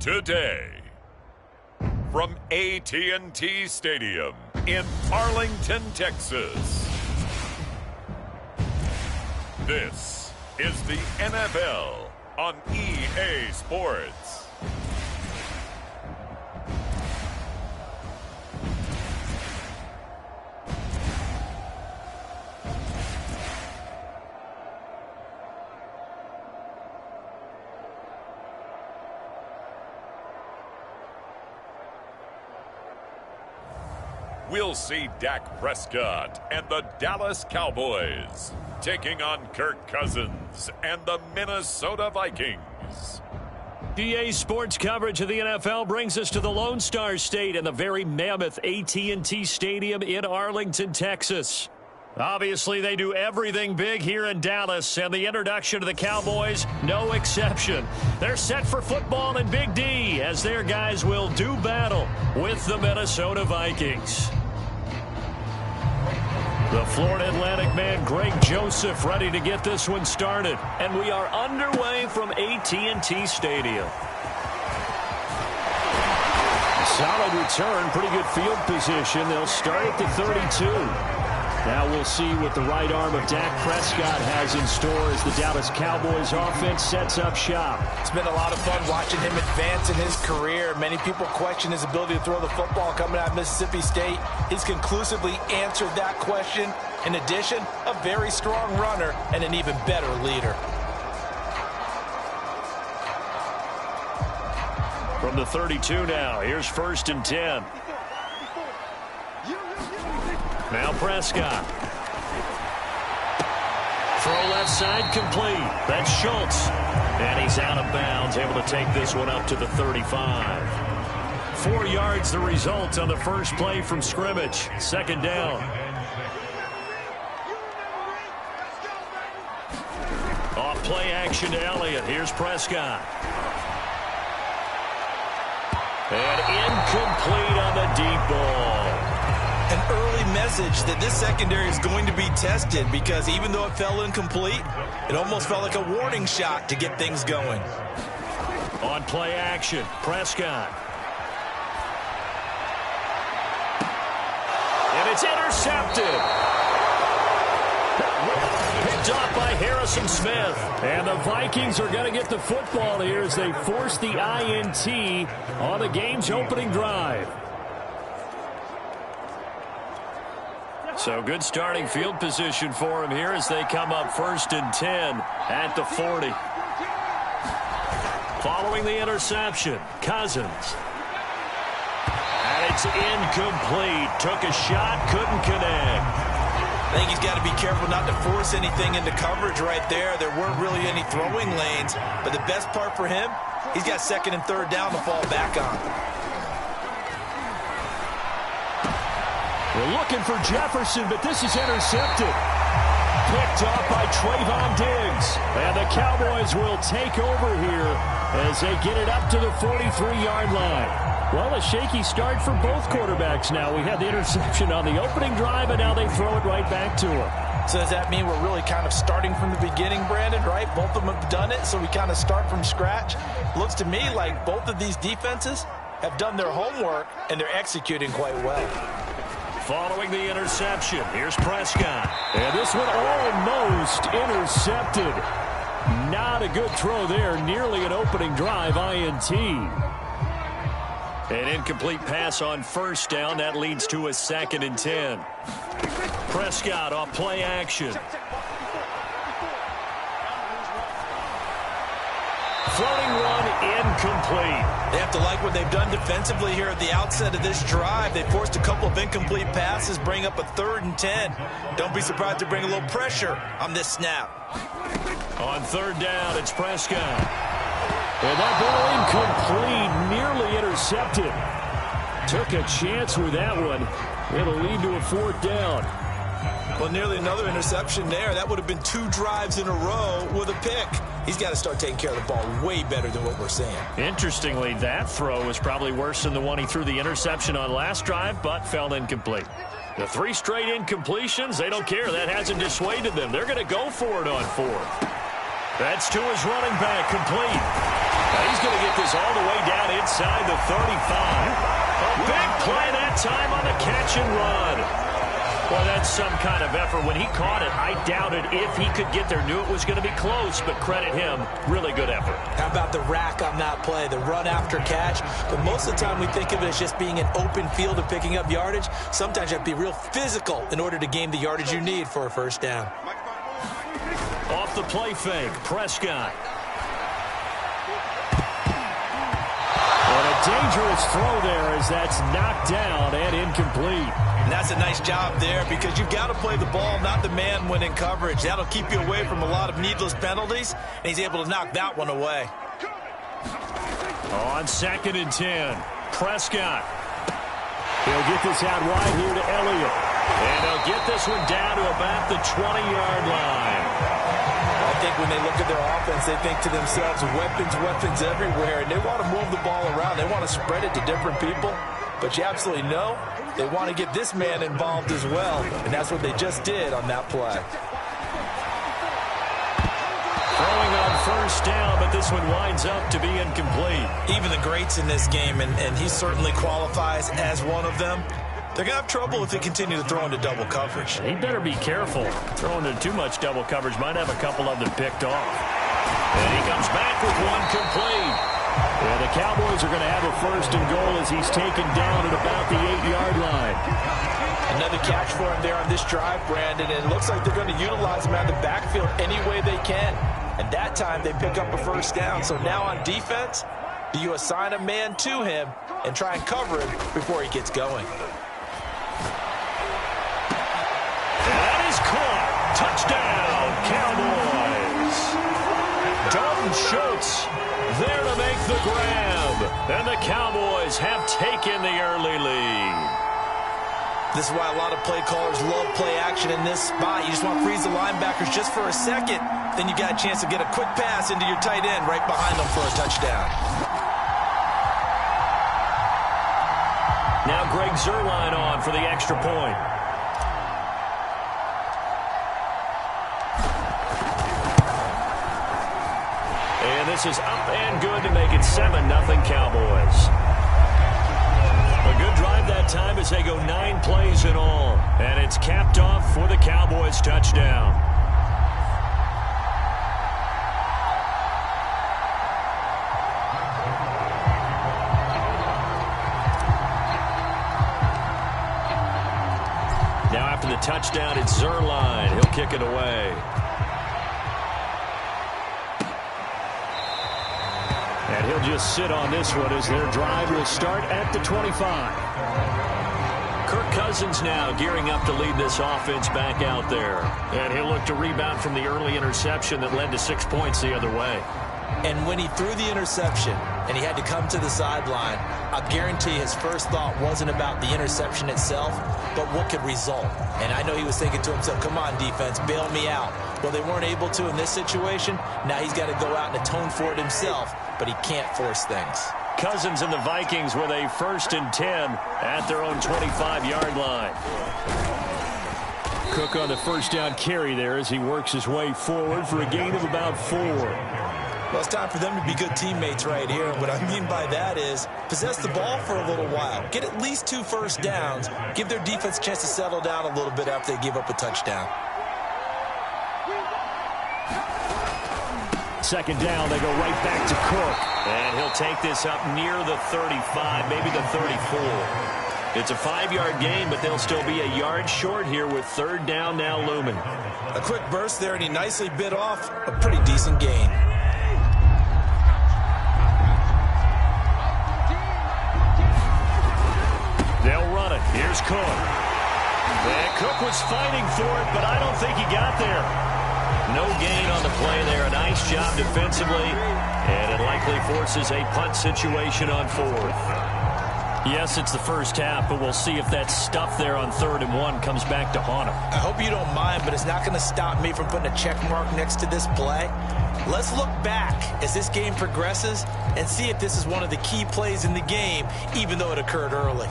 Today, from AT&T Stadium in Arlington, Texas, this is the NFL on EA Sports. We'll see Dak Prescott and the Dallas Cowboys taking on Kirk Cousins and the Minnesota Vikings. EA Sports coverage of the NFL brings us to the Lone Star State and the very mammoth AT&T Stadium in Arlington, Texas. Obviously, they do everything big here in Dallas, and the introduction of the Cowboys, no exception. They're set for football in Big D, as their guys will do battle with the Minnesota Vikings. The Florida Atlantic man, Greg Joseph, ready to get this one started. And we are underway from AT&T Stadium. Solid return, pretty good field position. They'll start at the 32. Now we'll see what the right arm of Dak Prescott has in store as the Dallas Cowboys offense sets up shop. It's been a lot of fun watching him advance in his career. Many people question his ability to throw the football coming out of Mississippi State. He's conclusively answered that question. In addition, a very strong runner and an even better leader. From the 32 now, here's 1st and 10. Now Prescott. Throw left side complete. That's Schultz. And he's out of bounds, able to take this one up to the 35. 4 yards the result on the first play from scrimmage. 2nd down. Off play action to Elliott. Here's Prescott. And incomplete on the deep ball. An early message that this secondary is going to be tested, because even though it fell incomplete, it almost felt like a warning shot to get things going. On play action, Prescott. And it's intercepted. Picked off by Harrison Smith. And the Vikings are going to get the football here as they force the INT on the game's opening drive. So good starting field position for him here as they come up 1st and 10 at the 40. Following the interception, Cousins. And it's incomplete. Took a shot, couldn't connect. I think he's got to be careful not to force anything into coverage right there. There weren't really any throwing lanes, but the best part for him, he's got 2nd and 3rd down to fall back on. We're looking for Jefferson, but this is intercepted. Picked up by Trayvon Diggs. And the Cowboys will take over here as they get it up to the 43-yard line. Well, a shaky start for both quarterbacks now. We had the interception on the opening drive, and now they throw it right back to him. So does that mean we're really kind of starting from the beginning, Brandon, right? Both of them have done it, so we kind of start from scratch. Looks to me like both of these defenses have done their homework, and they're executing quite well. Following the interception, here's Prescott. And this one almost intercepted. Not a good throw there. Nearly an opening drive INT. An incomplete pass on 1st down. That leads to a 2nd and 10. Prescott off play action. Floating one, incomplete. They have to like what they've done defensively here at the outset of this drive. They forced a couple of incomplete passes, bring up a 3rd and 10. Don't be surprised to bring a little pressure on this snap. On 3rd down, it's Prescott. And that ball incomplete, nearly intercepted. Took a chance with that one. It'll lead to a 4th down. Well, nearly another interception there. That would have been 2 drives in a row with a pick. He's got to start taking care of the ball way better than what we're seeing. Interestingly, that throw was probably worse than the one he threw the interception on last drive, but fell incomplete. The 3 straight incompletions, they don't care. That hasn't dissuaded them. They're going to go for it on 4th. That's to his running back, complete. He's going to get this all the way down inside the 35. A big play that time on the catch and run. Well, that's some kind of effort. When he caught it, I doubted if he could get there. Knew it was going to be close, but credit him. Really good effort. How about the rack on that play, the run after catch? But most of the time we think of it as just being an open field and picking up yardage. Sometimes you have to be real physical in order to gain the yardage you need for a first down. Off the play fake, Prescott. And a dangerous throw there as that's knocked down and incomplete. And that's a nice job there because you've got to play the ball, not the man when in coverage. That'll keep you away from a lot of needless penalties, and he's able to knock that one away. On 2nd and 10, Prescott. He'll get this out wide here to Elliott. And he'll get this one down to about the 20-yard line. I think when they look at their offense, they think to themselves, weapons everywhere, and they want to move the ball around. They want to spread it to different people, but you absolutely know they want to get this man involved as well, and that's what they just did on that play. Throwing on first down, but this one winds up to be incomplete. Even the greats in this game, and he certainly qualifies as one of them, they're going to have trouble if they continue to throw into double coverage. He better be careful. Throwing into too much double coverage might have a couple of them picked off. And he comes back with one complete. Yeah, the Cowboys are going to have a 1st and goal as he's taken down at about the 8-yard line. Another catch for him there on this drive, Brandon, and it looks like they're going to utilize him out of the backfield any way they can. And that time they pick up a 1st down. So now on defense, do you assign a man to him and try and cover him before he gets going? That is caught. Touchdown, Cowboys. Dalton Schultz there to make the grab. And the Cowboys have taken the early lead. This is why a lot of play callers love play action in this spot. You just want to freeze the linebackers just for a second. Then you got a chance to get a quick pass into your tight end right behind them for a touchdown. Now Greg Zuerlein on for the extra point. And this is up and good to make it 7-0 Cowboys. A good drive that time as they go 9 plays in all. And it's capped off for the Cowboys touchdown. Now after the touchdown, it's Zuerlein. He'll kick it away. And he'll just sit on this one as their drive will start at the 25. Kirk Cousins now gearing up to lead this offense back out there. And he'll look to rebound from the early interception that led to 6 points the other way. And when he threw the interception and he had to come to the sideline, I guarantee his first thought wasn't about the interception itself, but what could result. And I know he was thinking to himself, come on, defense, bail me out. Well, they weren't able to in this situation. Now he's got to go out and atone for it himself, but he can't force things. Cousins and the Vikings with a 1st and 10 at their own 25-yard line. Cook on the first down carry there as he works his way forward for a gain of about 4. Well, it's time for them to be good teammates right here. What I mean by that is possess the ball for a little while. Get at least 2 first downs. Give their defense a chance to settle down a little bit after they give up a touchdown. 2nd down, they go right back to Cook. And he'll take this up near the 35, maybe the 34. It's a 5-yard gain, but they'll still be a yard short here with 3rd down now looming. A quick burst there, and he nicely bit off a pretty decent gain. They'll run it. Here's Cook. And Cook was fighting for it, but I don't think he got there. No gain on the play there. A nice job defensively, and it likely forces a punt situation on 4th. Yes, it's the first half, but we'll see if that stuff there on 3rd and 1 comes back to haunt him. I hope you don't mind, but it's not going to stop me from putting a check mark next to this play. Let's look back as this game progresses and see if this is one of the key plays in the game, even though it occurred early.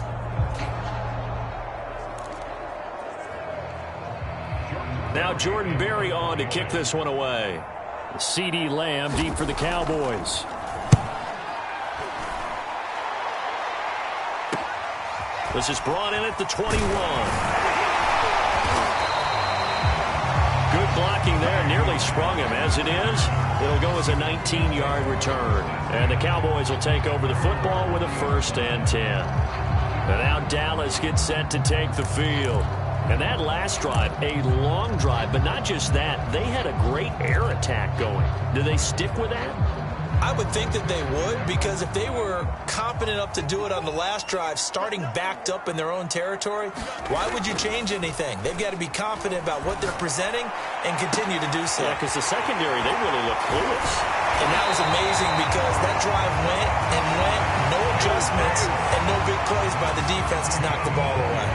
Now Jordan Berry on to kick this one away. CeeDee Lamb deep for the Cowboys. This is brought in at the 21. Good blocking there. Nearly sprung him. As it is, it'll go as a 19-yard return. And the Cowboys will take over the football with a 1st and 10. And now Dallas gets set to take the field. And that last drive, a long drive, but not just that. They had a great air attack going. Do they stick with that? I would think that they would, because if they were confident enough to do it on the last drive, starting backed up in their own territory, why would you change anything? They've got to be confident about what they're presenting and continue to do so. Yeah, because the secondary, they really look clueless. And that was amazing because that drive went and went, no adjustments, and no big plays by the defense to knock the ball away.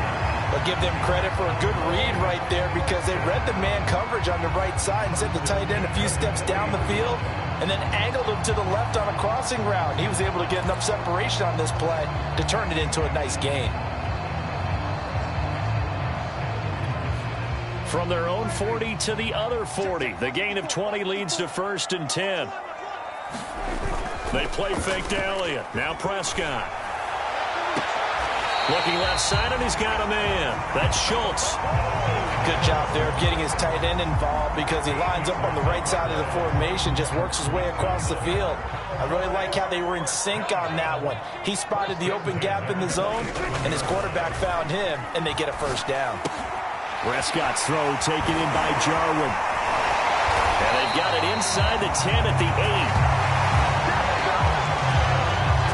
But give them credit for a good read right there, because they read the man coverage on the right side and sent the tight end a few steps down the field and then angled him to the left on a crossing route. He was able to get enough separation on this play to turn it into a nice gain. From their own 40 to the other 40. The gain of 20 leads to 1st and 10. They play fake to Elliott. Now Prescott. Looking left side, and he's got a man. That's Schultz. Good job there of getting his tight end involved, because he lines up on the right side of the formation, just works his way across the field. I really like how they were in sync on that one. He spotted the open gap in the zone, and his quarterback found him, and they get a 1st down. Prescott's throw taken in by Jarwin. And they've got it inside the 10 at the 8.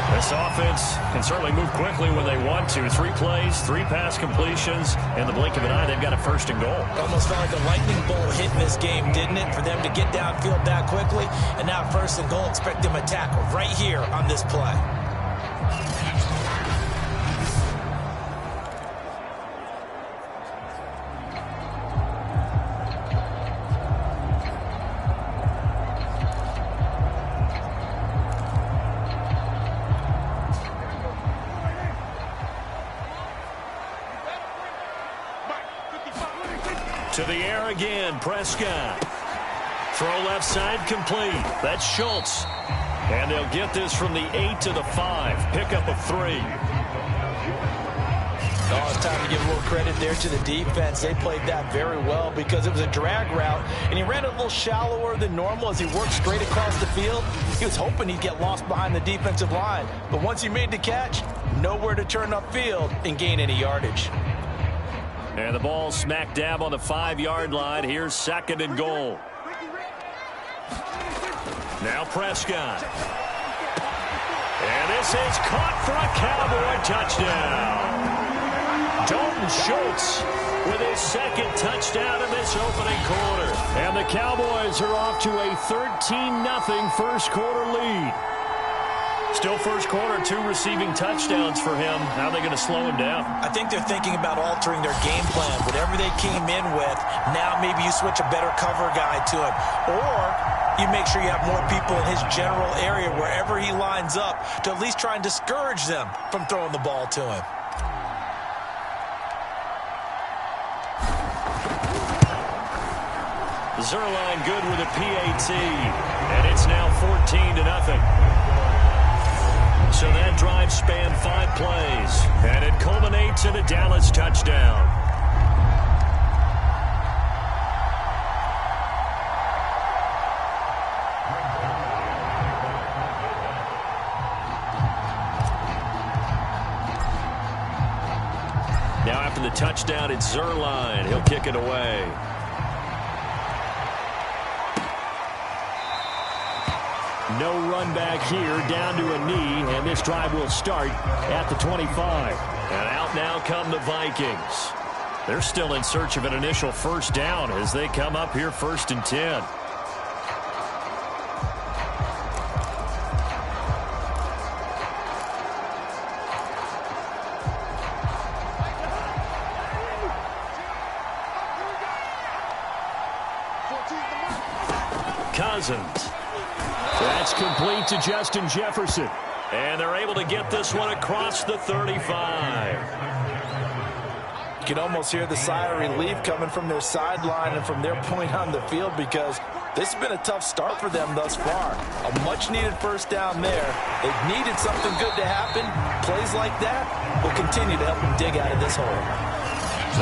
This offense can certainly move quickly when they want to. 3 plays, 3 pass completions. In the blink of an eye, they've got a 1st and goal. Almost felt like a lightning bolt hit in this game, didn't it? For them to get downfield that quickly. And now 1st and goal, expect them to tackle right here on this play. To the air again, Prescott. Throw left side complete. That's Schultz. And they'll get this from the 8 to the 5. Pickup of 3. Oh, it's time to give a little credit there to the defense. They played that very well, because it was a drag route, and he ran it a little shallower than normal as he worked straight across the field. He was hoping he'd get lost behind the defensive line. But once he made the catch, nowhere to turn upfield and gain any yardage. And the ball smack dab on the 5-yard line. Here's 2nd and goal. Now Prescott. And this is caught for a Cowboy touchdown. Dalton Schultz with his 2nd touchdown in this opening quarter. And the Cowboys are off to a 13-0 first quarter lead. Still first quarter, 2 receiving touchdowns for him. How are they going to slow him down? I think they're thinking about altering their game plan. Whatever they came in with, now maybe you switch a better cover guy to him. Or you make sure you have more people in his general area wherever he lines up to at least try and discourage them from throwing the ball to him. Zerline good with a PAT. And it's now 14-0. So that drive spanned 5 plays, and it culminates in a Dallas touchdown. Now after the touchdown, it's Zerline. He'll kick it away. No run back here, down to a knee, and this drive will start at the 25. And out now come the Vikings. They're still in search of an initial 1st down as they come up here 1st and 10. Cousins. That's complete to Justin Jefferson. And they're able to get this one across the 35. You can almost hear the sigh of relief coming from their sideline and from their point on the field, because This has been a tough start for them thus far. A much-needed first down there. They've needed something good to happen. Plays like that will continue to help them dig out of this hole.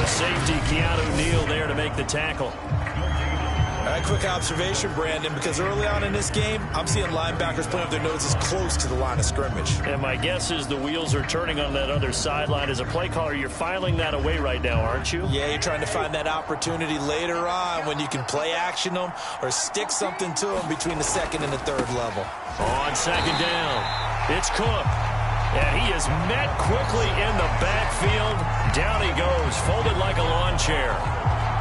The safety, Keanu Neal, there to make the tackle. A quick observation, Brandon, because early on in this game, I'm seeing linebackers playing with their noses close to the line of scrimmage. And my guess is the wheels are turning on that other sideline. As a play caller, you're filing that away right now, aren't you? Yeah, you're trying to find that opportunity later on when you can play action them or stick something to them between the second and the third level. On second down, it's Cook. And he is met quickly in the backfield. Down he goes, folded like a lawn chair.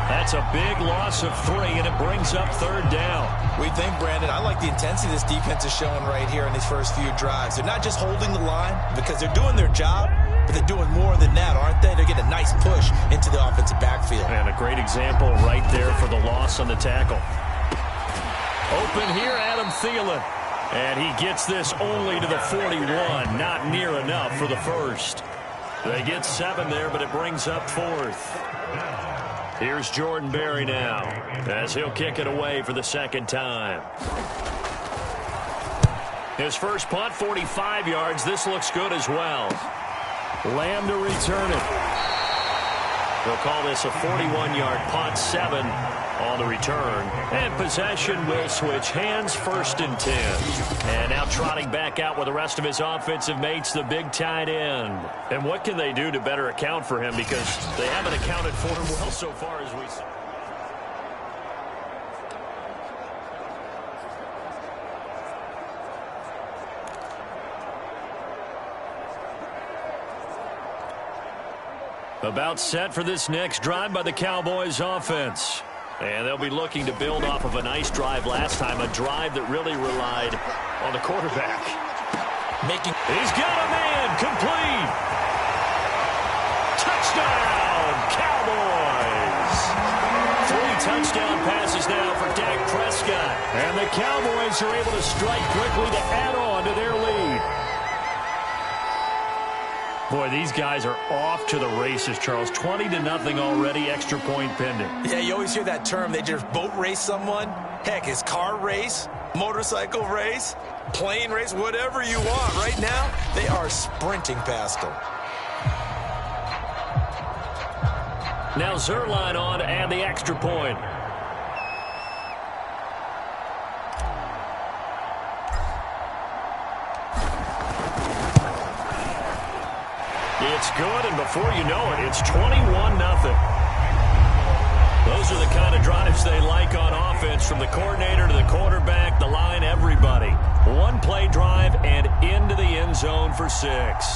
That's a big loss of 3, and it brings up third down. We think, Brandon, I like the intensity this defense is showing right here in these first few drives. They're not just holding the line because they're doing their job, but they're doing more than that, aren't they? They're getting a nice push into the offensive backfield. And a great example right there for the loss on the tackle. Open here, Adam Thielen. And he gets this only to the 41. Not near enough for the first. They get 7 there, but it brings up 4th. Here's Jordan Berry now, as he'll kick it away for the second time. His first punt, 45 yards. This looks good as well. Lamb to return it. They'll call this a 41-yard punt, 7 on the return. And possession will switch hands, 1st and 10. And now trotting back out with the rest of his offensive mates, the big tight end. And what can they do to better account for him? Because they haven't accounted for him well so far as we see. About set for this next drive by the Cowboys offense. And they'll be looking to build off of a nice drive last time, a drive that really relied on the quarterback. He's got a man, complete. Touchdown, Cowboys. 3 touchdown passes now for Dak Prescott. And the Cowboys are able to strike quickly to add on to their lead. Boy, these guys are off to the races, Charles. 20-0 already, extra point pending. Yeah, you always hear that term. They just boat race someone. Heck, it's car race, motorcycle race, plane race, whatever you want. Right now, they are sprinting past them. Now Zerline on to add the extra point. It's good, and before you know it, it's 21-0. Those are the kind of drives they like on offense, from the coordinator to the quarterback, the line, everybody. 1-play drive and into the end zone for 6.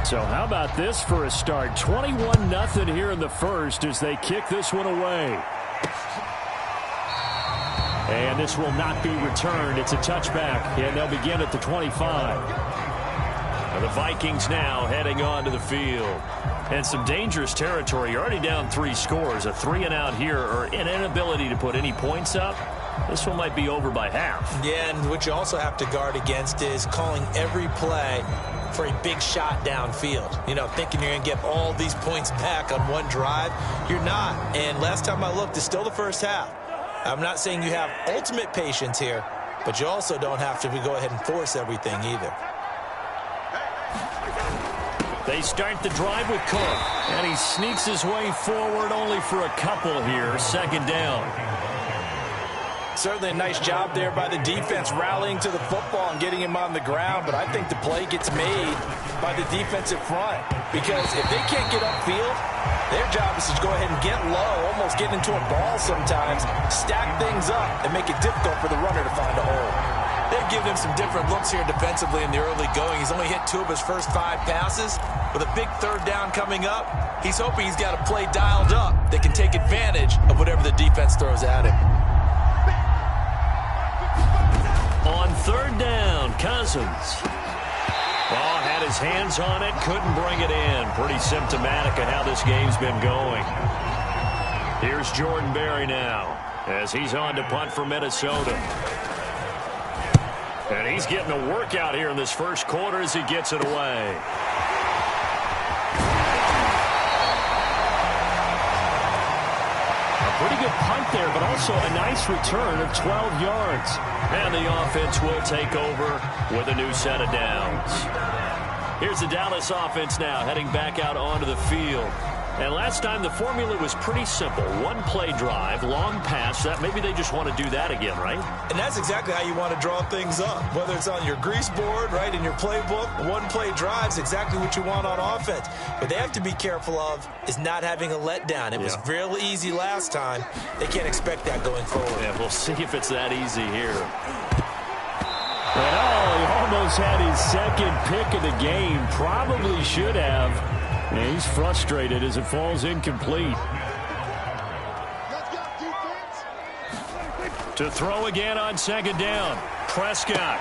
So how about this for a start? 21-0 here in the first as they kick this one away. And this will not be returned. It's a touchback, and they'll begin at the 25. And the Vikings now heading onto the field. And some dangerous territory. You're already down 3 scores. A 3-and-out here, or an inability to put any points up. This one might be over by half. Yeah, and what you also have to guard against is calling every play for a big shot downfield. You know, thinking you're going to get all these points back on one drive. You're not. And last time I looked, it's still the first half. I'm not saying you have ultimate patience here, but you also don't have to go ahead and force everything either. They start the drive with Cook, and he sneaks his way forward only for a couple here. Second down. Certainly a nice job there by the defense rallying to the football and getting him on the ground, but I think the play gets made by the defensive front, because if they can't get upfield, their job is to go ahead and get low, almost get into a ball sometimes, stack things up, and make it difficult for the runner to find a hole. They've given him some different looks here defensively in the early going. He's only hit 2 of his first 5 passes. With a big third down coming up, he's hoping he's got a play dialed up that can take advantage of whatever the defense throws at him. On third down, Cousins. Ball had his hands on it, couldn't bring it in. Pretty symptomatic of how this game's been going. Here's Jordan Berry now, as he's on to punt for Minnesota. And he's getting a workout here in this first quarter as he gets it away. good punt there, but also a nice return of 12 yards. And the offense will take over with a new set of downs. Here's the Dallas offense now heading back out onto the field. And last time the formula was pretty simple. One play drive, long pass. That maybe they just want to do that again, right? And that's exactly how you want to draw things up. Whether it's on your grease board, right, in your playbook, one play drive's exactly what you want on offense. But they have to be careful of is not having a letdown. It was real easy last time. They can't expect that going forward. Yeah, we'll see if it's that easy here. And he almost had his second pick of the game. Probably should have. And he's frustrated as it falls incomplete. To throw again on second down. Prescott.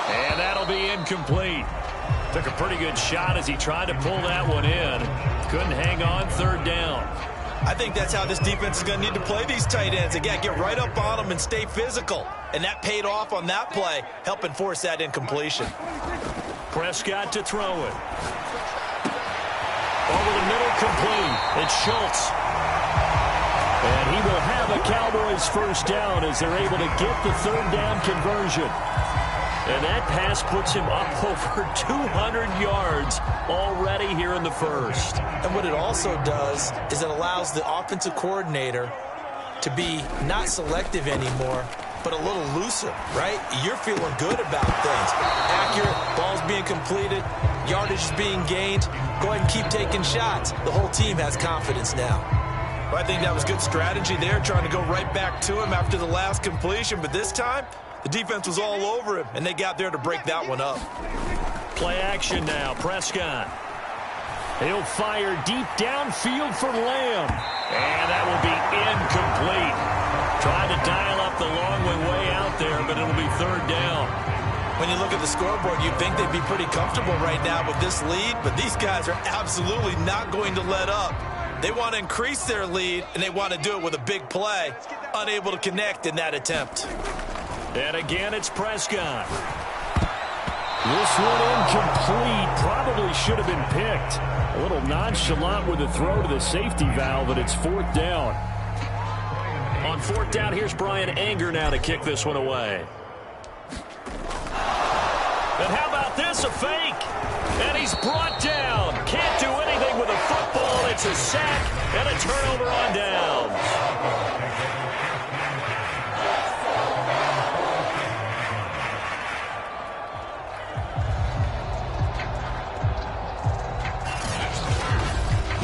And that'll be incomplete. Took a pretty good shot as he tried to pull that one in. Couldn't hang on third down. I think that's how this defense is going to need to play these tight ends. Again, get right up on them and stay physical. And that paid off on that play, helping force that incompletion. Prescott to throw it. Over the middle, complete. It's Schultz. And he will have a Cowboys first down as they're able to get the third down conversion. And that pass puts him up over 200 yards already here in the first. And what it also does is it allows the offensive coordinator to be not selective anymore, but a little looser, right? You're feeling good about things. Accurate, balls being completed, yardage is being gained. Go ahead and keep taking shots. The whole team has confidence now. Well, I think that was good strategy there, trying to go right back to him after the last completion. But this time, the defense was all over him, and they got there to break that one up. Play action now, Prescott. He'll fire deep downfield for Lamb. And that will be incomplete. Trying to dial up the long way out there, but it'll be third down. When you look at the scoreboard, you'd think they'd be pretty comfortable right now with this lead, but these guys are absolutely not going to let up. They want to increase their lead, and they want to do it with a big play. Unable to connect in that attempt. And again, it's Prescott. This one incomplete. Probably should have been picked. A little nonchalant with the throw to the safety valve, but it's fourth down. On fourth down, here's Brian Anger now to kick this one away. And how about this, a fake? And he's brought down. Can't do anything with a football. It's a sack and a turnover on downs.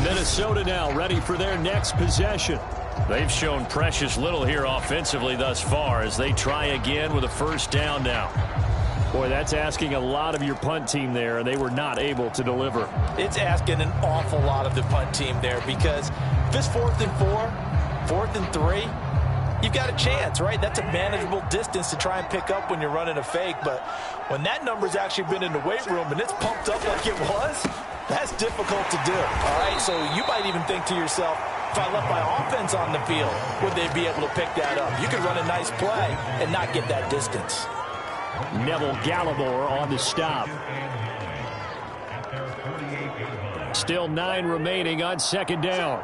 Minnesota now ready for their next possession. They've shown precious little here offensively thus far as they try again with a first down now. Boy, that's asking a lot of your punt team there, and they were not able to deliver. It's asking an awful lot of the punt team there because if it's 4th and 4, 4th and 3, you've got a chance, right? That's a manageable distance to try and pick up when you're running a fake. But when that number's actually been in the weight room and it's pumped up like it was, that's difficult to do, all right? So you might even think to yourself, if I left my offense on the field, would they be able to pick that up? You could run a nice play and not get that distance. Neville Gallimore on the stop. Still 9 remaining on second down.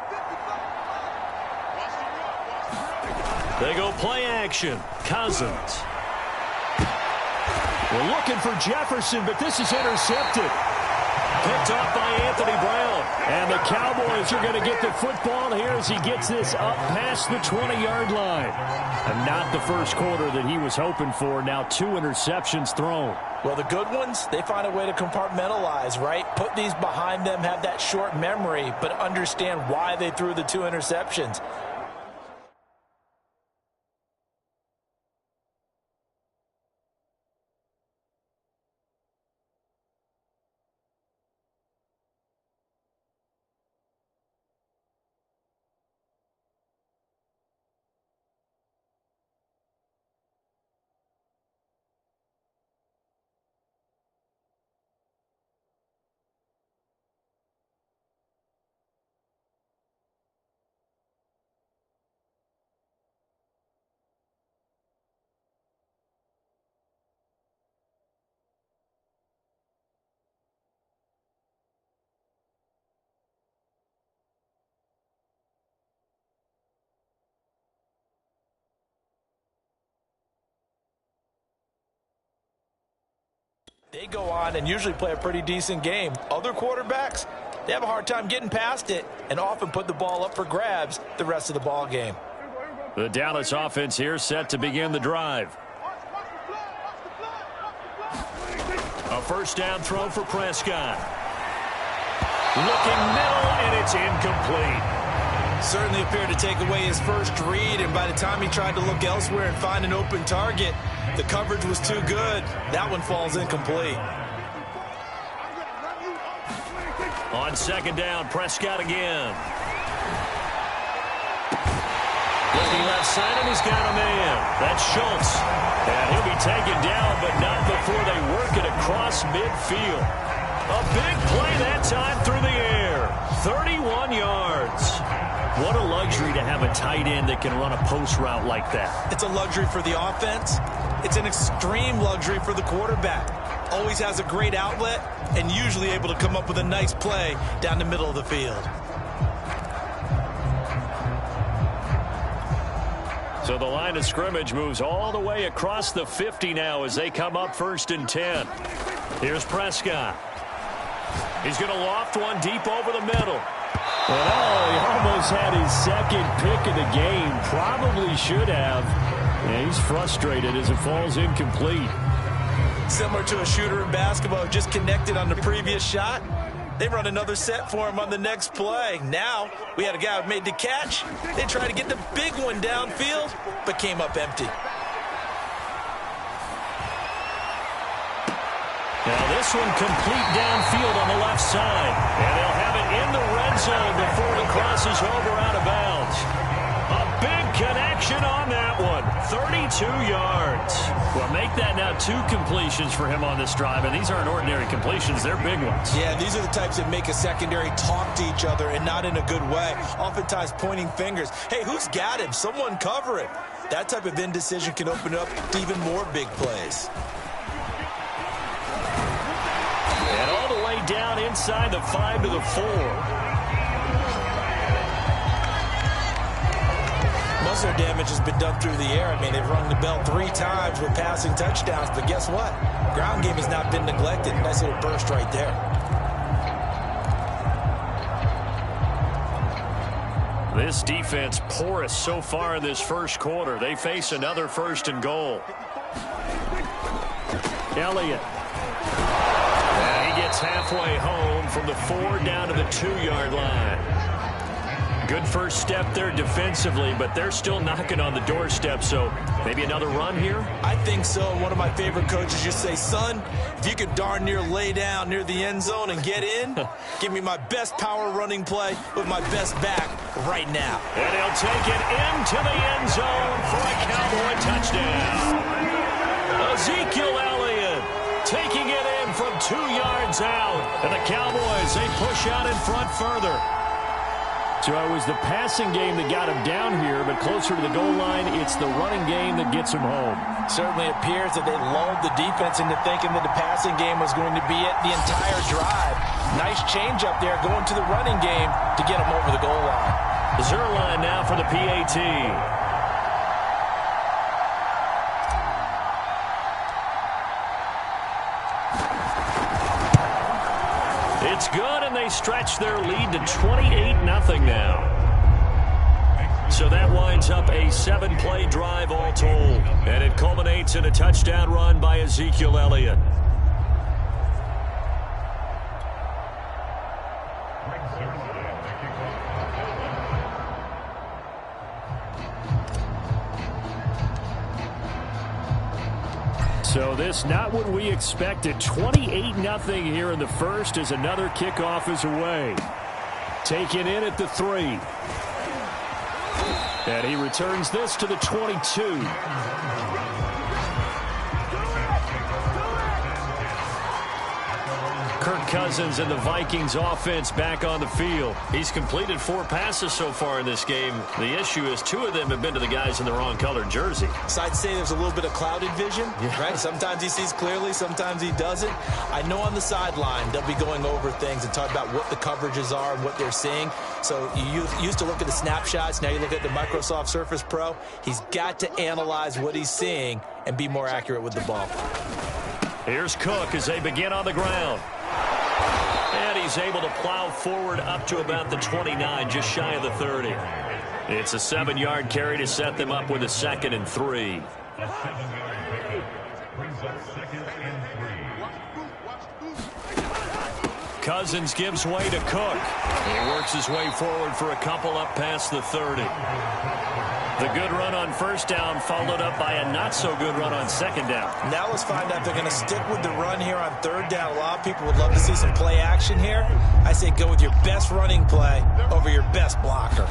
They go play action. Cousins. We're looking for Jefferson, but this is intercepted. Picked off by Anthony Brown. And the Cowboys are going to get the football here as he gets this up past the 20-yard line. And not the first quarter that he was hoping for. Now 2 interceptions thrown. Well, the good ones, they find a way to compartmentalize, right? Put these behind them, have that short memory, but understand why they threw the 2 interceptions. They go on and usually play a pretty decent game. Other quarterbacks, they have a hard time getting past it and often put the ball up for grabs the rest of the ball game. The Dallas offense here set to begin the drive. A first down throw for Prescott. Looking middle, and it's incomplete. Certainly appeared to take away his first read, and by the time he tried to look elsewhere and find an open target, the coverage was too good. That one falls incomplete. On second down, Prescott again. Looking left side, and he's got a man. That's Schultz. And he'll be taken down, but not before they work it across midfield. A big play that time through the air. 31 yards. What a luxury to have a tight end that can run a post route like that. It's a luxury for the offense. It's an extreme luxury for the quarterback. Always has a great outlet and usually able to come up with a nice play down the middle of the field. So the line of scrimmage moves all the way across the 50 now as they come up 1st and 10. Here's Prescott. He's going to loft one deep over the middle. Well, he almost had his second pick of the game. Probably should have. Yeah, he's frustrated as it falls incomplete. Similar to a shooter in basketball who just connected on the previous shot. They run another set for him on the next play. Now, we had a guy who made the catch. They tried to get the big one downfield, but came up empty. Now this one complete downfield on the left side. And they'll have it in the red zone before it crosses over out of bounds. A big connection on that one. 32 yards. Well, make that now 2 completions for him on this drive. And these aren't ordinary completions. They're big ones. Yeah, these are the types that make a secondary talk to each other and not in a good way. Oftentimes pointing fingers. Hey, who's got him? Someone cover it. That type of indecision can open up to even more big plays. And all the way down inside the 5 to the 4. Most of their damage has been done through the air. I mean, they've rung the bell 3 times with passing touchdowns, but guess what? Ground game has not been neglected. Nice little burst right there. This defense porous so far in this first quarter. They face another 1st and goal. Elliott. And he gets halfway home from the 4 down to the 2-yard line. Good first step there defensively, but they're still knocking on the doorstep, so maybe another run here? I think so. One of my favorite coaches just say, son, if you could darn near lay down near the end zone and get in, give me my best power running play with my best back right now. And he'll take it into the end zone for a Cowboy touchdown. Ezekiel Elliott taking it in from 2 yards out. And the Cowboys, they push out in front further. So it was the passing game that got him down here, but closer to the goal line, it's the running game that gets him home. Certainly appears that they lulled the defense into thinking that the passing game was going to be it the entire drive. Nice change up there going to the running game to get him over the goal line. Zerline now for the PAT. It's good, and they stretch their lead to 28-0 now. So that winds up a 7-play drive all told. And it culminates in a touchdown run by Ezekiel Elliott. So this not what we expected. 28-0 here in the first as another kickoff is away. Taken in at the 3. And he returns this to the 22. Kirk Cousins and the Vikings offense back on the field. He's completed 4 passes so far in this game. The issue is 2 of them have been to the guys in the wrong colored jersey. So I'd say there's a little bit of clouded vision, right? Sometimes he sees clearly, sometimes he doesn't. I know on the sideline they'll be going over things and talk about what the coverages are and what they're seeing. So you used to look at the snapshots. Now you look at the Microsoft Surface Pro. He's got to analyze what he's seeing and be more accurate with the ball. Here's Cook as they begin on the ground. And he's able to plow forward up to about the 29, just shy of the 30. It's a 7-yard carry to set them up with a 2nd and 3. Cousins gives way to Cook. He works his way forward for a couple up past the 30. The good run on first down followed up by a not-so-good run on second down. Now let's find out if they're going to stick with the run here on third down. A lot of people would love to see some play action here. I say go with your best running play over your best blocker.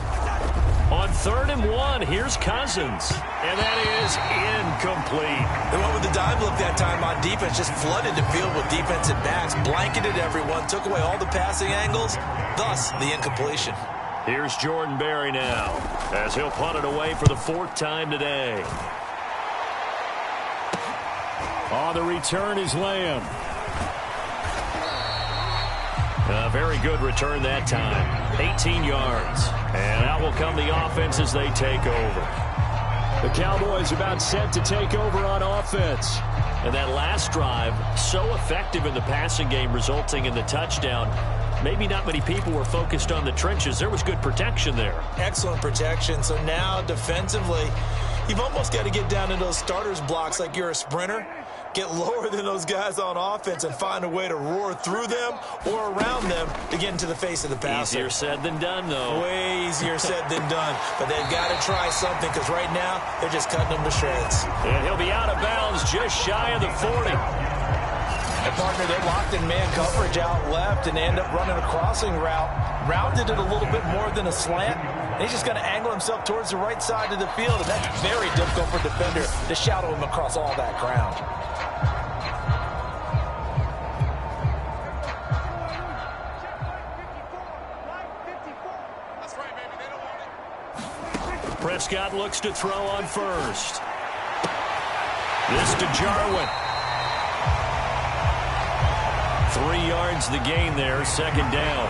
On 3rd and 1, here's Cousins. And that is incomplete. They went with the dime look that time on defense, just flooded the field with defensive backs, blanketed everyone, took away all the passing angles, thus the incompletion. Here's Jordan Berry now, as he'll punt it away for the 4th time today. On the return is Lamb. A very good return that time. 18 yards. And out will come the offense as they take over. The Cowboys about set to take over on offense. And that last drive, so effective in the passing game, resulting in the touchdown. Maybe not many people were focused on the trenches. There was good protection there. Excellent protection. So now defensively, you've almost got to get down in those starters blocks like you're a sprinter. Get lower than those guys on offense and find a way to roar through them or around them to get into the face of the passer. Easier said than done, though. Way easier said than done. But they've got to try something because right now they're just cutting them to shreds. And he'll be out of bounds just shy of the 40. And partner, they're locked in man coverage out left and they end up running a crossing route. Rounded it a little bit more than a slant. And he's just going to angle himself towards the right side of the field. And that's very difficult for a defender to shadow him across all that ground. Prescott looks to throw on first. This to Jarwin. 3 yards the gain there, 2nd down.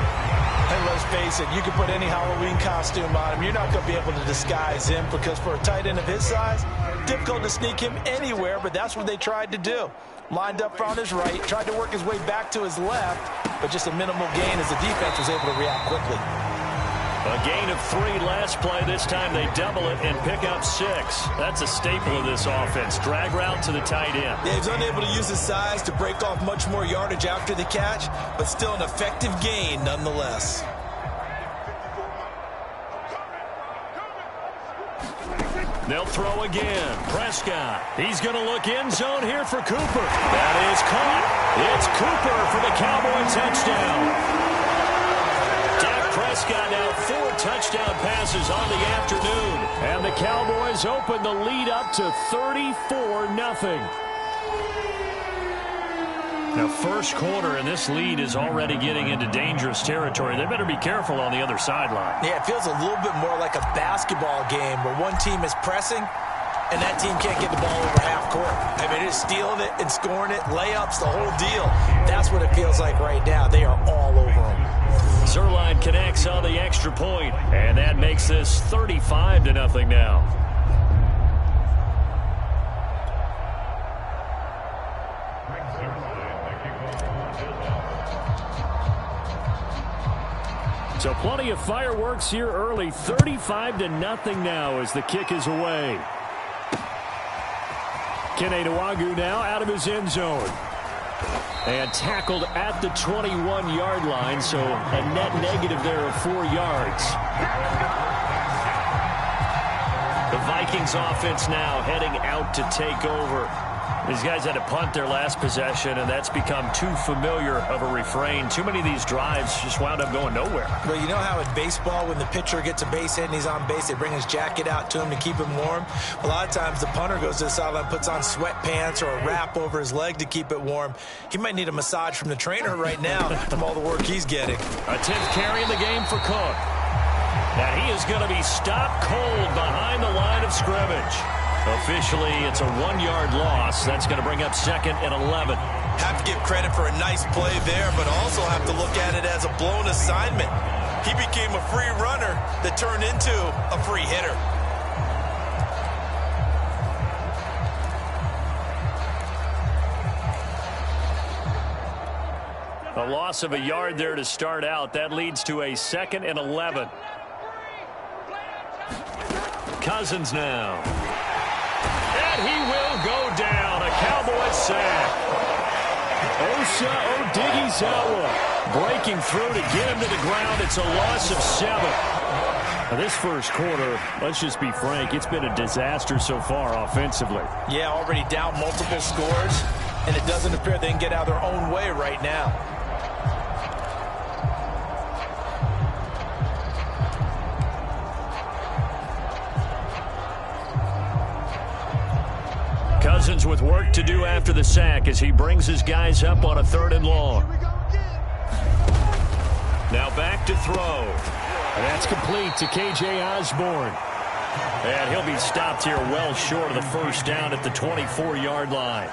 And let's face it, you can put any Halloween costume on him. You're not going to be able to disguise him because for a tight end of his size, difficult to sneak him anywhere, but that's what they tried to do. Lined up on his right, tried to work his way back to his left, but just a minimal gain as the defense was able to react quickly. A gain of 3 last play. This time they double it and pick up 6. That's a staple of this offense. Drag route to the tight end. Yeah, he's unable to use his size to break off much more yardage after the catch, but still an effective gain nonetheless. They'll throw again. Prescott. He's going to look end zone here for Cooper. That is caught. It's Cooper for the Cowboy touchdown. Prescott now 4 touchdown passes on the afternoon. And the Cowboys open the lead up to 34-0. Now, first quarter, and this lead is already getting into dangerous territory. They better be careful on the other sideline. Yeah, it feels a little bit more like a basketball game where one team is pressing and that team can't get the ball over half court. I mean, it's stealing it and scoring it, layups, the whole deal. That's what it feels like right now. They are all over them. Zerline connects on the extra point, and that makes this 35-0 now. So plenty of fireworks here early. 35-0 now as the kick is away. Kene Nwagu now out of his end zone. And tackled at the 21-yard line, so a net negative there of 4 yards. The Vikings offense now heading out to take over. These guys had to punt their last possession, and that's become too familiar of a refrain. Too many of these drives just wound up going nowhere. Well, you know how in baseball, when the pitcher gets a base hit and he's on base, they bring his jacket out to him to keep him warm? A lot of times the punter goes to the sideline, puts on sweatpants or a wrap over his leg to keep it warm. He might need a massage from the trainer right now from all the work he's getting. A 10th carry in the game for Cook. Now he is going to be stopped cold behind the line of scrimmage. Officially, it's a 1-yard loss. That's going to bring up 2nd and 11. Have to give credit for a nice play there, but also have to look at it as a blown assignment. He became a free runner that turned into a free hitter. A loss of a yard there to start out. That leads to a 2nd and 11. Cousins now. And he will go down. A Cowboys sack. Osa Odighizuwa breaking through to get him to the ground. It's a loss of 7. Now this first quarter, let's just be frank, it's been a disaster so far offensively. Yeah, already down multiple scores, and it doesn't appear they can get out of their own way right now. Cousins with work to do after the sack as he brings his guys up on a 3rd and long. Now back to throw. And that's complete to K.J. Osborne. And he'll be stopped here well short of the first down at the 24-yard line.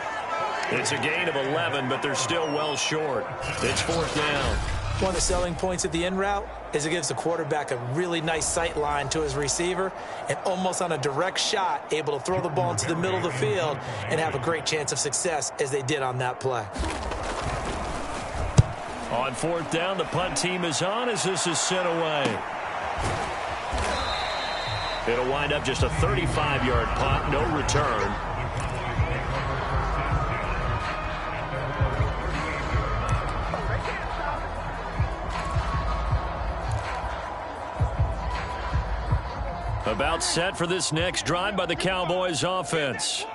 It's a gain of 11, but they're still well short. It's 4th down. One of the selling points of the in route is it gives the quarterback a really nice sight line to his receiver and almost on a direct shot able to throw the ball into the middle of the field and have a great chance of success as they did on that play. On 4th down, the punt team is on as this is sent away. It'll wind up just a 35-yard punt, no return. About set for this next drive by the Cowboys offense.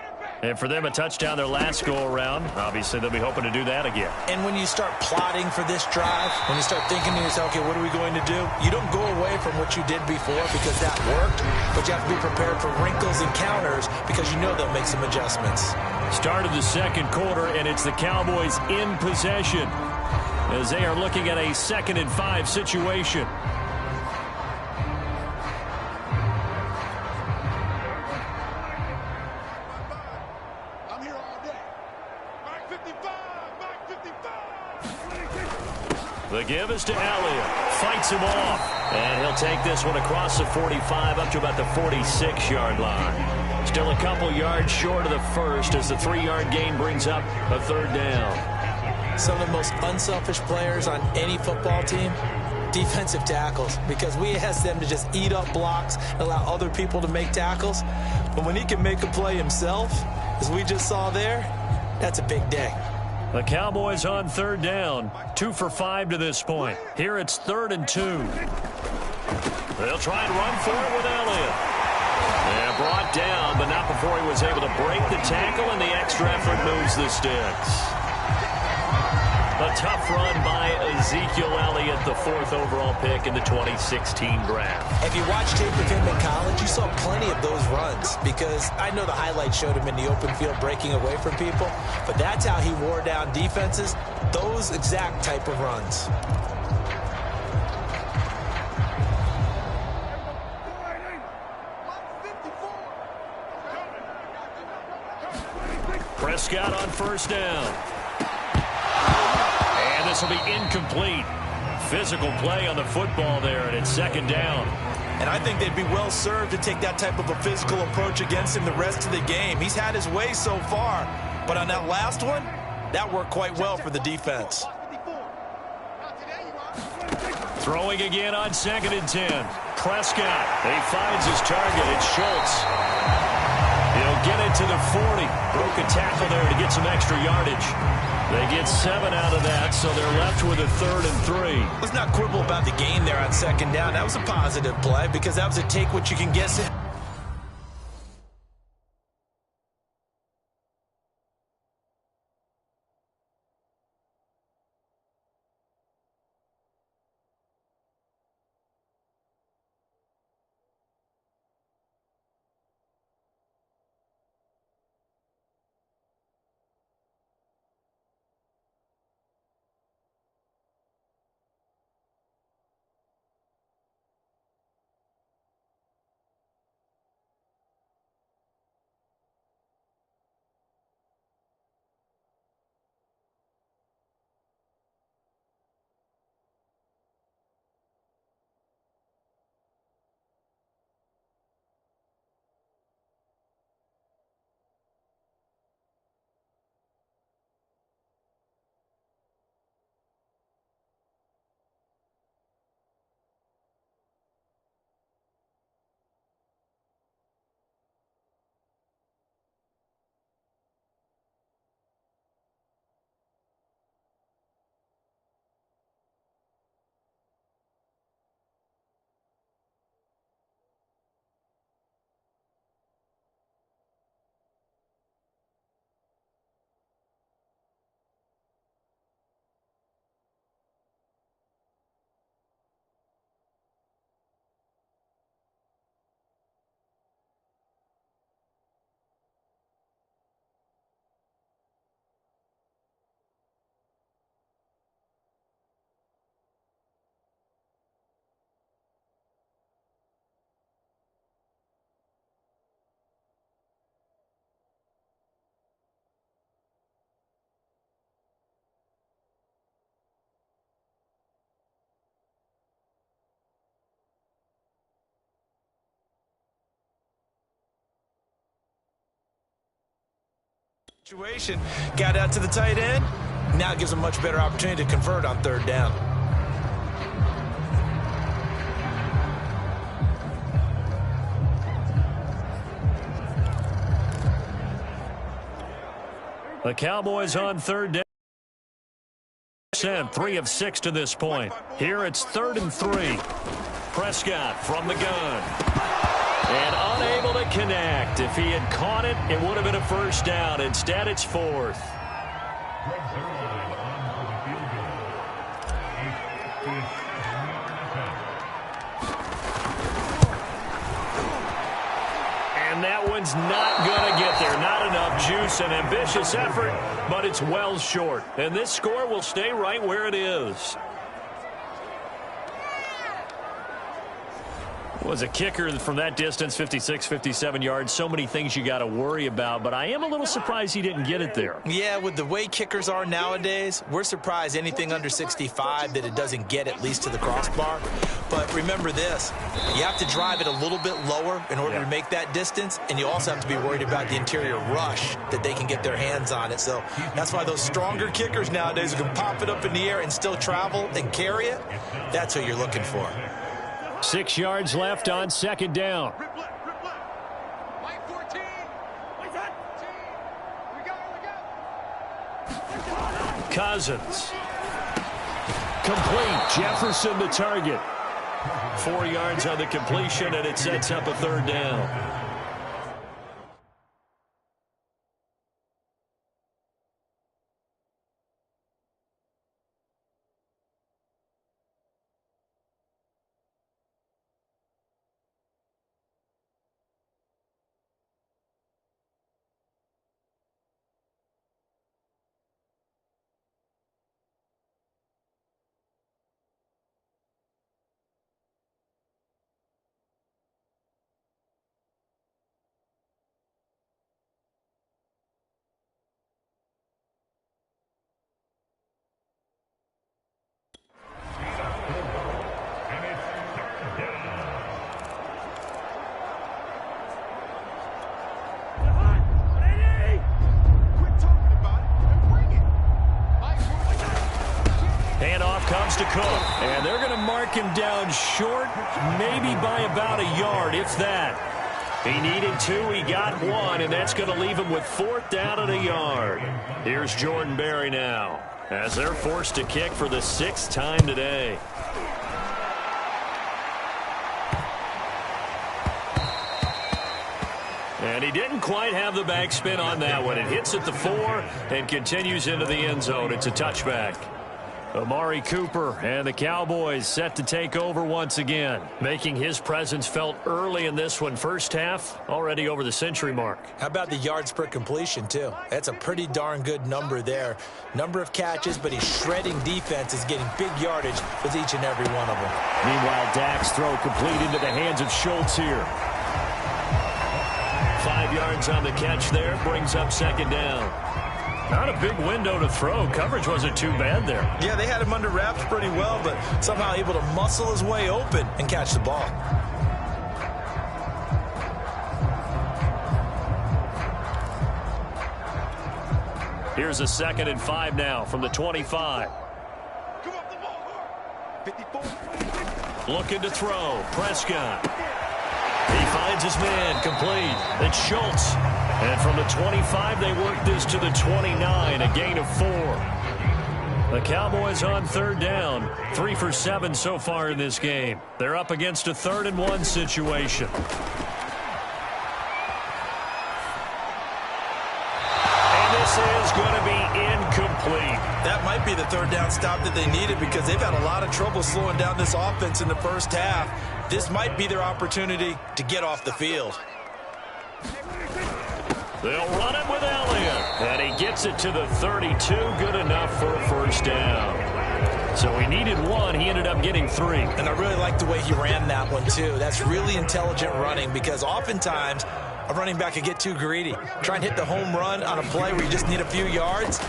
And for them, a touchdown their last go-around. Obviously, they'll be hoping to do that again. And when you start plotting for this drive, when you start thinking to yourself, okay, what are we going to do? You don't go away from what you did before because that worked, but you have to be prepared for wrinkles and counters because you know they'll make some adjustments. Start of the 2nd quarter, and it's the Cowboys in possession as they are looking at a 2nd and 5 situation. The give is to Elliott. Fights him off. And he'll take this one across the 45 up to about the 46-yard line. Still a couple yards short of the first as the 3-yard gain brings up a 3rd down. Some of the most unselfish players on any football team, defensive tackles, because we ask them to just eat up blocks and allow other people to make tackles. But when he can make a play himself, as we just saw there, that's a big day. The Cowboys on 3rd down. 2 for 5 to this point. Here it's 3rd and 2. They'll try and run for it with Elliott. And brought down, but not before he was able to break the tackle, and the extra effort moves the sticks. A tough run by Ezekiel Elliott, the 4th overall pick in the 2016 draft. If you watched tape of him in college, you saw plenty of those runs because I know the highlights showed him in the open field breaking away from people, but that's how he wore down defenses, those exact type of runs. Prescott on 1st down. This will be incomplete. Physical play on the football there, and it's 2nd down. And I think they'd be well served to take that type of a physical approach against him the rest of the game. He's had his way so far, but on that last one, that worked quite well for the defense. Throwing again on 2nd and 10. Prescott, he finds his target. It's Schultz. He'll get it to the 40. Broke a tackle there to get some extra yardage. They get 7 out of that, so they're left with a 3rd and 3. Let's not quibble about the gain there on 2nd down. That was a positive play because that was a take what you can get. Situation got out to the tight end. Now it gives them much better opportunity to convert on third down. The Cowboys on third down. 3 of 6 to this point. Here it's 3rd and 3. Prescott from the gun. And unable to connect. If he had caught it, it would have been a first down. Instead, it's 4th. And that one's not going to get there. Not enough juice. An ambitious effort, but it's well short. And this score will stay right where it is. Was a kicker from that distance, 56, 57 yards. So many things you got to worry about, but I am a little surprised he didn't get it there. Yeah, with the way kickers are nowadays, we're surprised anything under 65 that it doesn't get at least to the crossbar. But remember this, you have to drive it a little bit lower in order to make that distance, and you also have to be worried about the interior rush that they can get their hands on it. So that's why those stronger kickers nowadays who can pop it up in the air and still travel and carry it, that's what you're looking for. 6 yards left on second down. Cousins. Complete. Jefferson the target. 4 yards on the completion, and it sets up a third down. Comes to Cook, and they're going to mark him down short, maybe by about a yard, if that. He needed 2, he got 1, and that's going to leave him with 4th down and a yard. Here's Jordan Berry now, as they're forced to kick for the 6th time today. And he didn't quite have the backspin on that one. It hits at the 4 and continues into the end zone. It's a touchback. Amari Cooper and the Cowboys set to take over once again, making his presence felt early in this one. First half, already over the century mark. How about the yards per completion, too? That's a pretty darn good number there. Number of catches, but he's shredding defense, is getting big yardage with each and every one of them. Meanwhile, Dak's throw complete into the hands of Schultz here. 5 yards on the catch there, brings up second down. Not a big window to throw. Coverage wasn't too bad there. Yeah, they had him under wraps pretty well, but somehow able to muscle his way open and catch the ball. Here's a 2nd and 5 now from the 25. Looking to throw. Prescott. He finds his man, complete. It's Schultz. And from the 25, they work this to the 29, a gain of 4. The Cowboys on third down, 3 for 7 so far in this game. They're up against a 3rd and 1 situation. And this is going to be incomplete. That might be the third down stop that they needed because they've had a lot of trouble slowing down this offense in the first half. This might be their opportunity to get off the field. They'll run it with Elliott. And he gets it to the 32. Good enough for a first down. So he needed 1. He ended up getting 3. And I really like the way he ran that one, too. That's really intelligent running because oftentimes a running back could get too greedy. Try and hit the home run on a play where you just need a few yards.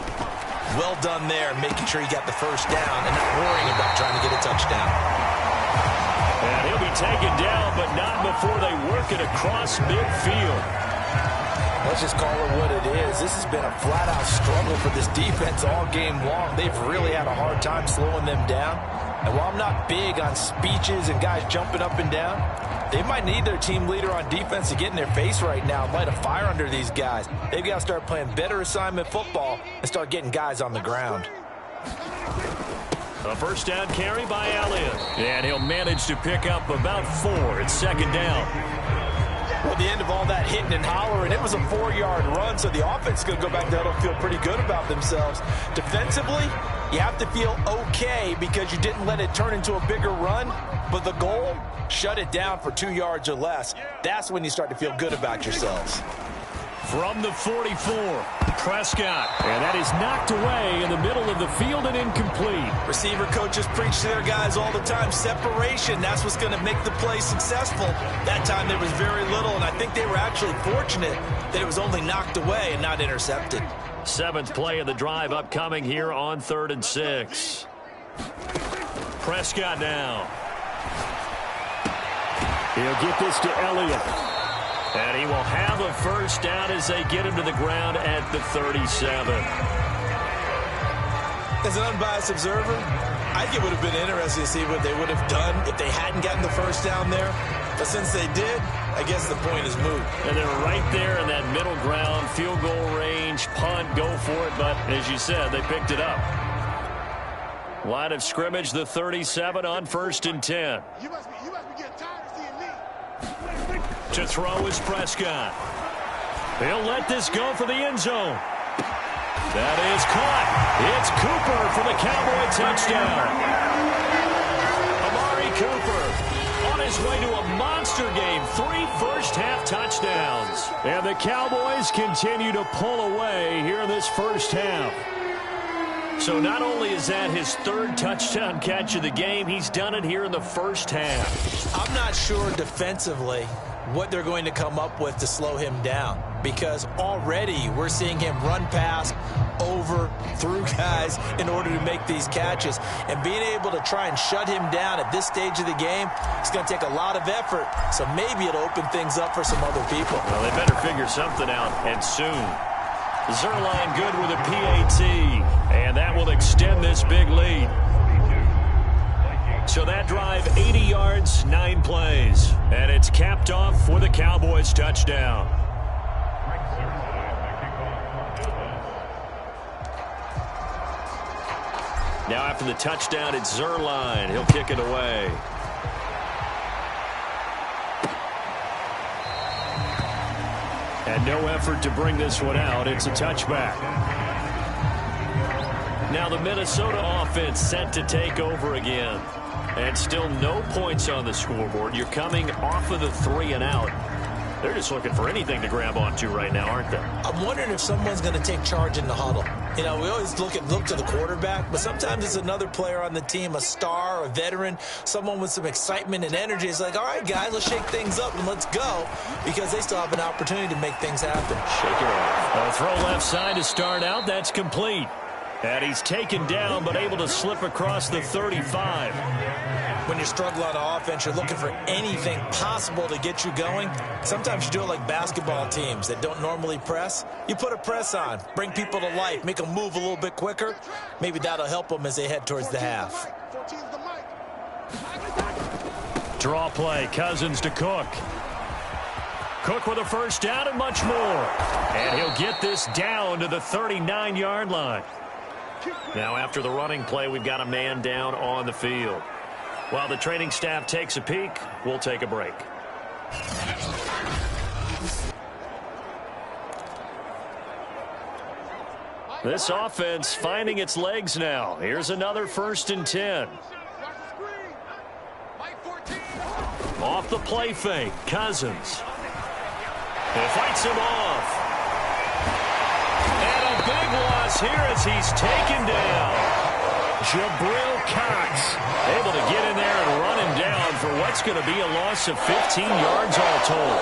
Well done there, making sure he got the first down and not worrying about trying to get a touchdown. And he'll be taken down, but not before they work it across midfield. Let's just call it what it is. This has been a flat-out struggle for this defense all game long. They've really had a hard time slowing them down. And while I'm not big on speeches and guys jumping up and down, they might need their team leader on defense to get in their face right now and light a fire under these guys. They've got to start playing better assignment football and start getting guys on the ground. A first down carry by Elliott. And he'll manage to pick up about 4. It's second down. Well, the end of all that hitting and hollering, it was a 4-yard run, so the offense is going to go back there and feel pretty good about themselves. Defensively, you have to feel okay because you didn't let it turn into a bigger run, but the goal, shut it down for 2 yards or less. That's when you start to feel good about yourselves. From the 44, Prescott. And that is knocked away in the middle of the field and incomplete. Receiver coaches preach to their guys all the time. Separation, that's what's going to make the play successful. That time there was very little, and I think they were actually fortunate that it was only knocked away and not intercepted. 7th play of the drive upcoming here on 3rd and 6. Prescott now. He'll get this to Elliott. And he will have a first down as they get him to the ground at the 37. As an unbiased observer, I think it would have been interesting to see what they would have done if they hadn't gotten the first down there. But since they did, I guess the point is moot. And they're right there in that middle ground, field goal range, punt, go for it. But as you said, they picked it up. Line of scrimmage, the 37 on 1st and 10. You must be getting tired of seeing me. To throw is Prescott. He'll let this go for the end zone. That is caught. It's Cooper for the Cowboy touchdown. Amari Cooper on his way to a monster game. 3 first-half touchdowns. And the Cowboys continue to pull away here in this first half. So not only is that his 3rd touchdown catch of the game, he's done it here in the first half. I'm not sure defensively what they're going to come up with to slow him down, because already we're seeing him run past, over, through guys in order to make these catches. And being able to try and shut him down at this stage of the game, it's going to take a lot of effort. So maybe it'll open things up for some other people. Well, they better figure something out, and soon. Zerline good with a PAT, and that will extend this big lead. So that drive, 80 yards, 9 plays. And it's capped off for the Cowboys touchdown. Now after the touchdown, it's Zerline. He'll kick it away. And no effort to bring this one out. It's a touchback. Now the Minnesota offense set to take over again. And still no points on the scoreboard. You're coming off of the 3 and out. They're just looking for anything to grab onto right now, aren't they? I'm wondering if someone's going to take charge in the huddle. You know, we always look to the quarterback, but sometimes it's another player on the team, a star, a veteran, someone with some excitement and energy. It's like, all right, guys, let's shake things up and let's go, because they still have an opportunity to make things happen. Shake it off. A throw left side to start out. That's complete. And he's taken down, but able to slip across the 35. When you struggle on offense, you're looking for anything possible to get you going. Sometimes you do it like basketball teams that don't normally press. You put a press on, bring people to life, make them move a little bit quicker. Maybe that'll help them as they head towards the half. Draw play, Cousins to Cook. Cook with a first down and much more. And he'll get this down to the 39-yard line. Now after the running play, we've got a man down on the field. While the training staff takes a peek, we'll take a break. This offense finding its legs now. Here's another 1st and 10. Off the play fake, Cousins. He fights him off. And a big loss here as he's taken down. Jabril Cox able to get in there and run him down for what's going to be a loss of 15 yards all told.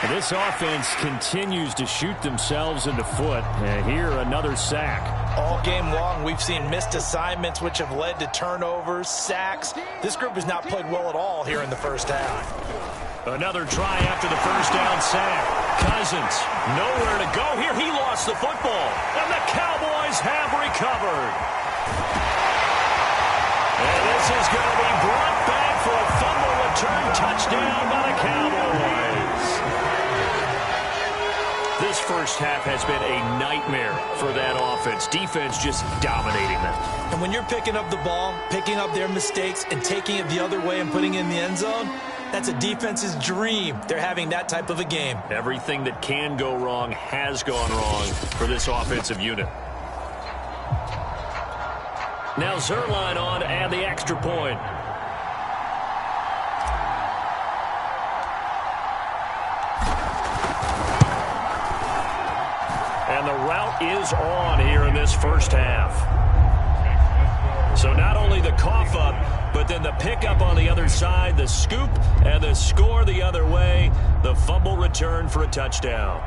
And this offense continues to shoot themselves in the foot. And here, another sack. All game long, we've seen missed assignments, which have led to turnovers, sacks. This group has not played well at all here in the first half. Another try after the first down sack. Cousins, nowhere to go here. He lost the football, and the Cowboys have recovered. And this is going to be brought back for a fumble return touchdown by the Cowboys. This first half has been a nightmare for that offense. Defense just dominating them. And when you're picking up the ball, picking up their mistakes, and taking it the other way and putting it in the end zone, that's a defense's dream. They're having that type of a game. Everything that can go wrong has gone wrong for this offensive unit. Now Zerline on to add the extra point. And the route is on here in this first half. So not only the cough up, but then the pickup on the other side, the scoop, and the score the other way. The fumble return for a touchdown.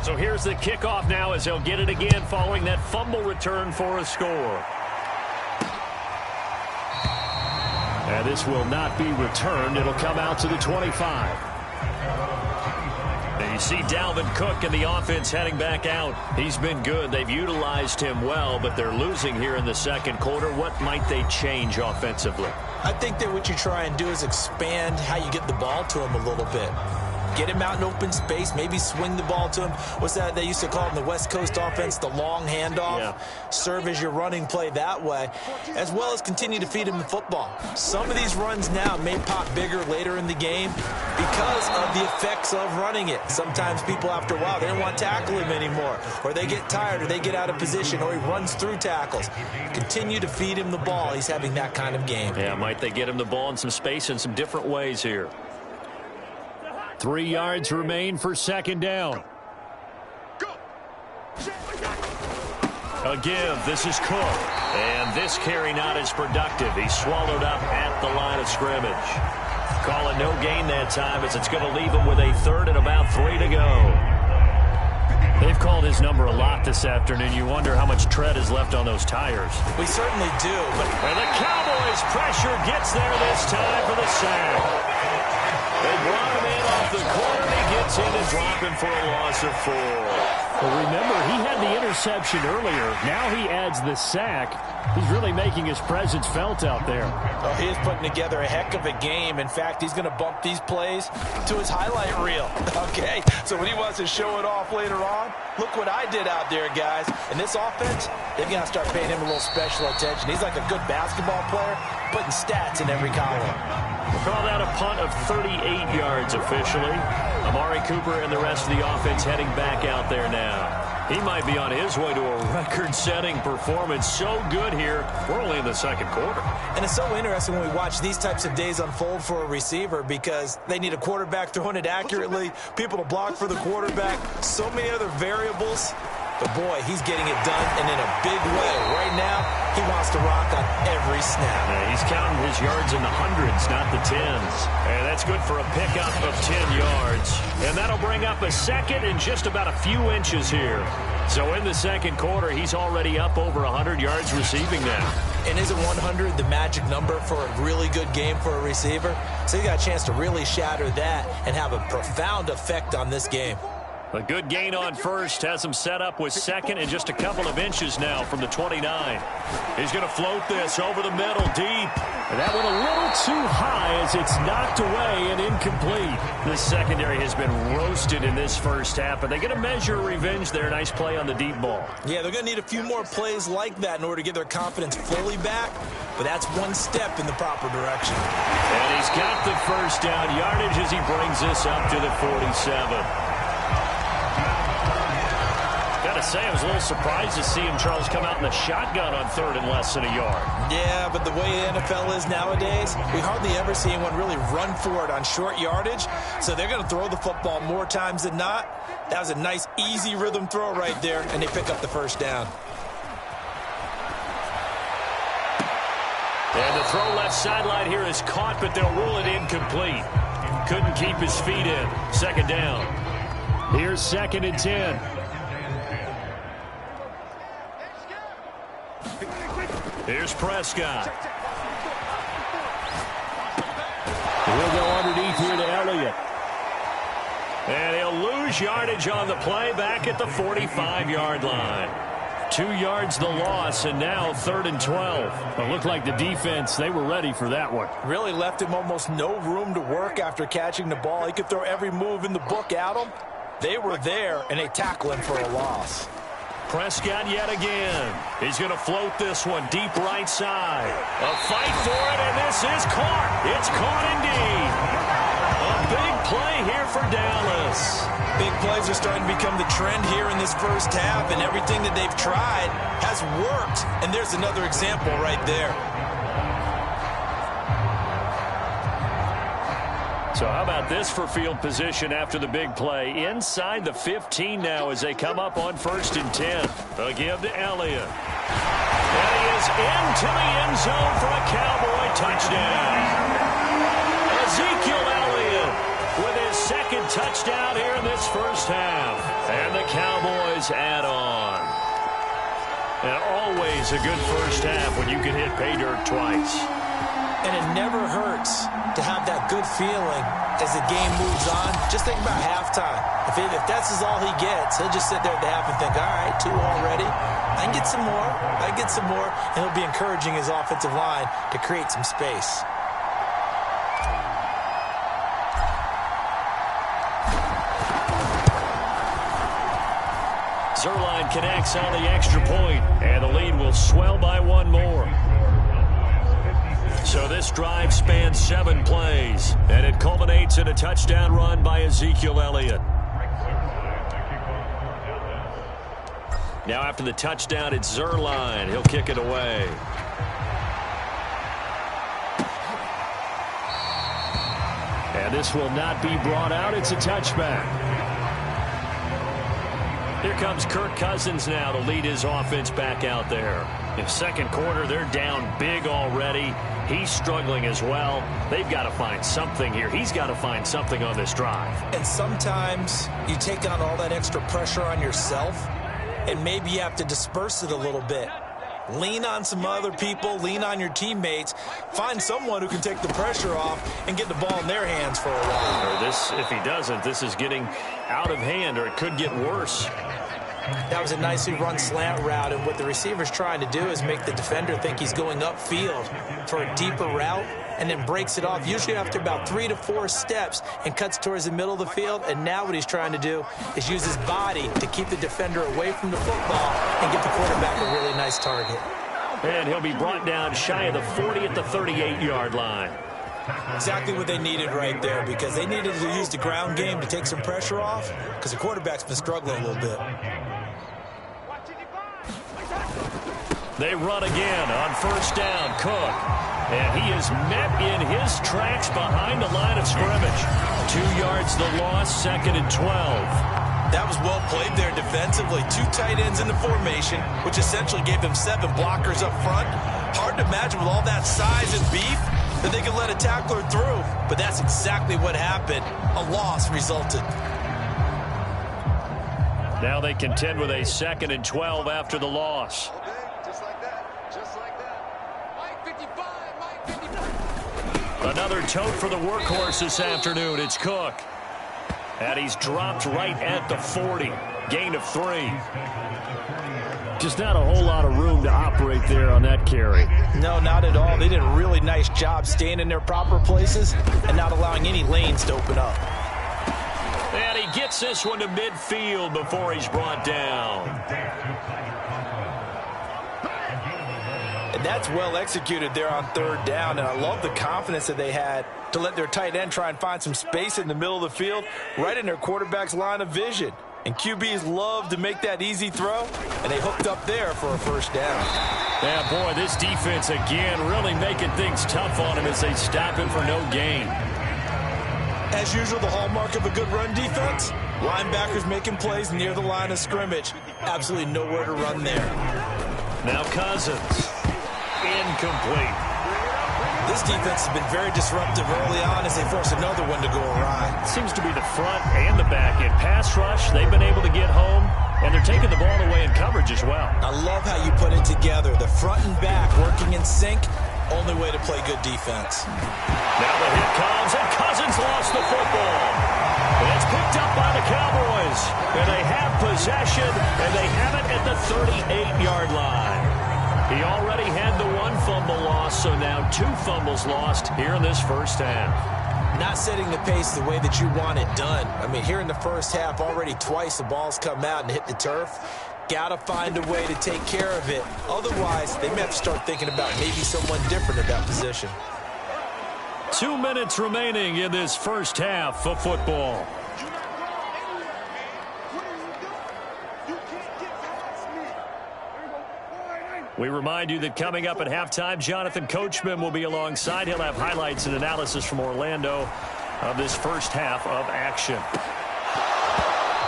So here's the kickoff now as they'll get it again following that fumble return for a score. And this will not be returned. It'll come out to the 25. And you see Dalvin Cook and the offense heading back out. He's been good. They've utilized him well, but they're losing here in the second quarter. What might they change offensively? I think that what you try and do is expand how you get the ball to him a little bit. Get him out in open space, maybe swing the ball to him. What's that they used to call in the West Coast offense, the long handoff? Yeah. Serve as your running play that way, as well as continue to feed him the football. Some of these runs now may pop bigger later in the game because of the effects of running it. Sometimes people, after a while, they don't want to tackle him anymore, or they get tired, or they get out of position, or he runs through tackles. Continue to feed him the ball. He's having that kind of game. Yeah, might they get him the ball in some space in some different ways here. 3 yards remain for second down. A give. This is Cook. And this carry not as productive. He's swallowed up at the line of scrimmage. Call it no gain that time as it's going to leave him with a third and about 3 to go. They've called his number a lot this afternoon. You wonder how much tread is left on those tires. We certainly do. And the Cowboys' pressure gets there this time for the sack. They brought him in off the corner. He gets in and drop him for a loss of 4. Well, remember, he had the interception earlier. Now he adds the sack. He's really making his presence felt out there. Oh, he is putting together a heck of a game. In fact, he's going to bump these plays to his highlight reel. Okay, so when he wants to show it off later on, look what I did out there, guys. And this offense, they've got to start paying him a little special attention. He's like a good basketball player, putting stats in every column. We'll call that a punt of 38 yards officially. Amari Cooper and the rest of the offense heading back out there now. He might be on his way to a record-setting performance. So good here. We're only in the second quarter. And it's so interesting when we watch these types of days unfold for a receiver because they need a quarterback throwing it accurately, people to block for the quarterback, so many other variables. But, boy, he's getting it done, and in a big way. Right now, he wants to rock on every snap. Yeah, he's counting his yards in the hundreds, not the tens. And that's good for a pickup of 10 yards. And that'll bring up a second and just about a few inches here. So in the second quarter, he's already up over 100 yards receiving now. And isn't 100 the magic number for a really good game for a receiver? So you got a chance to really shatter that and have a profound effect on this game. A good gain on first has him set up with second and just a couple of inches now from the 29. He's going to float this over the middle deep. And that went a little too high as it's knocked away and incomplete. This secondary has been roasted in this first half, but they're going to measure revenge there. Nice play on the deep ball. Yeah, they're going to need a few more plays like that in order to get their confidence fully back, but that's one step in the proper direction. And he's got the first down yardage as he brings this up to the 47. Gotta say, I was a little surprised to see him, Charles, come out in the shotgun on third and less than a yard. Yeah, but the way the NFL is nowadays, we hardly ever see anyone really run for it on short yardage. So they're going to throw the football more times than not. That was a nice, easy rhythm throw right there, and they pick up the first down. And the throw left sideline here is caught, but they'll rule it incomplete. Couldn't keep his feet in. Second down. Here's second and 10. Here's Prescott. He'll go underneath here to Elliott. And he'll lose yardage on the play back at the 45-yard line. 2 yards the loss, and now 3rd and 12. It looked like the defense, they were ready for that one. Really left him almost no room to work after catching the ball. He could throw every move in the book at him. They were there, and they tackle him for a loss. Prescott yet again. He's going to float this one deep right side. A fight for it, and this is caught. It's caught indeed. A big play here for Dallas. Big plays are starting to become the trend here in this first half, and everything that they've tried has worked. And there's another example right there. So how about this for field position after the big play? Inside the 15 now as they come up on 1st and 10. A give to Elliott. And he is into the end zone for a Cowboy touchdown. Ezekiel Elliott with his 2nd touchdown here in this first half. And the Cowboys add on. And always a good first half when you can hit pay dirt twice. And it never hurts to have that good feeling as the game moves on. Just think about halftime. If that's all he gets, he'll just sit there at the half and think, all right, 2 already. I can get some more. I can get some more. And he'll be encouraging his offensive line to create some space. Zerline connects on the extra point, and the lead will swell by 1 more. So this drive spans 7 plays, and it culminates in a touchdown run by Ezekiel Elliott. Now after the touchdown, it's Zerline. He'll kick it away. And this will not be brought out. It's a touchback. Here comes Kirk Cousins now to lead his offense back out there. In 2nd quarter, they're down big already. He's struggling as well. They've got to find something here. He's got to find something on this drive. And sometimes you take on all that extra pressure on yourself, and maybe you have to disperse it a little bit. Lean on some other people. Lean on your teammates. Find someone who can take the pressure off and get the ball in their hands for a while. Or this, if he doesn't, this is getting out of hand, or it could get worse. That was a nicely run slant route, and what the receiver's trying to do is make the defender think he's going upfield for a deeper route, and then breaks it off, usually after about 3 to 4 steps, and cuts towards the middle of the field. And now what he's trying to do is use his body to keep the defender away from the football and get the quarterback a really nice target. And he'll be brought down shy of the 40 at the 38-yard line. Exactly what they needed right there, because they needed to use the ground game to take some pressure off, because the quarterback's been struggling a little bit. They run again on 1st down. Cook. And he is met in his tracks behind the line of scrimmage. 2 yards the loss, 2nd and 12. That was well played there defensively. 2 tight ends in the formation, which essentially gave them 7 blockers up front. Hard to imagine with all that size and beef that they could let a tackler through. But that's exactly what happened. A loss resulted. Now they contend with a 2nd and 12 after the loss. Another tote for the workhorse this afternoon. It's Cook. And he's dropped right at the 40. Gain of 3. Just not a whole lot of room to operate there on that carry. No, not at all. They did a really nice job staying in their proper places and not allowing any lanes to open up. And he gets this one to midfield before he's brought down. And that's well executed there on 3rd down. And I love the confidence that they had to let their tight end try and find some space in the middle of the field, right in their quarterback's line of vision. And QBs love to make that easy throw, and they hooked up there for a 1st down. Yeah, boy, this defense again really making things tough on him as they stop him for no gain. As usual, the hallmark of a good run defense, linebackers making plays near the line of scrimmage. Absolutely nowhere to run there. Now Cousins. Incomplete. This defense has been very disruptive early on as they force another one to go awry. Seems to be the front and the back. In pass rush, they've been able to get home. And they're taking the ball away in coverage as well. I love how you put it together. The front and back working in sync. Only way to play good defense. Now the hit comes, and Cousins lost the football. It's picked up by the Cowboys. And they have possession, and they have it at the 38-yard line. He already had the one fumble loss, so now 2 fumbles lost here in this first half. Not setting the pace the way that you want it done. I mean, here in the first half, already twice the ball's come out and hit the turf. Got to find a way to take care of it. Otherwise, they may have to start thinking about maybe someone different at that position. 2 minutes remaining in this first half of football. We remind you that coming up at halftime, Jonathan Coachman will be alongside. He'll have highlights and analysis from Orlando of this first half of action.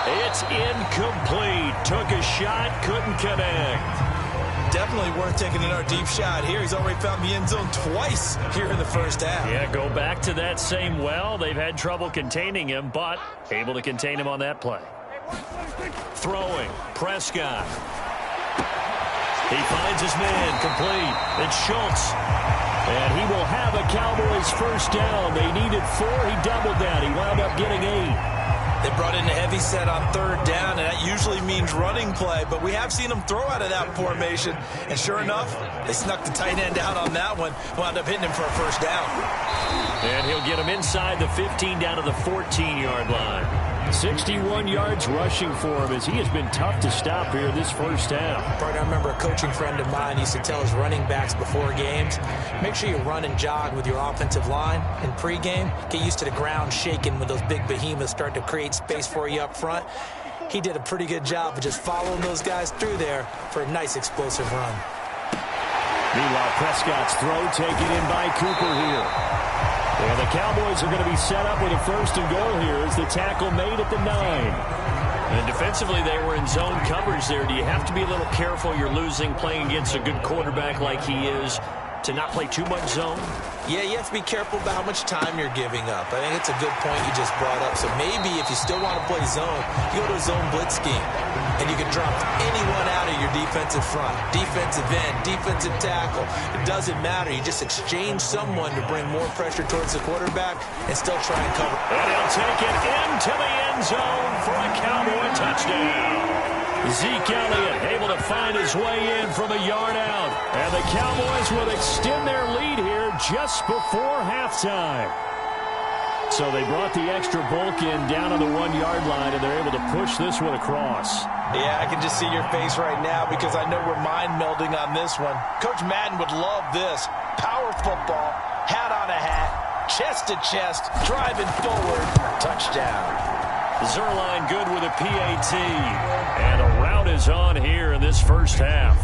It's incomplete. Took a shot, couldn't connect. Definitely worth taking another deep shot here. He's already found the end zone twice here in the first half. Yeah, go back to that same well. They've had trouble containing him, but able to contain him on that play. Throwing, Prescott. He finds his man, complete. It's Schultz. And he will have a Cowboys first down. They needed 4. He doubled that. He wound up getting 8. They brought in a heavy set on 3rd down, and that usually means running play. But we have seen them throw out of that formation. And sure enough, they snuck the tight end out on that one. Wound up hitting him for a first down. And he'll get him inside the 15 down to the 14-yard line. 61 yards rushing for him as he has been tough to stop here this first half. Partner, I remember a coaching friend of mine used to tell his running backs before games, make sure you run and jog with your offensive line in pregame. Get used to the ground shaking when those big behemoths start to create space for you up front. He did a pretty good job of just following those guys through there for a nice explosive run. Meanwhile, Prescott's throw taken in by Cooper here. And the Cowboys are going to be set up with a 1st and goal here as the tackle made at the 9. And defensively, they were in zone coverage there. Do you have to be a little careful? You're losing playing against a good quarterback like he is to not play too much zone? Yeah, you have to be careful about how much time you're giving up. I think it's a good point you just brought up. So maybe if you still want to play zone, you go to a zone blitz scheme. And you can drop anyone out of your defensive front. Defensive end, defensive tackle. It doesn't matter. You just exchange someone to bring more pressure towards the quarterback and still try and cover. And he'll take it into the end zone for a Cowboy touchdown. Zeke Elliott able to find his way in from a yard out. And the Cowboys will extend their lead here just before halftime. So they brought the extra bulk in down on the 1-yard line, and they're able to push this one across. Yeah, I can just see your face right now because I know we're mind melding on this one. Coach Madden would love this. Power football, hat on a hat, chest to chest, driving forward, touchdown. Zerline good with a PAT. And a rout is on here in this first half.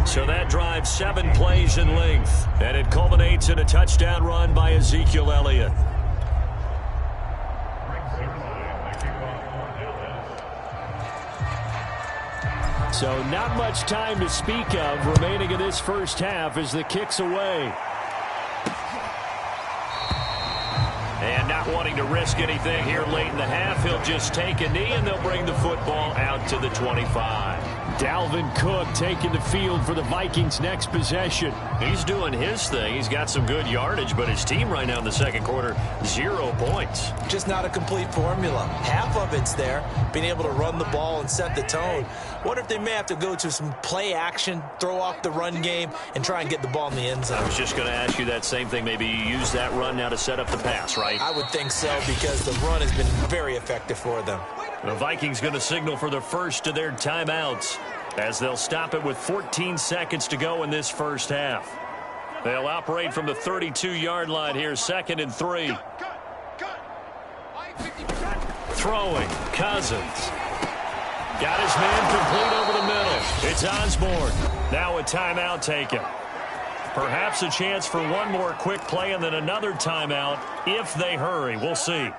So that drives 7 plays in length. And it culminates in a touchdown run by Ezekiel Elliott. So not much time to speak of remaining in this first half as the kick's away. And not wanting to risk anything here late in the half, he'll just take a knee and they'll bring the football out to the 25. Dalvin Cook taking the field for the Vikings' next possession. He's doing his thing. He's got some good yardage, but his team right now in the second quarter, 0 points. Just not a complete formula. Half of it's there, being able to run the ball and set the tone. What if they may have to go to some play action, throw off the run game, and try and get the ball in the end zone? I was just going to ask you that same thing. Maybe you use that run now to set up the pass, right? I would think so because the run has been very effective for them. The Vikings going to signal for the first of their timeouts as they'll stop it with 14 seconds to go in this first half. They'll operate from the 32-yard line here, 2nd and 3. Throwing, Cousins. Got his man complete over the middle. It's Osborne. Now a timeout taken. Perhaps a chance for one more quick play and then another timeout if they hurry. We'll see.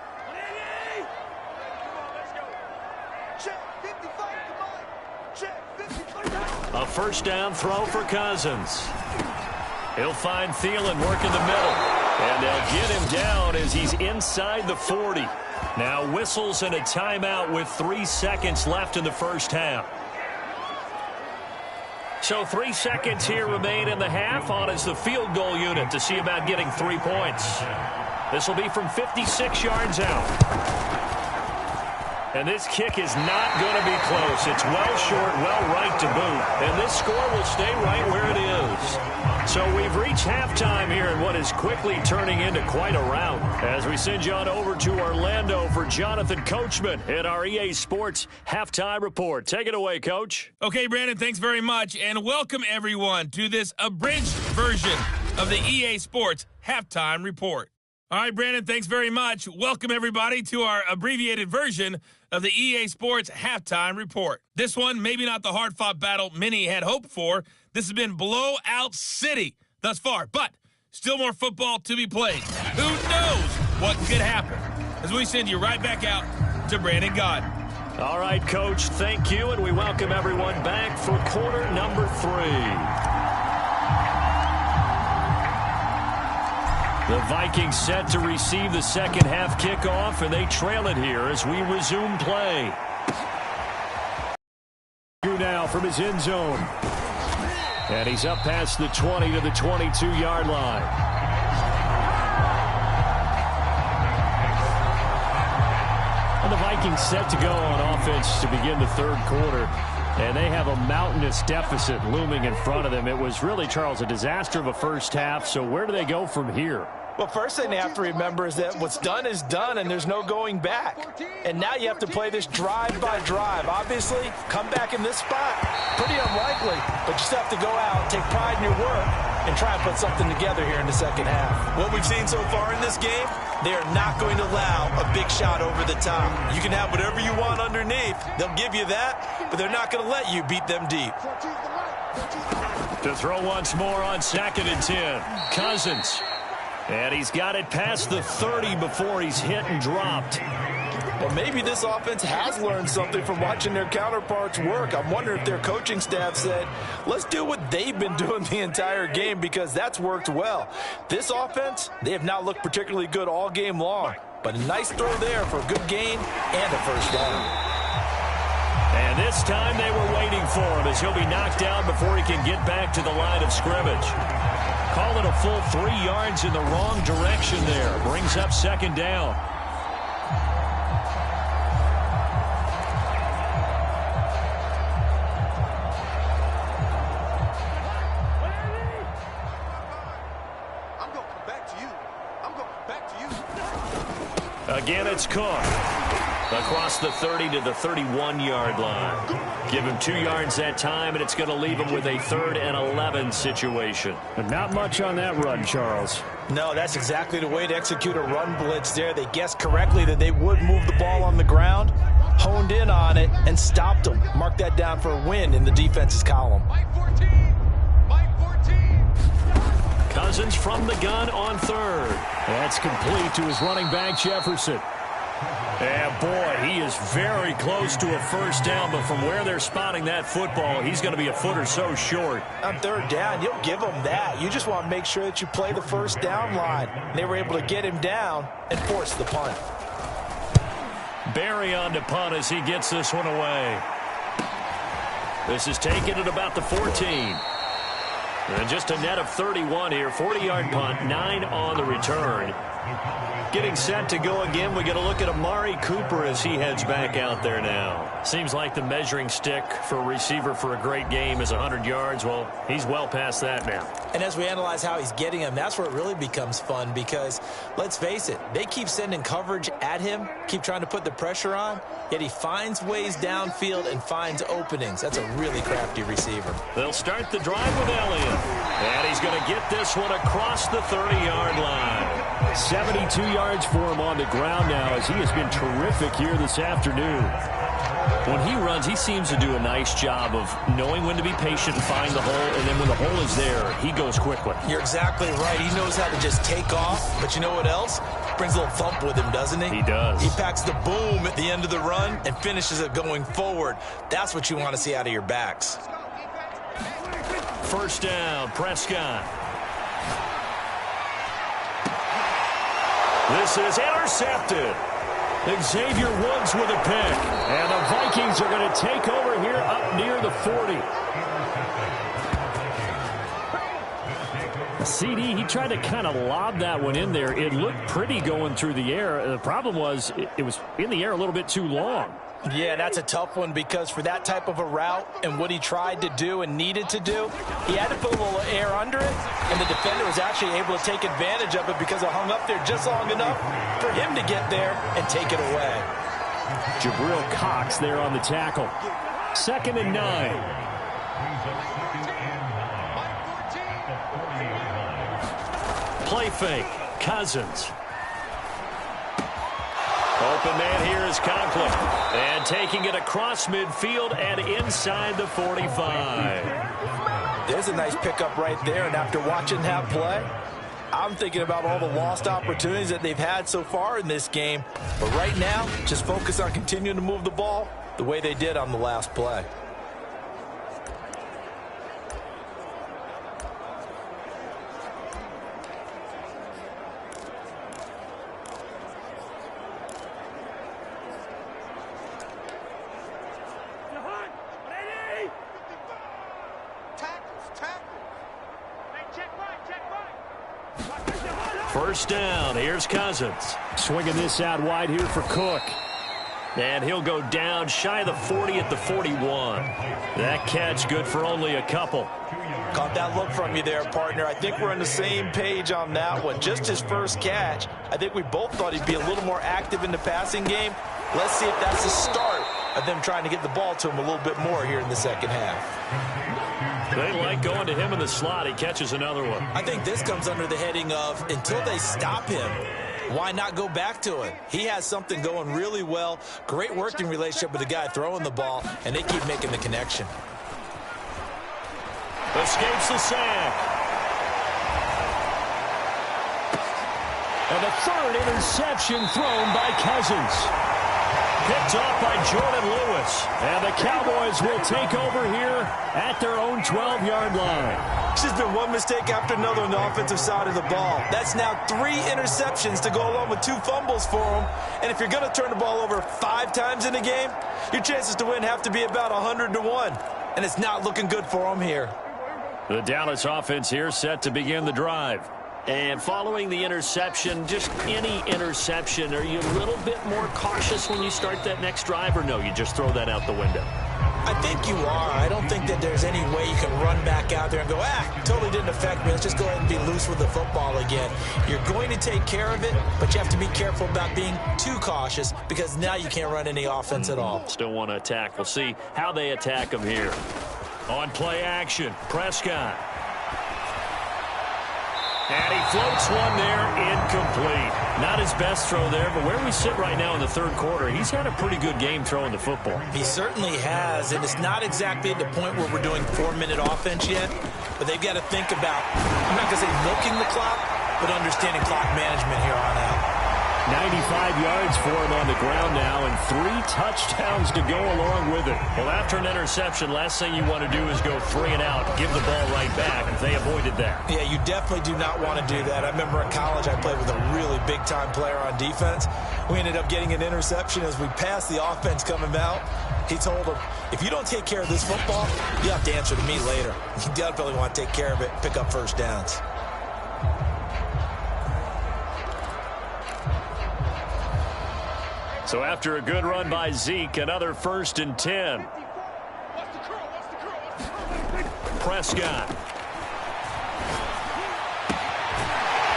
A first down throw for Cousins. He'll find Thielen working the middle. And they'll get him down as he's inside the 40. Now whistles and a timeout with 3 seconds left in the first half. So 3 seconds here remain in the half. On is the field goal unit to see about getting 3 points. This will be from 56 yards out. And this kick is not going to be close. It's well short, well right to boot. And this score will stay right where it is. So we've reached halftime here in what is quickly turning into quite a rout. As we send you on over to Orlando for Jonathan Coachman in our EA Sports Halftime Report. Take it away, Coach. Okay, Brandon, thanks very much. And welcome, everyone, to this abridged version of the EA Sports Halftime Report. All right, Brandon, thanks very much. Welcome, everybody, to our abbreviated version of the EA Sports Halftime Report. This one, maybe not the hard-fought battle many had hoped for. This has been blowout city thus far, but still more football to be played. Who knows what could happen? As we send you right back out to Brandon Gaudin. All right, Coach, thank you, and we welcome everyone back for quarter number 3. The Vikings set to receive the second half kickoff, and they trail it here as we resume play. Now from his end zone. And he's up past the 20 to the 22-yard line. And the Vikings set to go on offense to begin the third quarter. And they have a mountainous deficit looming in front of them. It was really, Charles, a disaster of a first half. So where do they go from here? Well, first thing they have to remember is that what's done is done, and there's no going back. And now you have to play this drive by drive. Obviously, come back in this spot, pretty unlikely, but you still have to go out, take pride in your work, and try and put something together here in the second half. What we've seen so far in this game, they are not going to allow a big shot over the top. You can have whatever you want underneath. They'll give you that, but they're not going to let you beat them deep. To throw once more on 2nd and 10. Cousins. And he's got it past the 30 before he's hit and dropped. Well, maybe this offense has learned something from watching their counterparts work. I'm wondering if their coaching staff said, let's do what they've been doing the entire game, because that's worked well. This offense, they have not looked particularly good all game long. But a nice throw there for a good gain and a first down. And this time they were waiting for him as he'll be knocked down before he can get back to the line of scrimmage. Call it a full 3 yards in the wrong direction there. Brings up 2nd down. I'm going to come back to you. I'm going to come back to you. Again, it's Cook. Across the 30 to the 31-yard line. Give him 2 yards that time, and it's going to leave him with a 3rd and 11 situation. But not much on that run, Charles. No, that's exactly the way to execute a run blitz there. They guessed correctly that they would move the ball on the ground, honed in on it, and stopped them. Mark that down for a win in the defense's column. Mike 14. Mike 14. Cousins from the gun on 3rd. That's complete to his running back, Jefferson. And boy, he is very close to a first down, but from where they're spotting that football, he's going to be a foot or so short. On 3rd down, you'll give them that. You just want to make sure that you play the first down line. They were able to get him down and force the punt. Barry on to punt as he gets this one away. This is taken at about the 14. And just a net of 31 here. 40-yard punt, 9 on the return. Getting set to go again. We get a look at Amari Cooper as he heads back out there now. Seems like the measuring stick for a receiver for a great game is 100 yards. Well, he's well past that now. And as we analyze how he's getting them, that's where it really becomes fun, because let's face it, they keep sending coverage at him, keep trying to put the pressure on, yet he finds ways downfield and finds openings. That's a really crafty receiver. They'll start the drive with Elliott. And he's going to get this one across the 30-yard line. 72 yards for him on the ground now, as he has been terrific here this afternoon. When he runs, he seems to do a nice job of knowing when to be patient and find the hole, and then when the hole is there, he goes quickly. You're exactly right. He knows how to just take off, but you know what else? Brings a little thump with him, doesn't he? He does. He packs the boom at the end of the run and finishes it going forward. That's what you want to see out of your backs. First down, Prescott. This is intercepted. Xavier Woods with a pick. And the Vikings are going to take over here up near the 40. CD, he tried to kind of lob that one in there. It looked pretty going through the air. The problem was it was in the air a little bit too long. Yeah, that's a tough one because for that type of a route and what he tried to do and needed to do, he had to put a little air under it, and the defender was actually able to take advantage of it because it hung up there just long enough for him to get there and take it away. Jabril Cox there on the tackle. 2nd and 9. Play fake. Cousins. Open man here is Conklin. And taking it across midfield and inside the 45. There's a nice pickup right there, and after watching that play, I'm thinking about all the lost opportunities that they've had so far in this game. But right now, just focus on continuing to move the ball the way they did on the last play. First down. Here's Cousins. Swinging this out wide here for Cook. And he'll go down shy of the 40 at the 41. That catch good for only a couple. Caught that look from you there, partner. I think we're on the same page on that one. Just his first catch. I think we both thought he'd be a little more active in the passing game. Let's see if that's the start of them trying to get the ball to him a little bit more here in the second half. They like going to him in the slot. He catches another one. I think this comes under the heading of until they stop him, why not go back to it? He has something going really well. Great working relationship with the guy throwing the ball, and they keep making the connection. Escapes the sack. And the third interception thrown by Cousins. Picked off by Jordan Lewis. And the Cowboys will take over here at their own 12-yard line. It's just been one mistake after another on the offensive side of the ball. That's now 3 interceptions to go along with 2 fumbles for them. And if you're going to turn the ball over 5 times in a game, your chances to win have to be about 100-1. And it's not looking good for them here. The Dallas offense here set to begin the drive. And following the interception, just any interception, are you a little bit more cautious when you start that next drive, or no, you just throw that out the window? I think you are. I don't think that there's any way you can run back out there and go, totally didn't affect me. Let's just go ahead and be loose with the football again. You're going to take care of it, but you have to be careful about being too cautious because now you can't run any offense at all. Still want to attack. We'll see how they attack them here. On play action, Prescott. And he floats one there, incomplete. Not his best throw there, but where we sit right now in the third quarter, he's had a pretty good game throwing the football. He certainly has, and it's not exactly at the point where we're doing 4-minute offense yet, but they've got to think about, I'm not going to say milking the clock, but understanding clock management here on out. 95 yards for him on the ground now, and 3 touchdowns to go along with it. Well, after an interception, last thing you want to do is go 3 and out, give the ball right back. They avoided that. Yeah, you definitely do not want to do that. I remember in college I played with a really big-time player on defense. We ended up getting an interception as we passed the offense coming out. He told him, if you don't take care of this football, you have to answer to me later. You definitely want to take care of it, pick up first downs. So after a good run by Zeke, another 1st and 10. Prescott.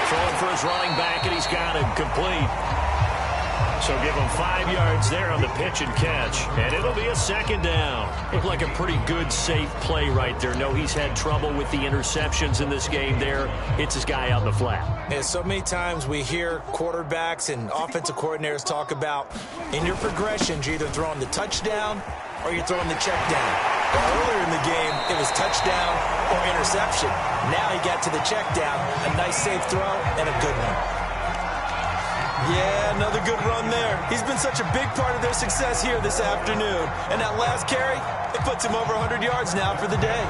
Throwing for his running back, and he's got him complete. So give him 5 yards there on the pitch and catch. And it'll be a 2nd down. Looked like a pretty good, safe play right there. No, he's had trouble with the interceptions in this game there. Hits his guy out in the flat. Yeah, so many times we hear quarterbacks and offensive coordinators talk about in your progressions, you're either throwing the touchdown or you're throwing the check down. But earlier in the game, it was touchdown or interception. Now he got to the check down, a nice safe throw, and a good one. Yeah, another good run there. He's been such a big part of their success here this afternoon. And that last carry, it puts him over 100 yards now for the day.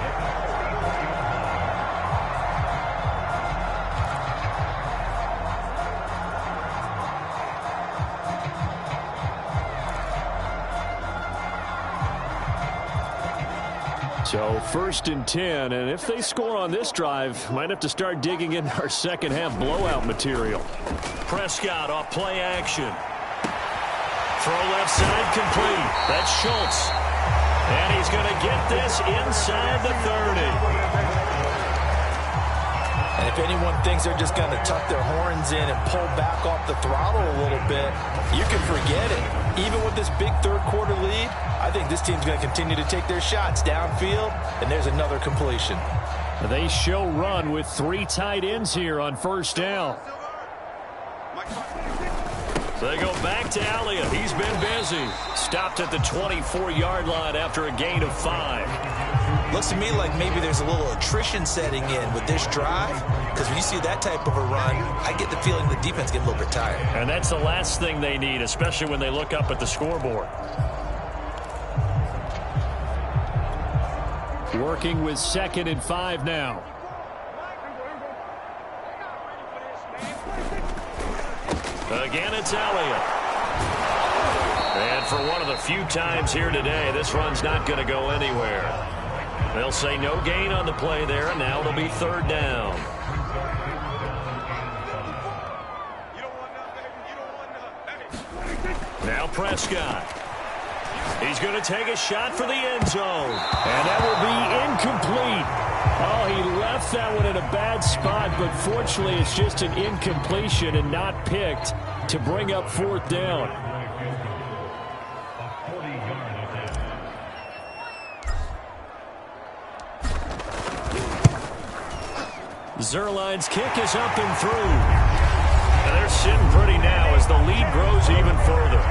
So 1st and 10, and if they score on this drive, might have to start digging in our second half blowout material. Prescott off play action. Throw left side complete. That's Schultz. And he's going to get this inside the 30. And if anyone thinks they're just going to tuck their horns in and pull back off the throttle a little bit, you can forget it. Even with this big third-quarter lead, I think this team's going to continue to take their shots downfield, and there's another completion. They show run with 3 tight ends here on 1st down. So they go back to Elliott. He's been busy. Stopped at the 24-yard line after a gain of 5. Looks to me like maybe there's a little attrition setting in with this drive, because when you see that type of a run, I get the feeling the defense get a little bit tired. And that's the last thing they need, especially when they look up at the scoreboard. Working with 2nd and 5 now. Again, it's Elliott. And for one of the few times here today, this run's not going to go anywhere. They'll say no gain on the play there, and now it'll be 3rd down. Now Prescott. He's going to take a shot for the end zone. And that will be incomplete. Oh, he left that one in a bad spot, but fortunately it's just an incompletion and not picked to bring up 4th down. Zerline's kick is up and through. And they're sitting pretty now as the lead grows even further.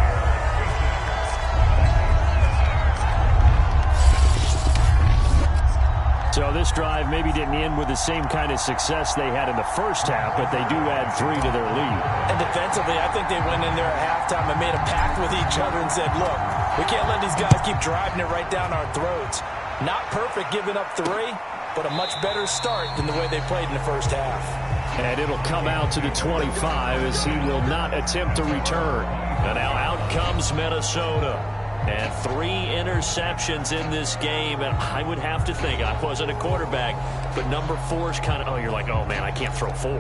So this drive maybe didn't end with the same kind of success they had in the first half, but they do add 3 to their lead. And defensively, I think they went in there at halftime and made a pact with each other and said, look, we can't let these guys keep driving it right down our throats. Not perfect giving up 3, but a much better start than the way they played in the first half. And it'll come out to the 25 as he will not attempt to return. And now out comes Minnesota. And 3 interceptions in this game. And I would have to think, I wasn't a quarterback, but number 4 is kind of, oh, you're like, oh, man, I can't throw 4.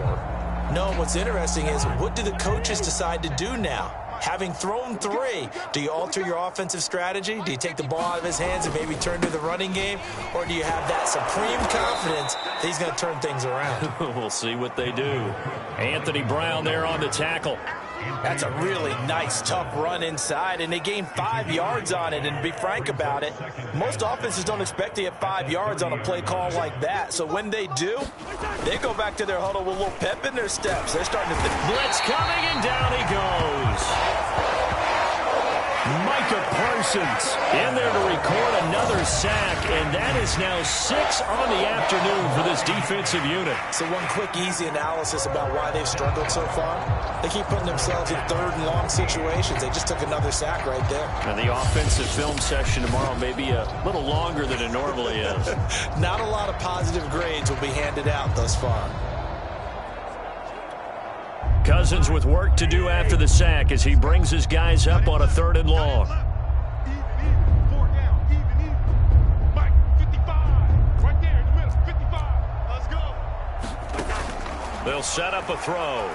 No, what's interesting is what do the coaches decide to do now? Having thrown 3, do you alter your offensive strategy? Do you take the ball out of his hands and maybe turn to the running game? Or do you have that supreme confidence that he's going to turn things around? We'll see what they do. Anthony Brown there on the tackle. That's a really nice, tough run inside, and they gained 5 yards on it. And to be frank about it, most offenses don't expect to get 5 yards on a play call like that. So when they do, they go back to their huddle with a little pep in their steps. They're starting to think. Blitz coming, and down he goes. Micah Parsons in there to record another sack, and that is now 6 on the afternoon for this defensive unit. So one quick, easy analysis about why they've struggled so far. They keep putting themselves in 3rd and long situations. They just took another sack right there. And the offensive film session tomorrow may be a little longer than it normally is. Not a lot of positive grades will be handed out thus far. Cousins with work to do after the sack as he brings his guys up on a 3rd and long. They'll set up a throw.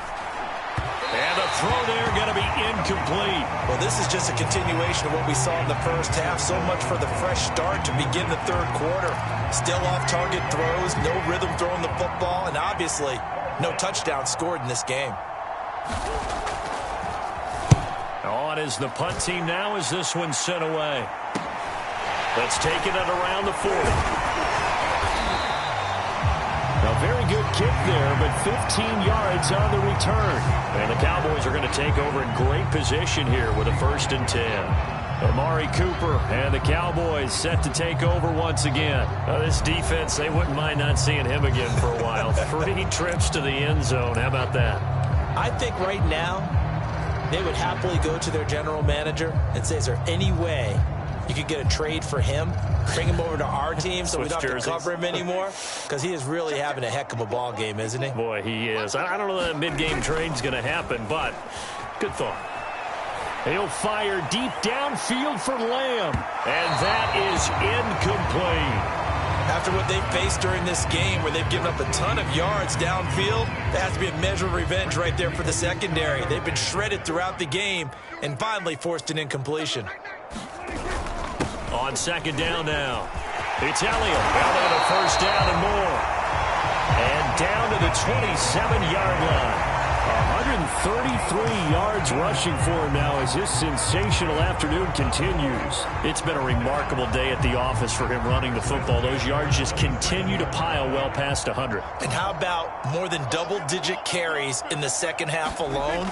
And a throw there going to be incomplete. Well, this is just a continuation of what we saw in the first half. So much for the fresh start to begin the 3rd quarter. Still off-target throws, no rhythm throwing the football, and obviously no touchdown scored in this game. On is the punt team now as this one's sent away. That's taken it around the 40. A very good kick there, but 15 yards on the return. And the Cowboys are going to take over in great position here with a 1st and 10. Amari Cooper and the Cowboys set to take over once again. This defense, they wouldn't mind not seeing him again for a while. 3 trips to the end zone. How about that? I think right now they would happily go to their general manager and say, is there any way you could get a trade for him, bring him over to our team so we don't have to cover him anymore? Because he is really having a heck of a ball game, isn't he? Boy, he is. I don't know that mid-game trade's going to happen, but good thought. He'll fire deep downfield for Lamb. And that is incomplete. After what they've faced during this game, where they've given up a ton of yards downfield, there has to be a measure of revenge right there for the secondary. They've been shredded throughout the game and finally forced an incompletion. On second down now, it's Elliott. Elliott a first down and more. And down to the 27-yard line. 133 yards rushing for him now as this sensational afternoon continues. It's been a remarkable day at the office for him running the football. Those yards just continue to pile well past 100. And how about more than double-digit carries in the second half alone?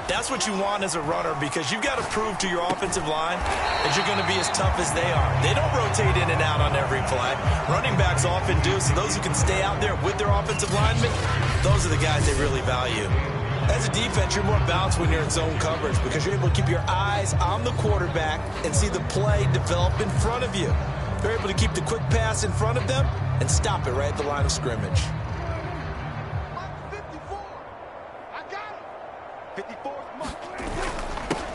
That's what you want as a runner, because you've got to prove to your offensive line that you're going to be as tough as they are. They don't rotate in and out on every play. Running backs often do, so those who can stay out there with their offensive linemen, those are the guys they really value. As a defense, you're more balanced when you're in zone coverage because you're able to keep your eyes on the quarterback and see the play develop in front of you. You're able to keep the quick pass in front of them and stop it right at the line of scrimmage. 54.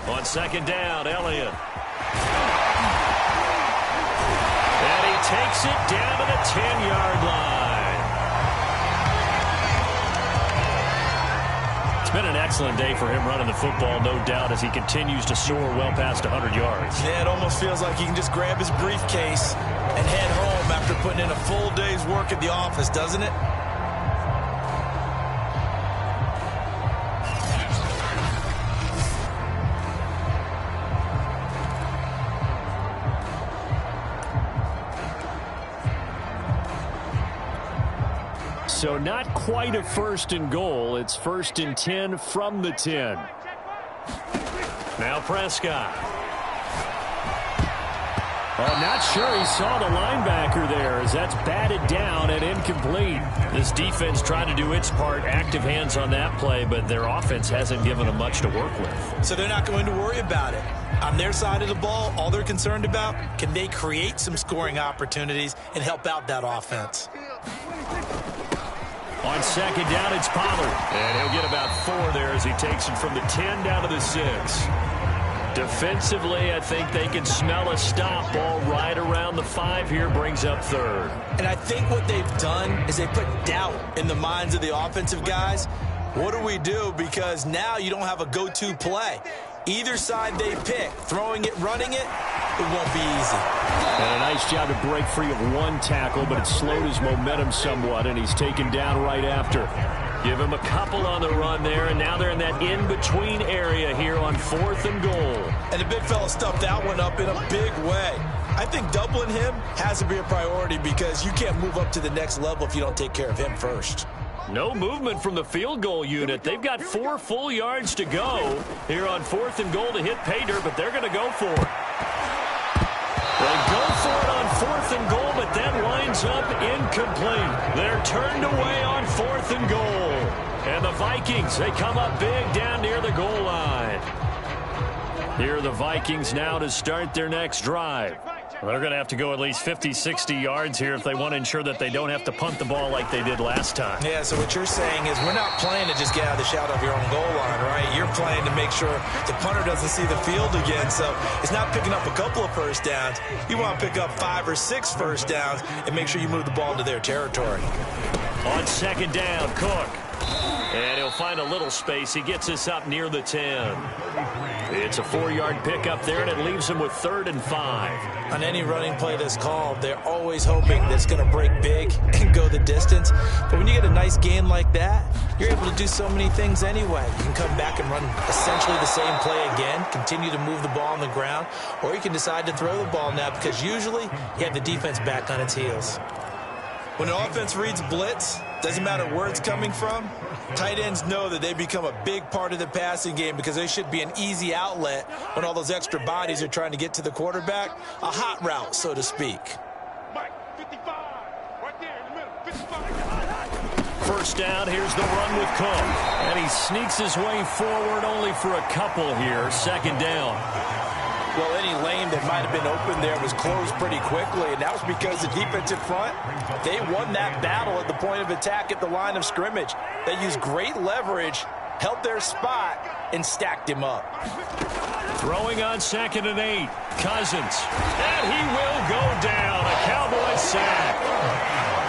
On second down, Elliott. And he takes it down to the 10-yard line. It's been an excellent day for him running the football, no doubt, as he continues to soar well past 100 yards. Yeah, it almost feels like he can just grab his briefcase and head home after putting in a full day's work at the office, doesn't it? So not quite a first and goal. It's first and 10 from the 10. Now Prescott. I'm not sure he saw the linebacker there, as that's batted down and incomplete. This defense tried to do its part, active hands on that play, but their offense hasn't given them much to work with. So they're not going to worry about it. On their side of the ball, all they're concerned about, can they create some scoring opportunities and help out that offense? On second down, it's Pollard. And he'll get about 4 there as he takes it from the 10 down to the 6. Defensively, I think they can smell a stop. Ball right around the 5 here, brings up 3rd. And I think what they've done is they put doubt in the minds of the offensive guys. What do we do? Because now you don't have a go-to play. Either side they pick, throwing it, running it, it won't be easy. And a nice job to break free of 1 tackle, but it slowed his momentum somewhat, and he's taken down right after. Give him a couple on the run there, and now they're in that in-between area here on 4th and goal. And the big fella stuffed that one up in a big way. I think doubling him has to be a priority because you can't move up to the next level if you don't take care of him first. No movement from the field goal unit. They've got 4 full yards to go here on 4th and goal to hit pay dirt, but they're going to go for it. They go for it on 4th and goal, but that winds up incomplete. They're turned away on 4th and goal. And the Vikings, they come up big down near the goal line. Here are the Vikings now to start their next drive. They're going to have to go at least 50, 60 yards here if they want to ensure that they don't have to punt the ball like they did last time. Yeah, so what you're saying is we're not playing to just get out of the shadow of your own goal line, right? You're playing to make sure the punter doesn't see the field again. So it's not picking up a couple of first downs. You want to pick up 5 or 6 first downs and make sure you move the ball into their territory. On second down, Cook. And he'll find a little space. He gets us up near the 10. It's a 4-yard pickup there, and it leaves him with 3rd and 5. On any running play that's called, they're always hoping that it's going to break big and go the distance. But when you get a nice gain like that, you're able to do so many things anyway. You can come back and run essentially the same play again, continue to move the ball on the ground, or you can decide to throw the ball now because usually you have the defense back on its heels. When an offense reads blitz, doesn't matter where it's coming from, tight ends know that they become a big part of the passing game because they should be an easy outlet when all those extra bodies are trying to get to the quarterback. A hot route, so to speak. Mike, 55, right there in the middle, 55. First down, here's the run with Cook. And he sneaks his way forward only for a couple here. Second down. Well, any lane that might have been open there was closed pretty quickly, and that was because the defense in front, they won that battle at the point of attack at the line of scrimmage. They used great leverage, held their spot, and stacked him up. Throwing on 2nd and 8. Cousins. And he will go down. A Cowboys sack.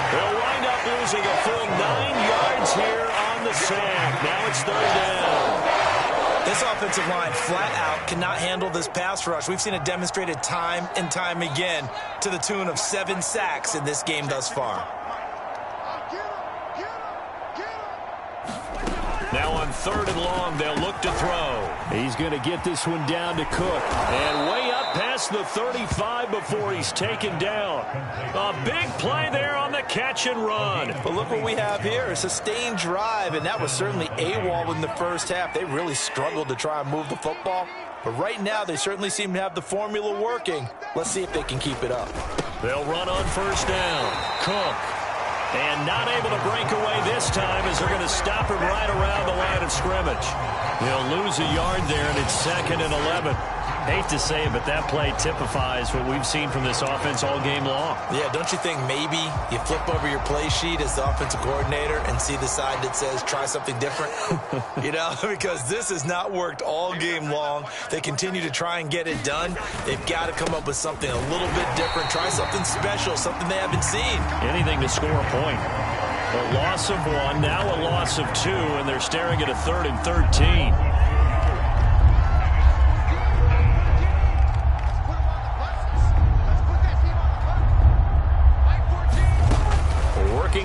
They'll wind up losing a full 9 yards here on the sack. Now it's 3rd down. This offensive line flat out cannot handle this pass rush. We've seen it demonstrated time and time again to the tune of 7 sacks in this game thus far. Now on 3rd and long, they'll look to throw. He's going to get this one down to Cook. And way up past the 35 before he's taken down. A big play there on the catch and run. But look what we have here, a sustained drive, and that was certainly AWOL in the first half. They really struggled to try and move the football. But right now, they certainly seem to have the formula working. Let's see if they can keep it up. They'll run on 1st down. Cook. And not able to break away this time as they're going to stop him right around the line of scrimmage. He'll lose a yard there, and it's 2nd and 11. Hate to say it, but that play typifies what we've seen from this offense all game long. Yeah, don't you think maybe you flip over your play sheet as the offensive coordinator and see the side that says try something different? You know, because this has not worked all game long. They continue to try and get it done. They've got to come up with something a little bit different. Try something special, something they haven't seen. Anything to score a point. A loss of 1, now a loss of 2, and they're staring at a 3rd and 13.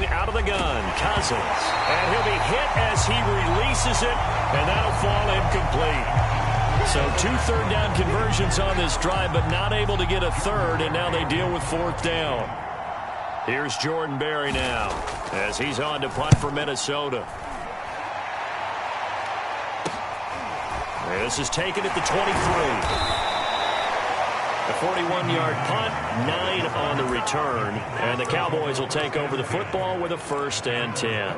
Out of the gun, Cousins. And he'll be hit as he releases it, and that'll fall incomplete. So 2 third down conversions on this drive, but not able to get a 3rd, and now they deal with 4th down. Here's Jordan Berry now as he's on to punt for Minnesota. This is taken at the 23. A 41-yard punt, 9 on the return, and the Cowboys will take over the football with a 1st and 10.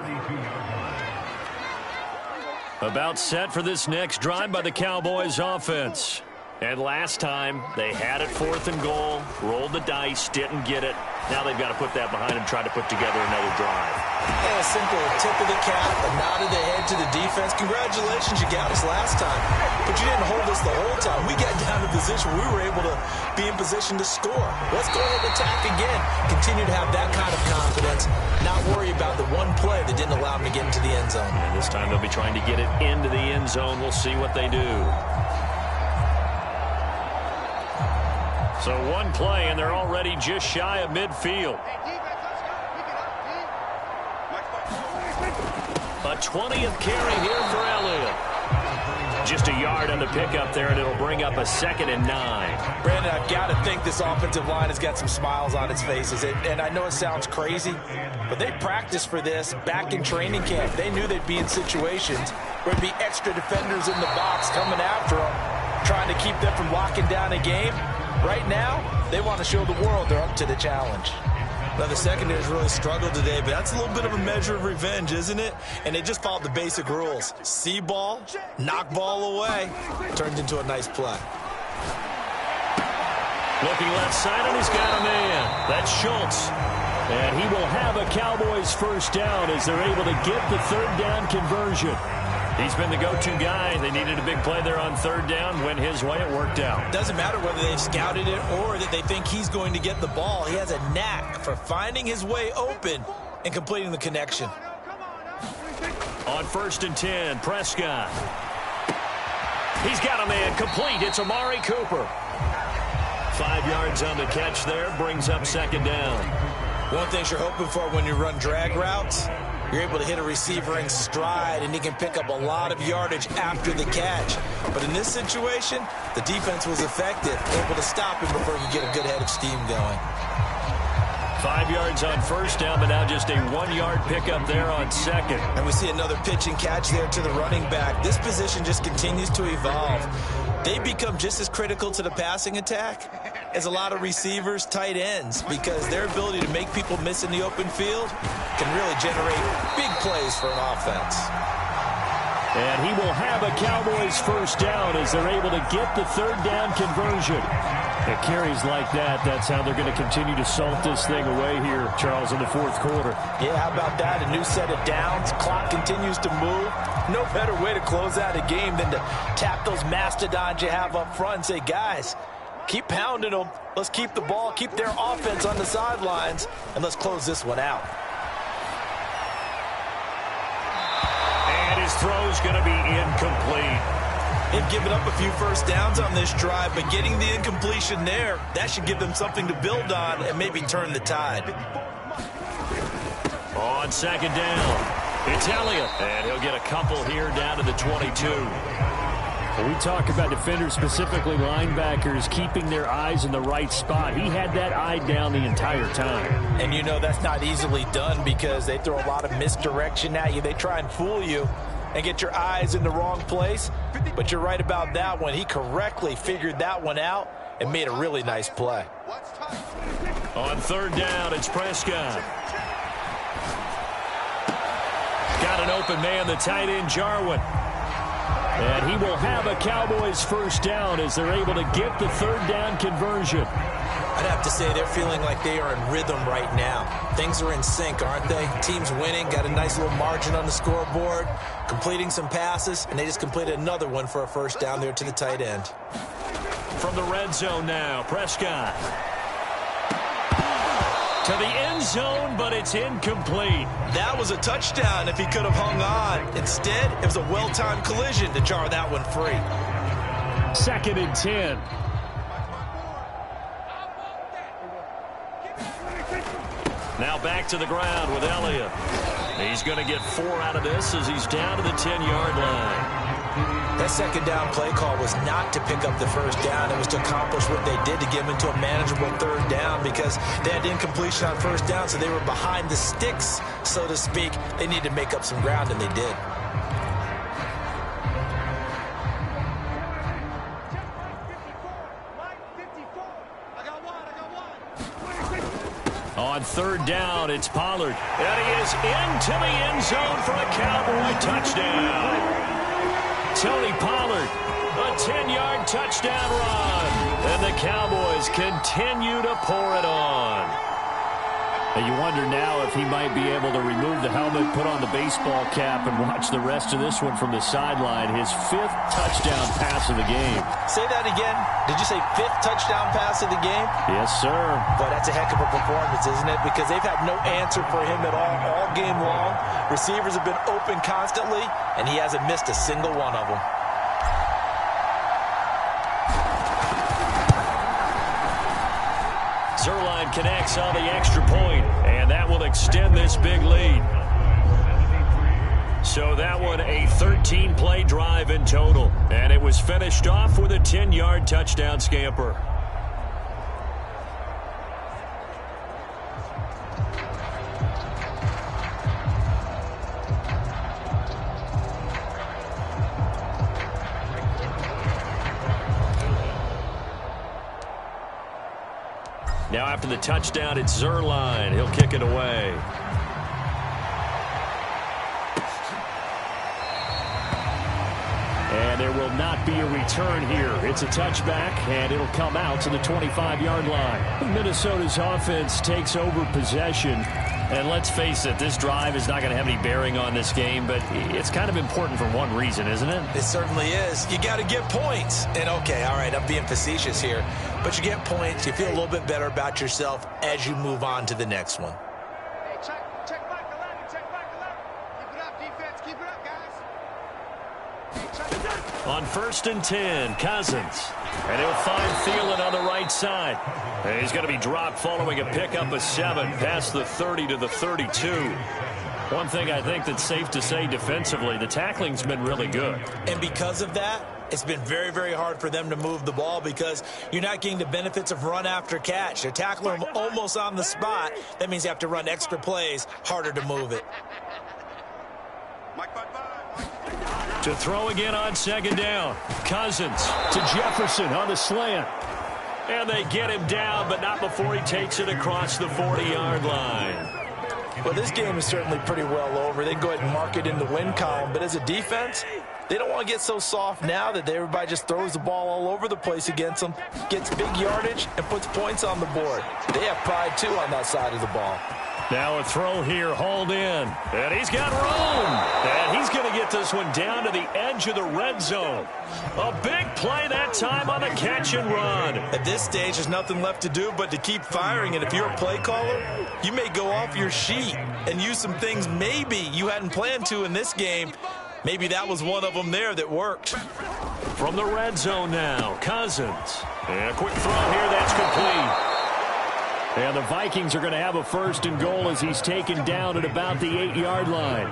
About set for this next drive by the Cowboys offense. And last time, they had it 4th and goal, rolled the dice, didn't get it. Now they've got to put that behind them, try to put together another drive. Yeah, a simple tip of the cap, a nod of the head to the defense. Congratulations, you got us last time. But you didn't hold us the whole time. We got down to a position where we were able to be in position to score. Let's go ahead and attack again. Continue to have that kind of confidence. Not worry about the one play that didn't allow them to get into the end zone. And this time they'll be trying to get it into the end zone. We'll see what they do. So 1 play, and they're already just shy of midfield. A 20th carry here for Elliott. Just a yard on the pickup there, and it'll bring up a 2nd and 9. Brandon, I've got to think this offensive line has got some smiles on its faces. And I know it sounds crazy, but they practiced for this back in training camp. They knew they'd be in situations where there'd be extra defenders in the box coming after them, trying to keep them from locking down a game. Right now, they want to show the world they're up to the challenge. Now, the secondary's really struggled today, but that's a little bit of a measure of revenge, isn't it? And they just followed the basic rules. See ball, knock ball away. Turned into a nice play. Looking left side, and he's got a man. That's Schultz. And he will have a Cowboys 1st down as they're able to get the 3rd down conversion. He's been the go-to guy. They needed a big play there on 3rd down. Went his way. It worked out. Doesn't matter whether they've scouted it or that they think he's going to get the ball. He has a knack for finding his way open and completing the connection. On 1st and 10, Prescott. He's got a man complete. It's Amari Cooper. 5 yards on the catch there. Brings up 2nd down. One thing you're hoping for when you run drag routes, you're able to hit a receiver in stride, and he can pick up a lot of yardage after the catch. But in this situation, the defense was effective, able to stop him before he could get a good head of steam going. 5 yards on 1st down, but now just a 1-yard pickup there on 2nd. And we see another pitch and catch there to the running back. This position just continues to evolve. They become just as critical to the passing attack as a lot of receivers, tight ends, because their ability to make people miss in the open field can really generate big plays for an offense. And he will have a Cowboys 1st down as they're able to get the 3rd down conversion. At carries like that, that's how they're going to continue to salt this thing away here, Charles, in the 4th quarter. Yeah, how about that? A new set of downs. Clock continues to move. No better way to close out a game than to tap those mastodons you have up front and say, guys, keep pounding them. Let's keep the ball, keep their offense on the sidelines, and let's close this one out. And his throw's going to be incomplete. They've given up a few first downs on this drive, but getting the incompletion there, that should give them something to build on and maybe turn the tide. On second down, it's Elliott, and he'll get a couple here down to the 22. When we talk about defenders, specifically linebackers, keeping their eyes in the right spot, he had that eye down the entire time. And you know that's not easily done because they throw a lot of misdirection at you. They try and fool you and get your eyes in the wrong place. But you're right about that one. He correctly figured that one out and made a really nice play. On third down, it's Prescott. Got an open man, the tight end, Jarwin. And he will have a Cowboys first down as they're able to get the third down conversion. I'd have to say they're feeling like they are in rhythm right now. Things are in sync, aren't they? Team's winning, got a nice little margin on the scoreboard, completing some passes, and they just completed another one for a first down there to the tight end. From the red zone now, Prescott. To the end zone, but it's incomplete. That was a touchdown if he could have hung on. Instead, it was a well-timed collision to jar that one free. 2nd and 10. Now back to the ground with Elliott. He's going to get 4 out of this as he's down to the 10-yard line. That second down play call was not to pick up the first down. It was to accomplish what they did to get them into a manageable third down because they had incompletion on first down, so they were behind the sticks, so to speak. They needed to make up some ground, and they did. On third down, it's Pollard. And he is into the end zone for a Cowboy touchdown. Tony Pollard, a 10-yard touchdown run. And the Cowboys continue to pour it on. And you wonder now if he might be able to remove the helmet, put on the baseball cap, and watch the rest of this one from the sideline. His 5th touchdown pass of the game. Say that again. Did you say 5th touchdown pass of the game? Yes, sir. But that's a heck of a performance, isn't it? Because they've had no answer for him at all game long. Receivers have been open constantly, and he hasn't missed a single one of them. Zerline connects on the extra point, and that will extend this big lead. So that one a 13-play drive in total, and it was finished off with a 10-yard touchdown scamper. Now after the touchdown, it's Zerline. He'll kick it away. And there will not be a return here. It's a touchback, and it'll come out to the 25-yard line. Minnesota's offense takes over possession. And let's face it, this drive is not going to have any bearing on this game, but it's kind of important for one reason, isn't it? It certainly is. You got to get points. And, okay, all right, I'm being facetious here. But you get points, you feel a little bit better about yourself as you move on to the next one. Hey, check back 11, check back 11. Keep it up, defense, keep it up, guys. Hey, check it up. On 1st and 10, Cousins. And he'll find Thielen on the right side. And he's going to be dropped following a pickup of 7 past the 30 to the 32. One thing I think that's safe to say defensively, the tackling's been really good. And because of that, it's been very, very hard for them to move the ball because you're not getting the benefits of run after catch. They're tackling them almost on the spot. That means you have to run extra plays, harder to move it. To throw again on 2nd down. Cousins to Jefferson on the slant. And they get him down, but not before he takes it across the 40-yard line. Well, this game is certainly pretty well over. They can go ahead and mark it in the win column. But as a defense, they don't want to get so soft now that everybody just throws the ball all over the place against them, gets big yardage, and puts points on the board. They have pride, too, on that side of the ball. Now a throw here, hauled in. And he's got room. And he's going to get this one down to the edge of the red zone. A big play that time on the catch and run. At this stage, there's nothing left to do but to keep firing. And if you're a play caller, you may go off your sheet and use some things maybe you hadn't planned to in this game. Maybe that was one of them there that worked. From the red zone now, Cousins. And a quick throw here, that's complete. And the Vikings are going to have a first and goal as he's taken down at about the 8-yard line.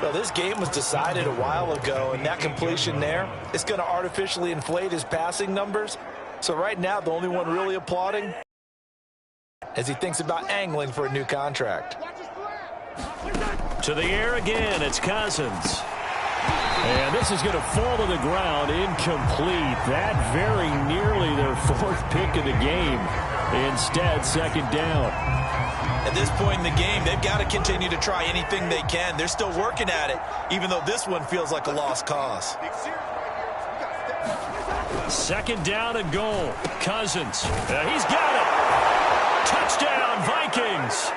Well, this game was decided a while ago, and that completion there is going to artificially inflate his passing numbers. So right now, the only one really applauding as he thinks about angling for a new contract. To the air again, it's Cousins. And this is going to fall to the ground, incomplete. That very nearly their fourth pick of the game. Instead, second down. At this point in the game, they've got to continue to try anything they can. They're still working at it, even though this one feels like a lost cause. Second down and goal. Cousins. He's got it. Touchdown, Vikings.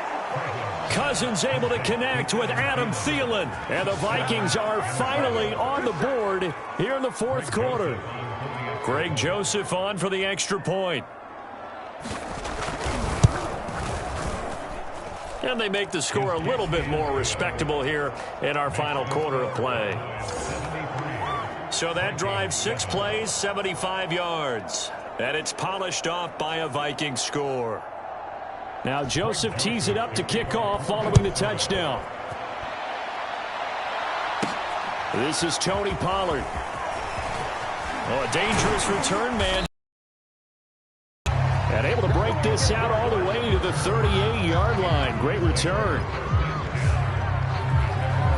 Cousins able to connect with Adam Thielen. And the Vikings are finally on the board here in the fourth quarter. Greg Joseph on for the extra point. And they make the score a little bit more respectable here in our final quarter of play. So that drive, 6 plays, 75 yards. And it's polished off by a Viking score. Now Joseph tees it up to kick off following the touchdown. This is Tony Pollard. Oh, a dangerous return man. And able to break this out all the way to the 38-yard line. Great return.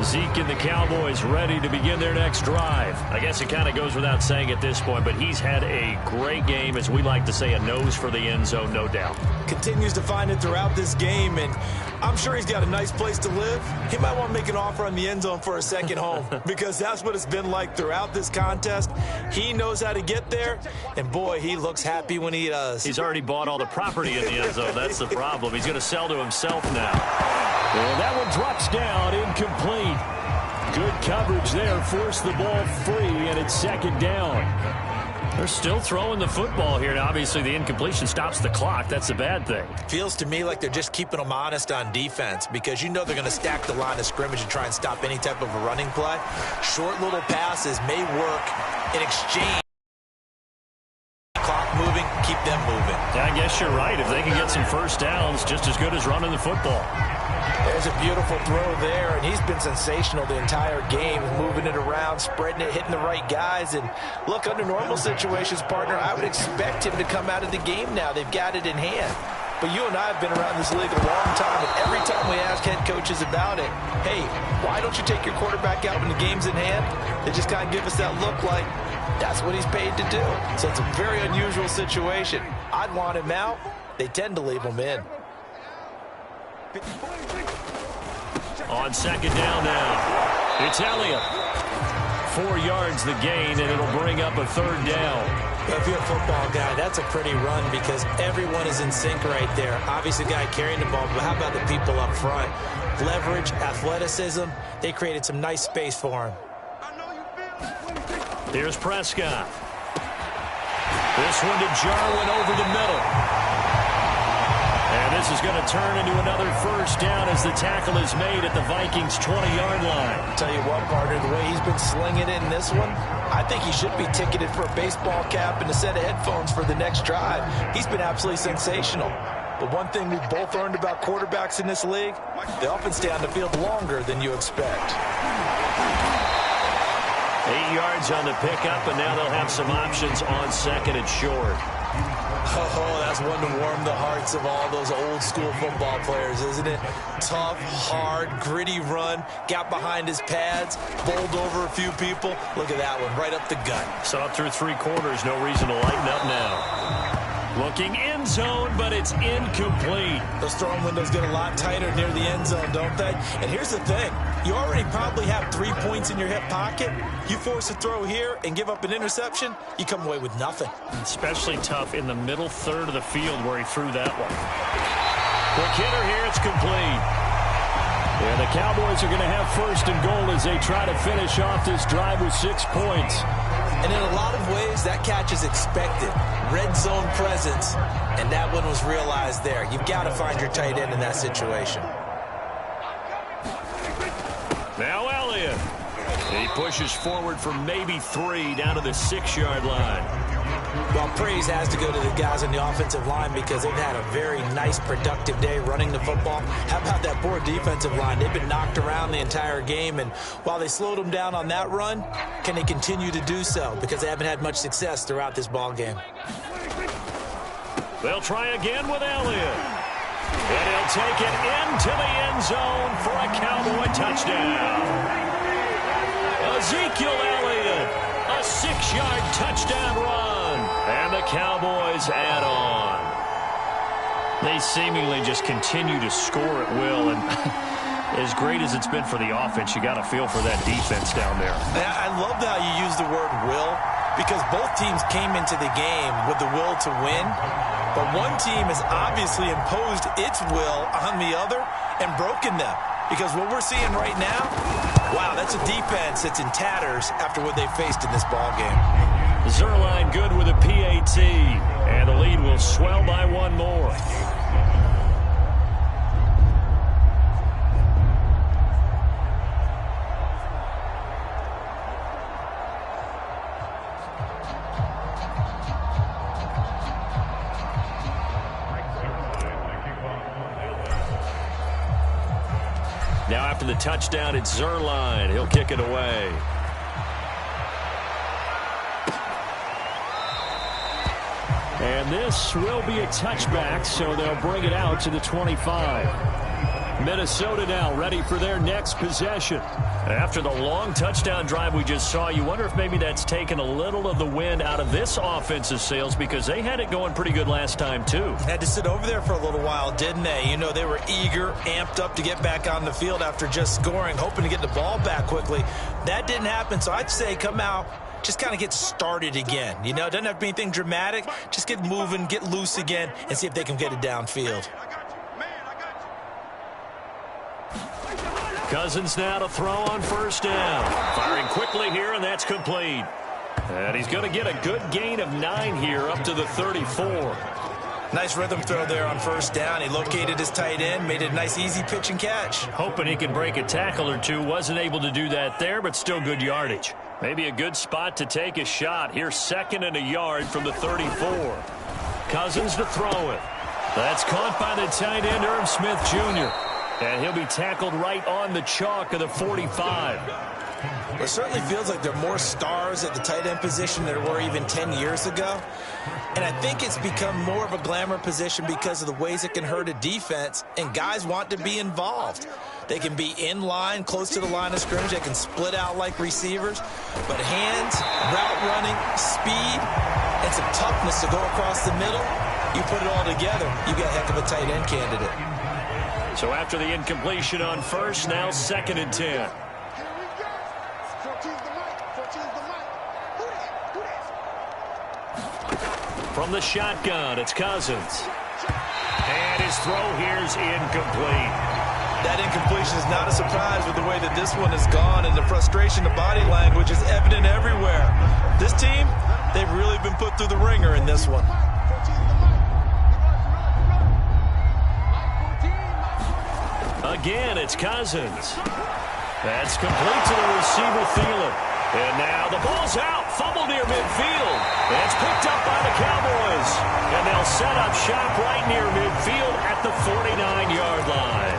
Zeke and the Cowboys ready to begin their next drive. I guess it kind of goes without saying at this point, but he's had a great game, as we like to say, a nose for the end zone, no doubt. Continues to find it throughout this game, and I'm sure he's got a nice place to live. He might want to make an offer on the end zone for a second home because that's what it's been like throughout this contest. He knows how to get there, and boy, he looks happy when he does. He's already bought all the property in the end zone. That's the problem. He's going to sell to himself now. And that one drops down, incomplete. Good coverage there, forced the ball free, and it's second down. They're still throwing the football here. Now, obviously, the incompletion stops the clock. That's a bad thing. Feels to me like they're just keeping them honest on defense because you know they're going to stack the line of scrimmage and try and stop any type of a running play. Short little passes may work in exchange. Clock moving, keep them moving. I guess you're right. If they can get some first downs, just as good as running the football. There's a beautiful throw there, and he's been sensational the entire game, moving it around, spreading it, hitting the right guys. And look, under normal situations, partner, I would expect him to come out of the game now. They've got it in hand. But you and I have been around this league a long time, and every time we ask head coaches about it, hey, why don't you take your quarterback out when the game's in hand? They just kind of give us that look like that's what he's paid to do. So it's a very unusual situation. I'd want him out. They tend to leave him in. On second down now, it's Elliott. 4 yards the gain, and it'll bring up a third down. If you're a football guy, that's a pretty run because everyone is in sync right there. Obviously, the guy carrying the ball, but how about the people up front? Leverage, athleticism, they created some nice space for him. Here's Prescott. This one to Jarwin over the middle. And this is going to turn into another first down as the tackle is made at the Vikings' 20-yard line. Tell you what, partner, the way he's been slinging it in this one, I think he should be ticketed for a baseball cap and a set of headphones for the next drive. He's been absolutely sensational. But one thing we've both learned about quarterbacks in this league, they often stay on the field longer than you expect. 8 yards on the pickup, and now they'll have some options on second and short. Oh, that's one to warm the hearts of all those old school football players, isn't it? Tough, hard, gritty run, got behind his pads, bowled over a few people. Look at that one, right up the gut. So up through 3 quarters, no reason to lighten up now. Looking end zone, but it's incomplete. Those throwing windows get a lot tighter near the end zone, don't they? And here's the thing. You already probably have 3 points in your hip pocket. You force a throw here and give up an interception, you come away with nothing. Especially tough in the middle third of the field where he threw that one. Quick hitter here. It's complete. And the Cowboys are going to have first and goal as they try to finish off this drive with 6 points. And in a lot of ways, that catch is expected. Red zone presence, and that one was realized there. You've got to find your tight end in that situation. Now Elliott. He pushes forward for maybe 3 down to the 6-yard line. Well, praise has to go to the guys on the offensive line because they've had a very nice, productive day running the football. How about that poor defensive line? They've been knocked around the entire game, and while they slowed them down on that run, can they continue to do so? Because they haven't had much success throughout this ball game. They'll try again with Elliott. And he'll take it into the end zone for a Cowboy touchdown. Ezekiel Elliott, a 6-yard touchdown run. And the Cowboys add on. They seemingly just continue to score at will. And as great as it's been for the offense, you got to feel for that defense down there. I love how you use the word will, because both teams came into the game with the will to win. But one team has obviously imposed its will on the other and broken them. Because what we're seeing right now, wow, that's a defense that's in tatters after what they faced in this ball game. Zerline good with a PAT, and the lead will swell by 1 more. Now after the touchdown, it's Zerline. He'll kick it away. And this will be a touchback, so they'll bring it out to the 25. Minnesota now ready for their next possession. After the long touchdown drive we just saw, you wonder if maybe that's taken a little of the wind out of this offensive sails, because they had it going pretty good last time too. Had to sit over there for a little while, didn't they? You know, they were eager, amped up to get back on the field after just scoring, hoping to get the ball back quickly. That didn't happen, so I'd say come out, just kind of get started again. You know, it doesn't have to be anything dramatic. Just get moving, get loose again, and see if they can get it downfield. Cousins now to throw on first down. Firing quickly here, and that's complete. And he's going to get a good gain of 9 here up to the 34. Nice rhythm throw there on first down. He located his tight end, made it a nice, easy pitch and catch. Hoping he can break a tackle or two. Wasn't able to do that there, but still good yardage. Maybe a good spot to take a shot. Here's 2nd and a yard from the 34. Cousins to throw it. That's caught by the tight end, Irv Smith Jr. And he'll be tackled right on the chalk of the 45. Well, it certainly feels like there are more stars at the tight end position than there were even 10 years ago. And I think it's become more of a glamour position because of the ways it can hurt a defense, and guys want to be involved. They can be in line, close to the line of scrimmage. They can split out like receivers. But hands, route running, speed, and some toughness to go across the middle, you put it all together, you got a heck of a tight end candidate. So after the incompletion on first, now 2nd and 10. From the shotgun, it's Cousins. And his throw here's incomplete. That incompletion is not a surprise with the way that this one has gone, and the frustration, the body language is evident everywhere. This team, they've really been put through the ringer in this one. Again, it's Cousins. That's complete to the receiver, Thielen. And now the ball's out. Fumble near midfield. And it's picked up by the Cowboys. And they'll set up shop right near midfield at the 49-yard line.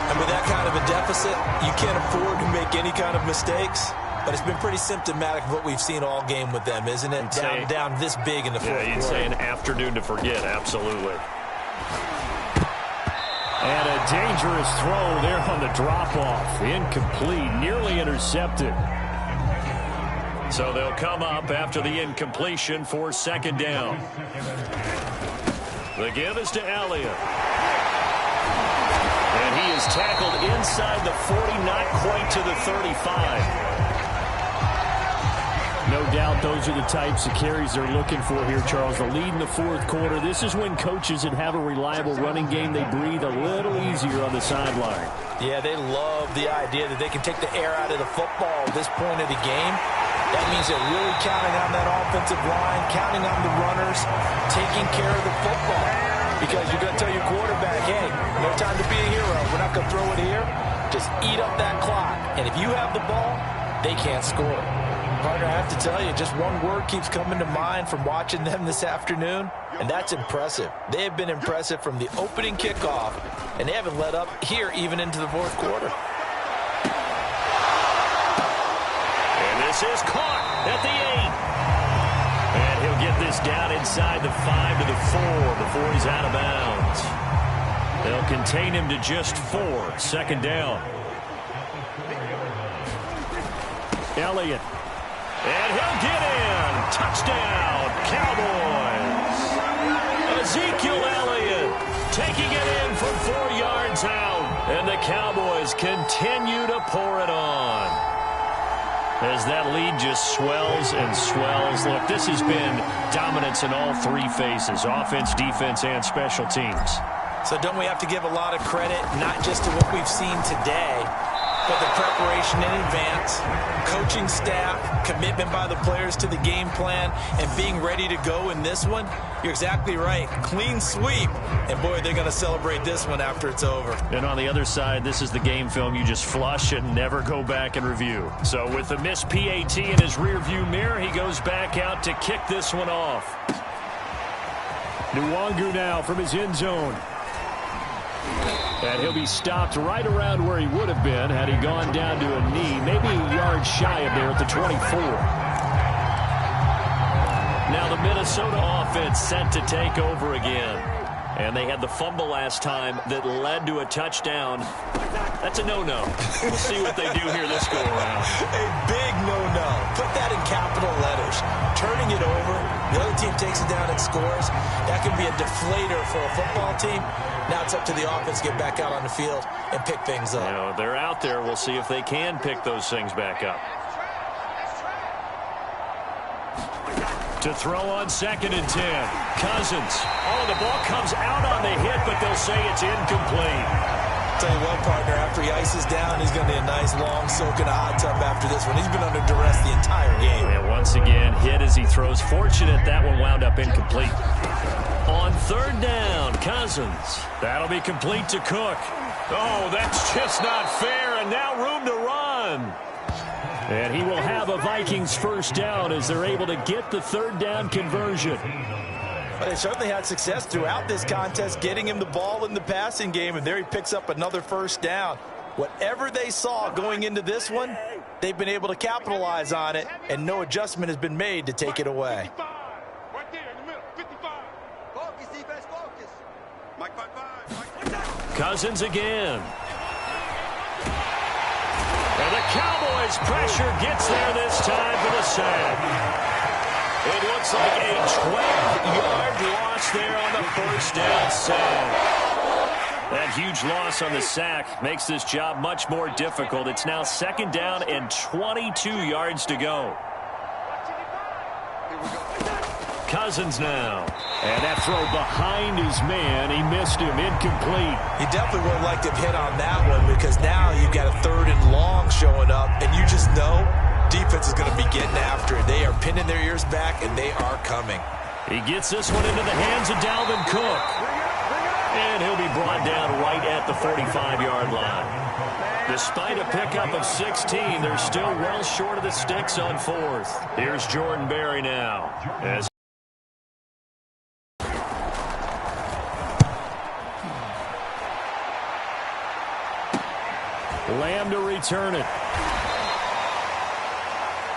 And with that kind of a deficit, you can't afford to make any kind of mistakes. But it's been pretty symptomatic of what we've seen all game with them, isn't it? Down this big in the fourth quarter. You'd say an afternoon to forget, absolutely. And a dangerous throw there on the drop-off. Incomplete, nearly intercepted. So they'll come up after the incompletion for 2nd down. The give is to Elliott. And he is tackled inside the 40, not quite to the 35. No doubt those are the types of carries they're looking for here, Charles. The lead in the fourth quarter. This is when coaches that have a reliable running game, they breathe a little easier on the sideline. Yeah, they love the idea that they can take the air out of the football at this point of the game. That means they're really counting on that offensive line, counting on the runners, taking care of the football. Because you're going to tell your quarterback, hey, no time to be a hero. We're not going to throw it here. Just eat up that clock. And if you have the ball, they can't score. Partner, I have to tell you, just one word keeps coming to mind from watching them this afternoon, and that's impressive. They have been impressive from the opening kickoff, and they haven't let up here even into the fourth quarter. And this is caught at the 8. And he'll get this down inside the 5 to the 4 before he's out of bounds. They'll contain him to just 4. Second down. Elliott. And he'll get in. Touchdown, Cowboys. Ezekiel Elliott taking it in from 4 yards out. And the Cowboys continue to pour it on. As that lead just swells and swells. Look, this has been dominance in all 3 phases, offense, defense, and special teams. So don't we have to give a lot of credit, not just to what we've seen today, but the preparation in advance, coaching staff, commitment by the players to the game plan, and being ready to go in this one? You're exactly right. Clean sweep. And, boy, they're going to celebrate this one after it's over. And on the other side, this is the game film you just flush and never go back and review. So with the missed PAT in his rearview mirror, he goes back out to kick this one off. Nwangu now from his end zone. And he'll be stopped right around where he would have been had he gone down to a knee, maybe a yard shy of there at the 24. Now the Minnesota offense set to take over again. And they had the fumble last time that led to a touchdown. That's a no-no. We'll see what they do here this go-around. A big no-no. Put that in capital letters. Turning it over, the other team takes it down and scores. That can be a deflator for a football team. Now it's up to the offense to get back out on the field and pick things up. You know, they're out there. We'll see if they can pick those things back up. To throw on 2nd and 10. Cousins. Oh, the ball comes out on the hit, but they'll say it's incomplete. Tell you what, partner, after he ices down, he's going to need a nice long soak in a hot tub after this one. He's been under duress the entire game. And once again, hit as he throws. Fortunate that one wound up incomplete. On 3rd down, Cousins. That'll be complete to Cook. Oh, that's just not fair, and now room to run. And he will have a Vikings first down as they're able to get the 3rd down conversion. They certainly had success throughout this contest, getting him the ball in the passing game, and there he picks up another first down. Whatever they saw going into this one, they've been able to capitalize on it, and no adjustment has been made to take it away. Right there in the middle, 55. Focus, defense, focus. Mike 5-5. Cousins again. And the Cowboys pressure gets there this time for the sack. It looks like a 12-yard loss there on the first down sack. That huge loss on the sack makes this job much more difficult. It's now 2nd down and 22 yards to go. Cousins now. And that throw behind his man. He missed him. Incomplete. You definitely would have liked to hit on that one because now you've got a 3rd and long showing up, and you just know defense is going to be getting after it. They are pinning their ears back, and they are coming. He gets this one into the hands of Dalvin Cook. And he'll be brought down right at the 45-yard line. Despite a pickup of 16, they're still well short of the sticks on 4th. Here's Jordan Berry now. As Lamb to return it.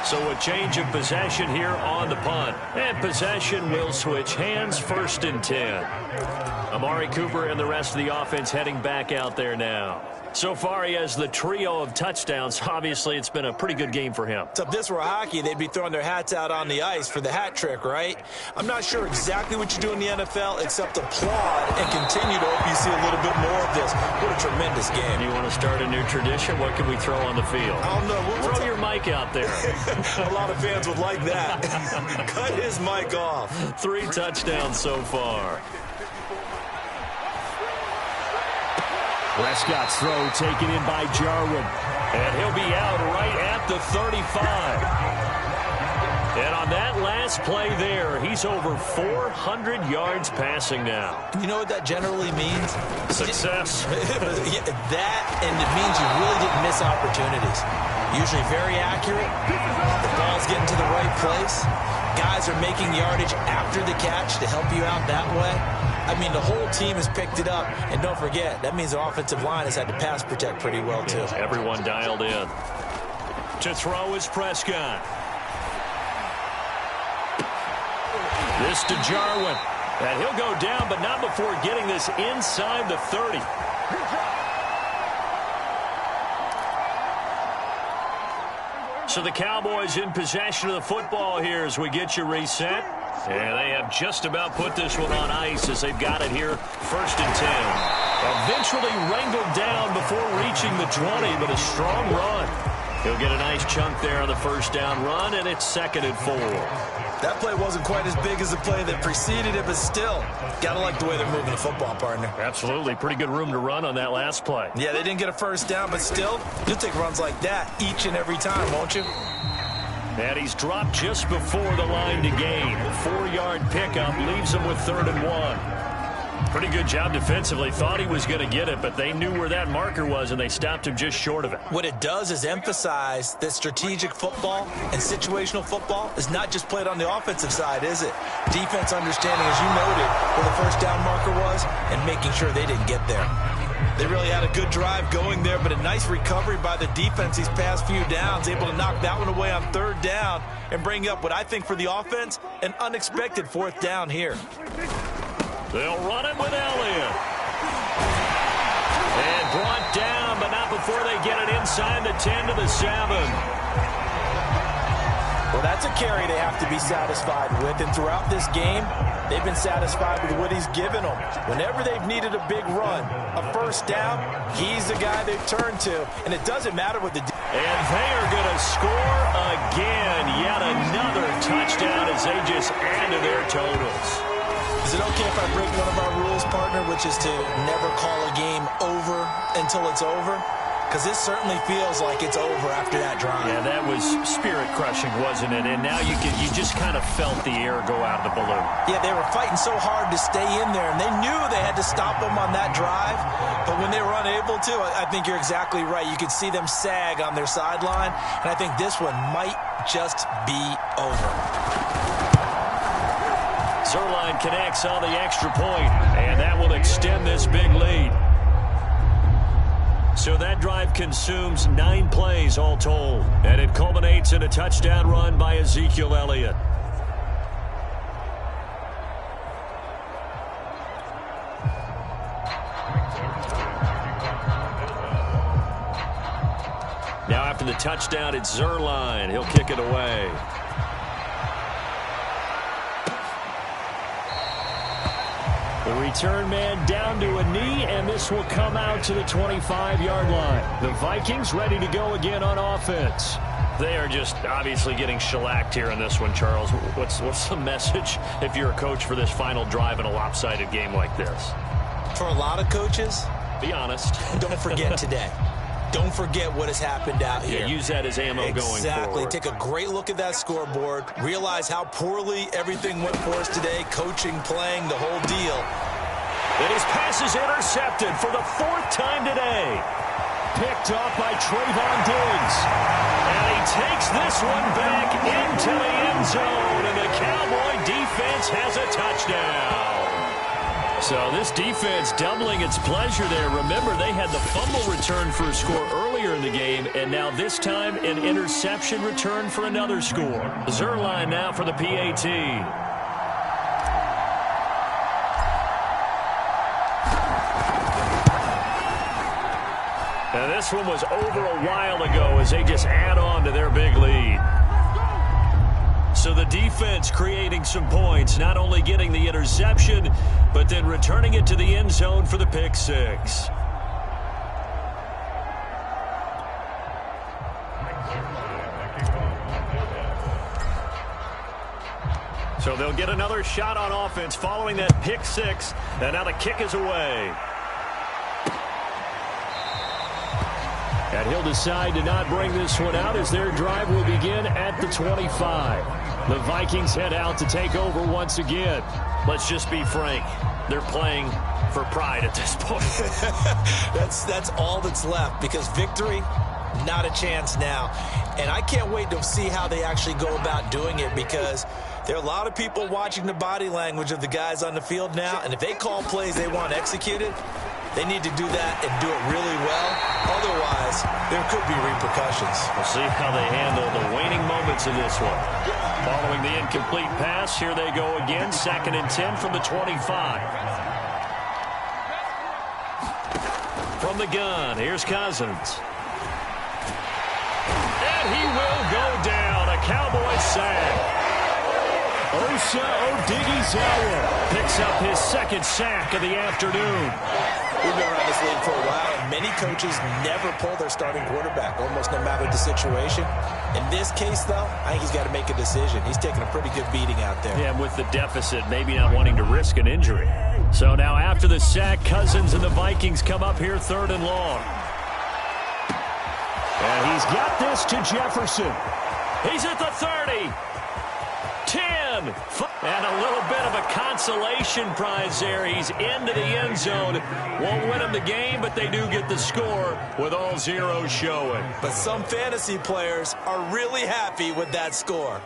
So a change of possession here on the punt. And possession will switch hands, 1st and 10. Amari Cooper and the rest of the offense heading back out there now. So far, he has the trio of touchdowns. Obviously, it's been a pretty good game for him. So if this were hockey, they'd be throwing their hats out on the ice for the hat trick, right? I'm not sure exactly what you do in the NFL except applaud and continue to hope you see a little bit more of this. What a tremendous game. You want to start a new tradition? What can we throw on the field? I don't know. Throw your mic out there. A lot of fans would like that. Cut his mic off. 3 touchdowns so far. Prescott's throw taken in by Jarwin. And he'll be out right at the 35. And on that last play there, he's over 400 yards passing now. You know what that generally means? Success. That, and it means you really didn't miss opportunities. Usually very accurate. The ball's getting to the right place. Guys are making yardage after the catch to help you out that way. I mean, the whole team has picked it up. And don't forget, that means the offensive line has had to pass protect pretty well, too. Yeah, everyone dialed in. To throw is Prescott. This to Jarwin. And he'll go down, but not before getting this inside the 30. So the Cowboys in possession of the football here as we get you reset. And they have just about put this one on ice as they've got it here, 1st and 10. Eventually wrangled down before reaching the 20, but a strong run. He'll get a nice chunk there on the 1st down run, and it's 2nd and 4. That play wasn't quite as big as the play that preceded it, but still, got to like the way they're moving the football, partner. Absolutely. Pretty good room to run on that last play. Yeah, they didn't get a 1st down, but still, you'll take runs like that each and every time, won't you? And he's dropped just before the line to gain. 4-yard pickup leaves him with 3rd and 1. Pretty good job defensively. Thought he was going to get it, but they knew where that marker was, and they stopped him just short of it. What it does is emphasize that strategic football and situational football is not just played on the offensive side, is it? Defense understanding, as you noted, where the 1st down marker was and making sure they didn't get there. They really had a good drive going there, but a nice recovery by the defense these past few downs, able to knock that one away on 3rd down and bring up what I think for the offense, an unexpected 4th down here. They'll run it with Elliott. And brought down, but not before they get it inside the 10 to the 7. Well, that's a carry they have to be satisfied with, and throughout this game, they've been satisfied with what he's given them. Whenever they've needed a big run, a 1st down, he's the guy they've turned to, and it doesn't matter what the... And they are going to score again. Yet another touchdown as they just add to their totals. Is it okay if I break one of our rules, partner, which is to never call a game over until it's over? Because this certainly feels like it's over after that drive. Yeah, that was spirit-crushing, wasn't it? And now you just kind of felt the air go out of the balloon. Yeah, they were fighting so hard to stay in there, and they knew they had to stop them on that drive. But when they were unable to, I think you're exactly right. You could see them sag on their sideline, and I think this one might just be over. Zerline connects on the extra point, and that will extend this big lead. So that drive consumes 9 plays all told, and it culminates in a touchdown run by Ezekiel Elliott. Now after the touchdown, it's Zerline. He'll kick it away. The return man down to a knee, and this will come out to the 25-yard line. The Vikings ready to go again on offense. They are just obviously getting shellacked here in this one, Charles. What's the message if you're a coach for this final drive in a lopsided game like this? For a lot of coaches, be honest. Don't forget today. Don't forget what has happened out here. Yeah, use that as ammo going forward. Exactly. Take a great look at that scoreboard. Realize how poorly everything went for us today. Coaching, playing, the whole deal. And his pass is intercepted for the 4th time today. Picked off by Trayvon Diggs. And he takes this one back into the end zone. And the Cowboy defense has a touchdown. So this defense doubling its pleasure there. Remember, they had the fumble return for a score earlier in the game, and now this time an interception return for another score. Zerline now for the PAT. Now, this one was over a while ago as they just add on to their big lead. So the defense creating some points, not only getting the interception, but then returning it to the end zone for the pick six. So they'll get another shot on offense following that pick six. And now the kick is away. And he'll decide to not bring this one out as their drive will begin at the 25. The Vikings head out to take over once again. Let's just be frank. They're playing for pride at this point. That's all that's left, because victory, not a chance now. And I can't wait to see how they actually go about doing it, because there are a lot of people watching the body language of the guys on the field now, and if they call plays they want executed, they need to do that and do it really well. Otherwise, there could be repercussions. We'll see how they handle the waning moments of this one. Following the incomplete pass, here they go again. 2nd and 10 from the 25. From the gun, here's Cousins. And he will go down. A Cowboys sack. Osa Odighizuwa Picks up his 2nd sack of the afternoon. We've been around this league for a while, and many coaches never pull their starting quarterback, almost no matter the situation. In this case, though, I think he's got to make a decision. He's taking a pretty good beating out there. Yeah, with the deficit, maybe not wanting to risk an injury. So now after the sack, Cousins and the Vikings come up here 3rd and long. And he's got this to Jefferson. He's at the 30. 10. And a little bit of a consolation prize there. He's into the end zone. Won't win him the game, but they do get the score with all zeros showing. But some fantasy players are really happy with that score.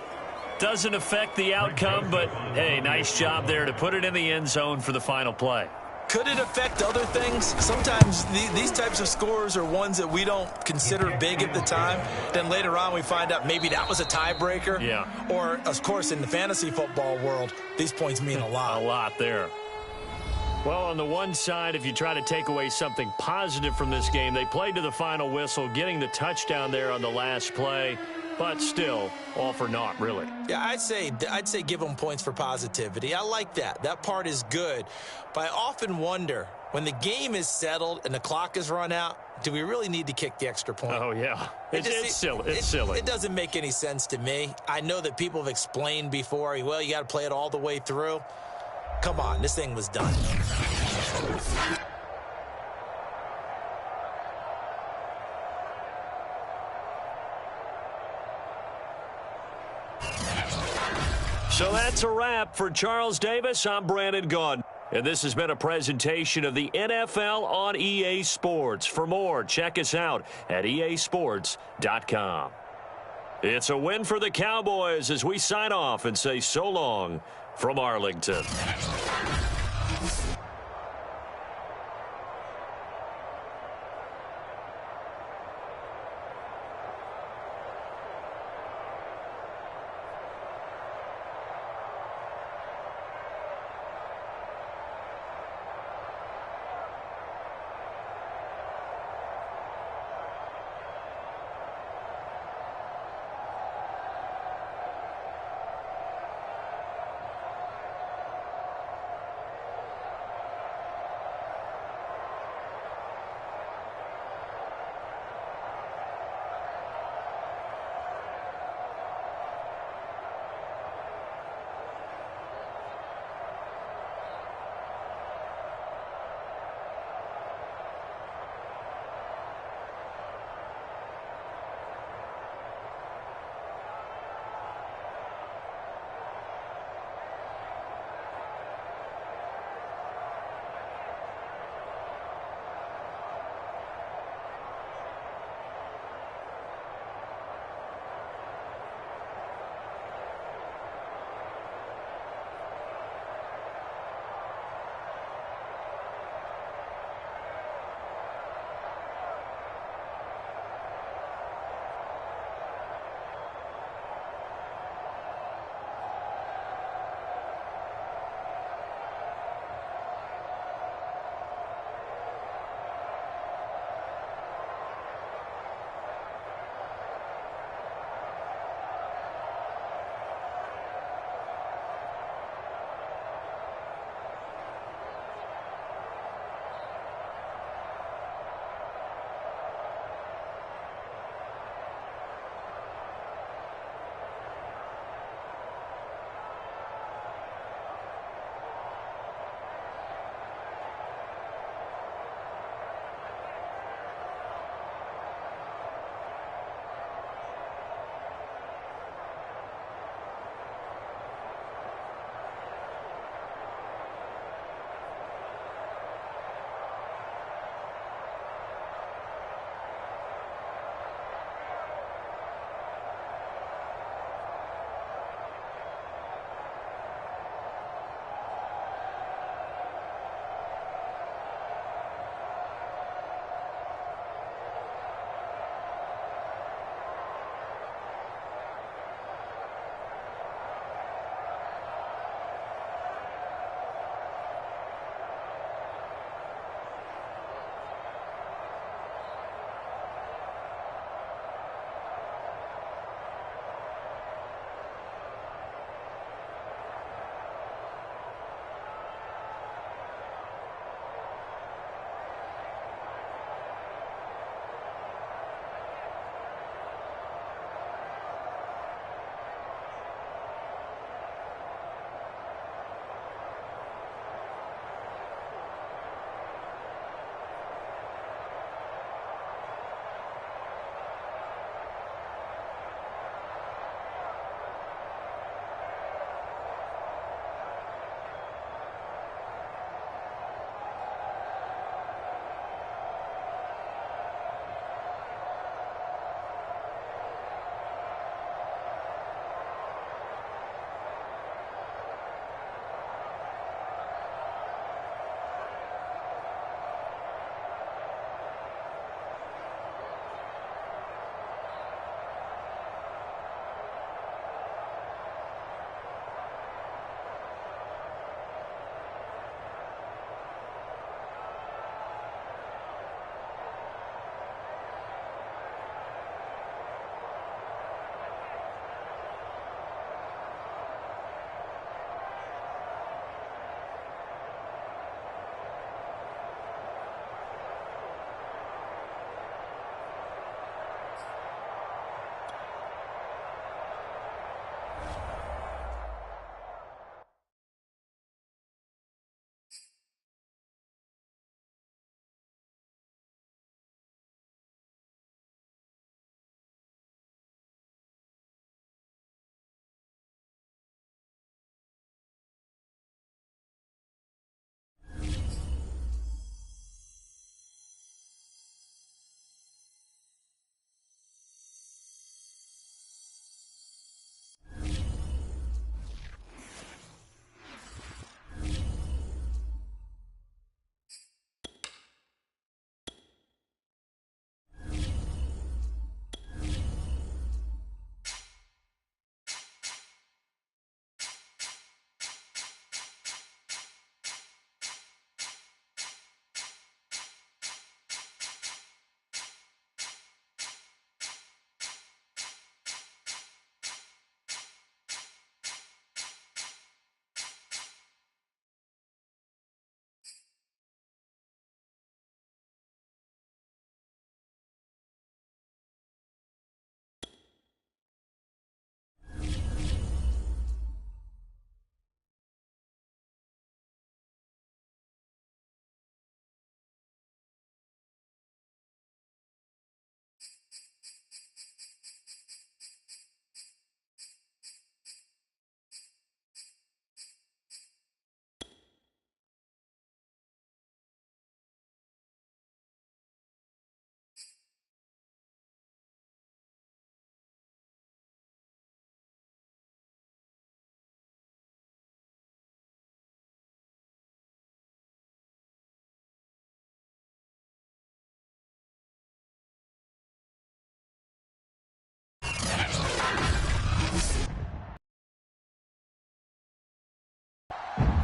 Doesn't affect the outcome, but, hey, nice job there to put it in the end zone for the final play. Could it affect other things? Sometimes these types of scores are ones that we don't consider big at the time. Then later on we find out maybe that was a tiebreaker. Yeah. Or, of course, in the fantasy football world, these points mean a lot. A lot there. Well, on the one side, if you try to take away something positive from this game, they played to the final whistle, getting the touchdown there on the last play. But still, all for naught, really. Yeah, I'd say give them points for positivity. I like that. That part is good. But I often wonder, when the game is settled and the clock is run out, do we really need to kick the extra point? Oh, yeah. It's silly. It's silly. It doesn't make any sense to me. I know that people have explained before, well, you got to play it all the way through. Come on, this thing was done. So that's a wrap for Charles Davis. I'm Brandon Gaudin. And this has been a presentation of the NFL on EA Sports. For more, check us out at easports.com. It's a win for the Cowboys as we sign off and say so long from Arlington.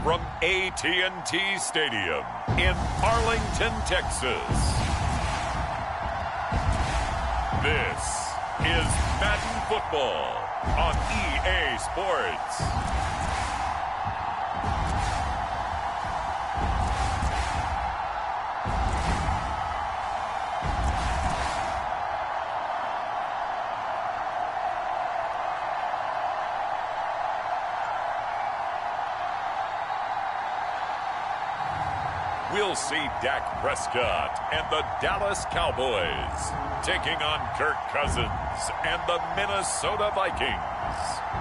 from AT&T Stadium in Arlington, Texas. This is Madden Football on EA Sports. We'll see Dak Prescott and the Dallas Cowboys taking on Kirk Cousins and the Minnesota Vikings.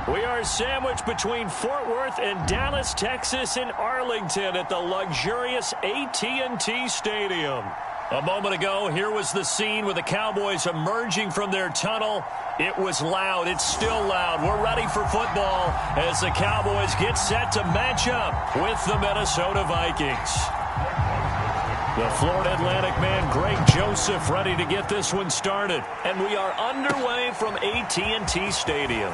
We are sandwiched between Fort Worth and Dallas, Texas in Arlington at the luxurious AT&T Stadium. A moment ago, here was the scene with the Cowboys emerging from their tunnel. It was loud. It's still loud. We're ready for football as the Cowboys get set to match up with the Minnesota Vikings. The Florida Atlantic man, Greg Joseph, ready to get this one started. And we are underway from AT&T Stadium.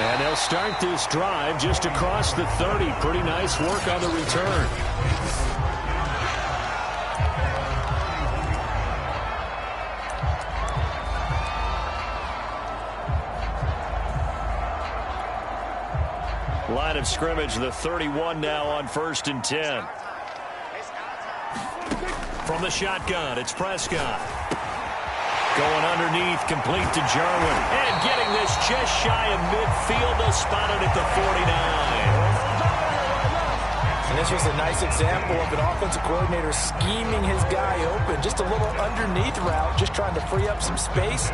And they'll start this drive just across the 30. Pretty nice work on the return. Line of scrimmage, the 31 now on 1st and 10. From the shotgun, it's Prescott. Going underneath, complete to Jarwin. And getting this just shy of midfield. They'll spot it at the 49. And this was a nice example of an offensive coordinator scheming his guy open. Just a little underneath route, just trying to free up some space.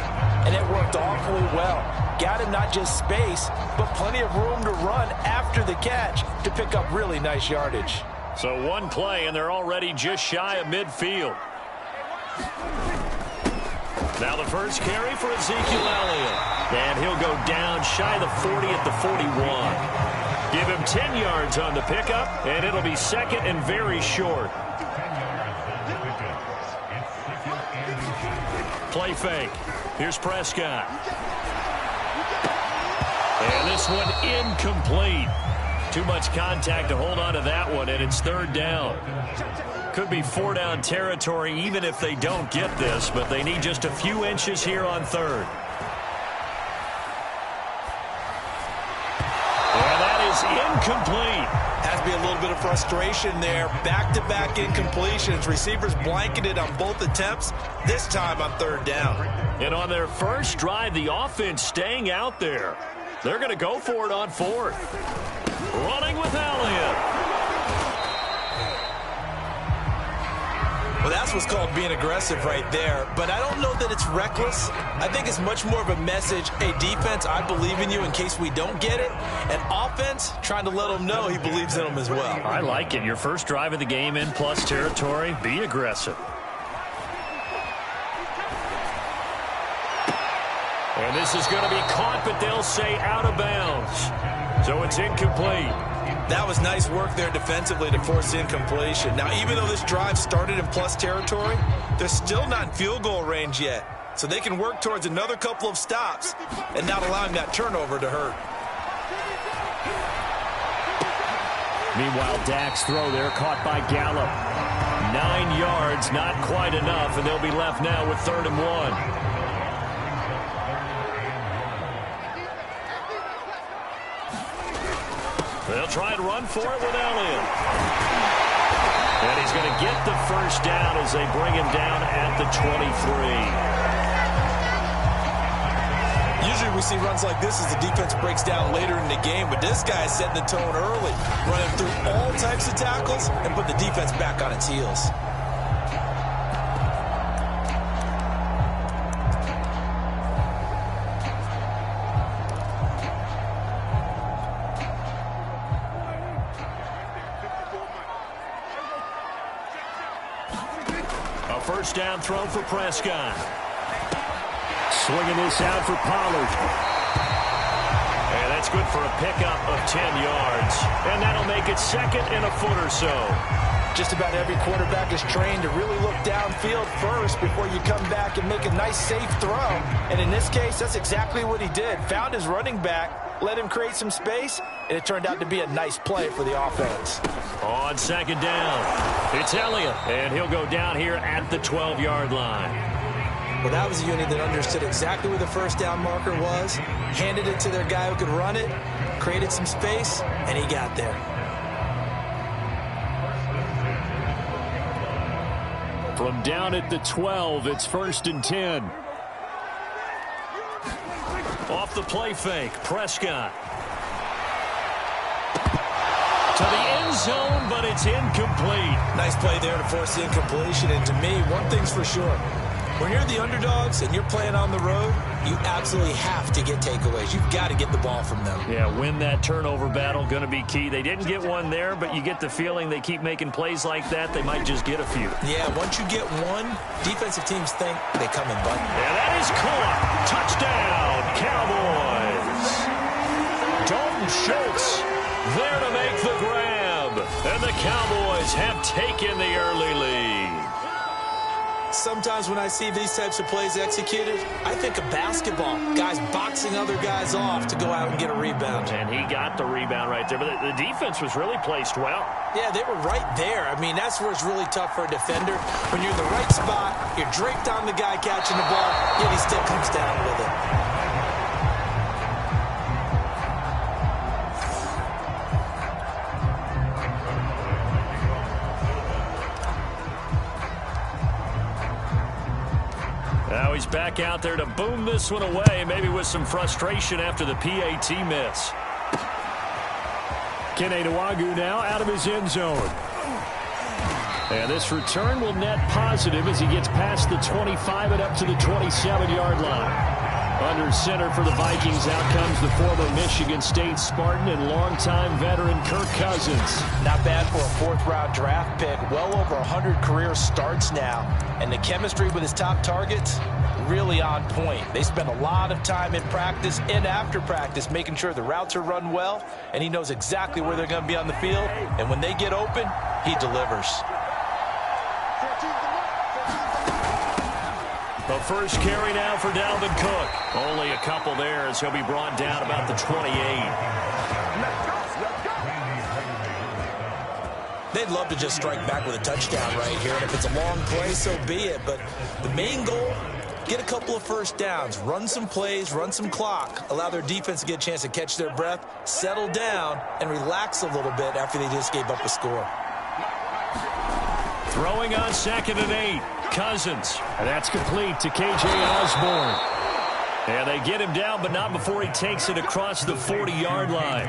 And it worked awfully well. Got him not just space, but plenty of room to run after the catch to pick up really nice yardage. So one play, and they're already just shy of midfield. Now the first carry for Ezekiel Elliott. And he'll go down shy of the 40 at the 41. Give him 10 yards on the pickup, and it'll be second and very short. Play fake. Here's Prescott. And this one incomplete. Too much contact to hold on to that one, and it's 3rd down. Could be 4-down territory even if they don't get this, but they need just a few inches here on 3rd. And that is incomplete. Has to be a little bit of frustration there. Back-to-back incompletions. Receivers blanketed on both attempts, this time on 3rd down. And on their first drive, the offense staying out there. They're going to go for it on 4th. Running with Elliott. Well, that's what's called being aggressive right there. But I don't know that it's reckless. I think it's much more of a message. Hey, defense, I believe in you in case we don't get it. And offense, trying to let them know he believes in them as well. I like it. Your first drive of the game in plus territory. Be aggressive. And this is going to be caught, but they'll say out of bounds. So it's incomplete. That was nice work there defensively to force incompletion. Now, even though this drive started in plus territory, they're still not in field goal range yet. So they can work towards another couple of stops and not allowing that turnover to hurt. Meanwhile, Dak's throw there caught by Gallup. 9 yards, not quite enough, and they'll be left now with 3rd and 1. They'll try and run for it with Elliott. And he's going to get the first down as they bring him down at the 23. Usually we see runs like this as the defense breaks down later in the game, but this guy is setting the tone early, running through all types of tackles and put the defense back on its heels. First down throw for Prescott. Swinging this out for Pollard. And that's good for a pickup of 10 yards. And that'll make it 2nd and a foot or so. Just about every quarterback is trained to really look downfield first before you come back and make a nice, safe throw. And in this case, that's exactly what he did. Found his running back, let him create some space, and it turned out to be a nice play for the offense. On second down, it's Elliott, and he'll go down here at the 12-yard line. Well, that was a unit that understood exactly where the first down marker was, handed it to their guy who could run it, created some space, and he got there. From down at the 12, it's 1st and 10. Off the play fake, Prescott. To the end zone, but it's incomplete. Nice play there to force the incompletion. And to me, one thing's for sure. When you're the underdogs and you're playing on the road, you absolutely have to get takeaways. You've got to get the ball from them. Yeah, win that turnover battle, going to be key. They didn't get one there, but you get the feeling they keep making plays like that, they might just get a few. Yeah, once you get one, defensive teams think they come in bunch. And that is caught. Touchdown, Cowboys. Dalton Schultz there to make the grab. And the Cowboys have taken the early lead. Sometimes when I see these types of plays executed, I think of basketball. Guys boxing other guys off to go out and get a rebound. And he got the rebound right there. But the defense was really placed well. Yeah, they were right there. I mean, that's where it's really tough for a defender. When you're in the right spot, you're draped on the guy catching the ball, yet he still comes down with it. Now he's back out there to boom this one away, maybe with some frustration after the PAT miss. Kene Nwangwu now out of his end zone. And this return will net positive as he gets past the 25 and up to the 27-yard line. Under center for the Vikings, out comes the former Michigan State Spartan and longtime veteran Kirk Cousins. Not bad for a fourth-round draft pick. Well over 100 career starts now. And the chemistry with his top targets, really on point. They spend a lot of time in practice and after practice making sure the routes are run well, and he knows exactly where they're going to be on the field. And when they get open, he delivers. The first carry now for Dalvin Cook. Only a couple there as he'll be brought down about the 28. They'd love to just strike back with a touchdown right here. And if it's a long play, so be it. But the main goal, get a couple of first downs, run some plays, run some clock, allow their defense to get a chance to catch their breath, settle down, and relax a little bit after they just gave up a score. Throwing on 2nd and 8. Cousins. And that's complete to K.J. Osborne. And they get him down, but not before he takes it across the 40-yard line.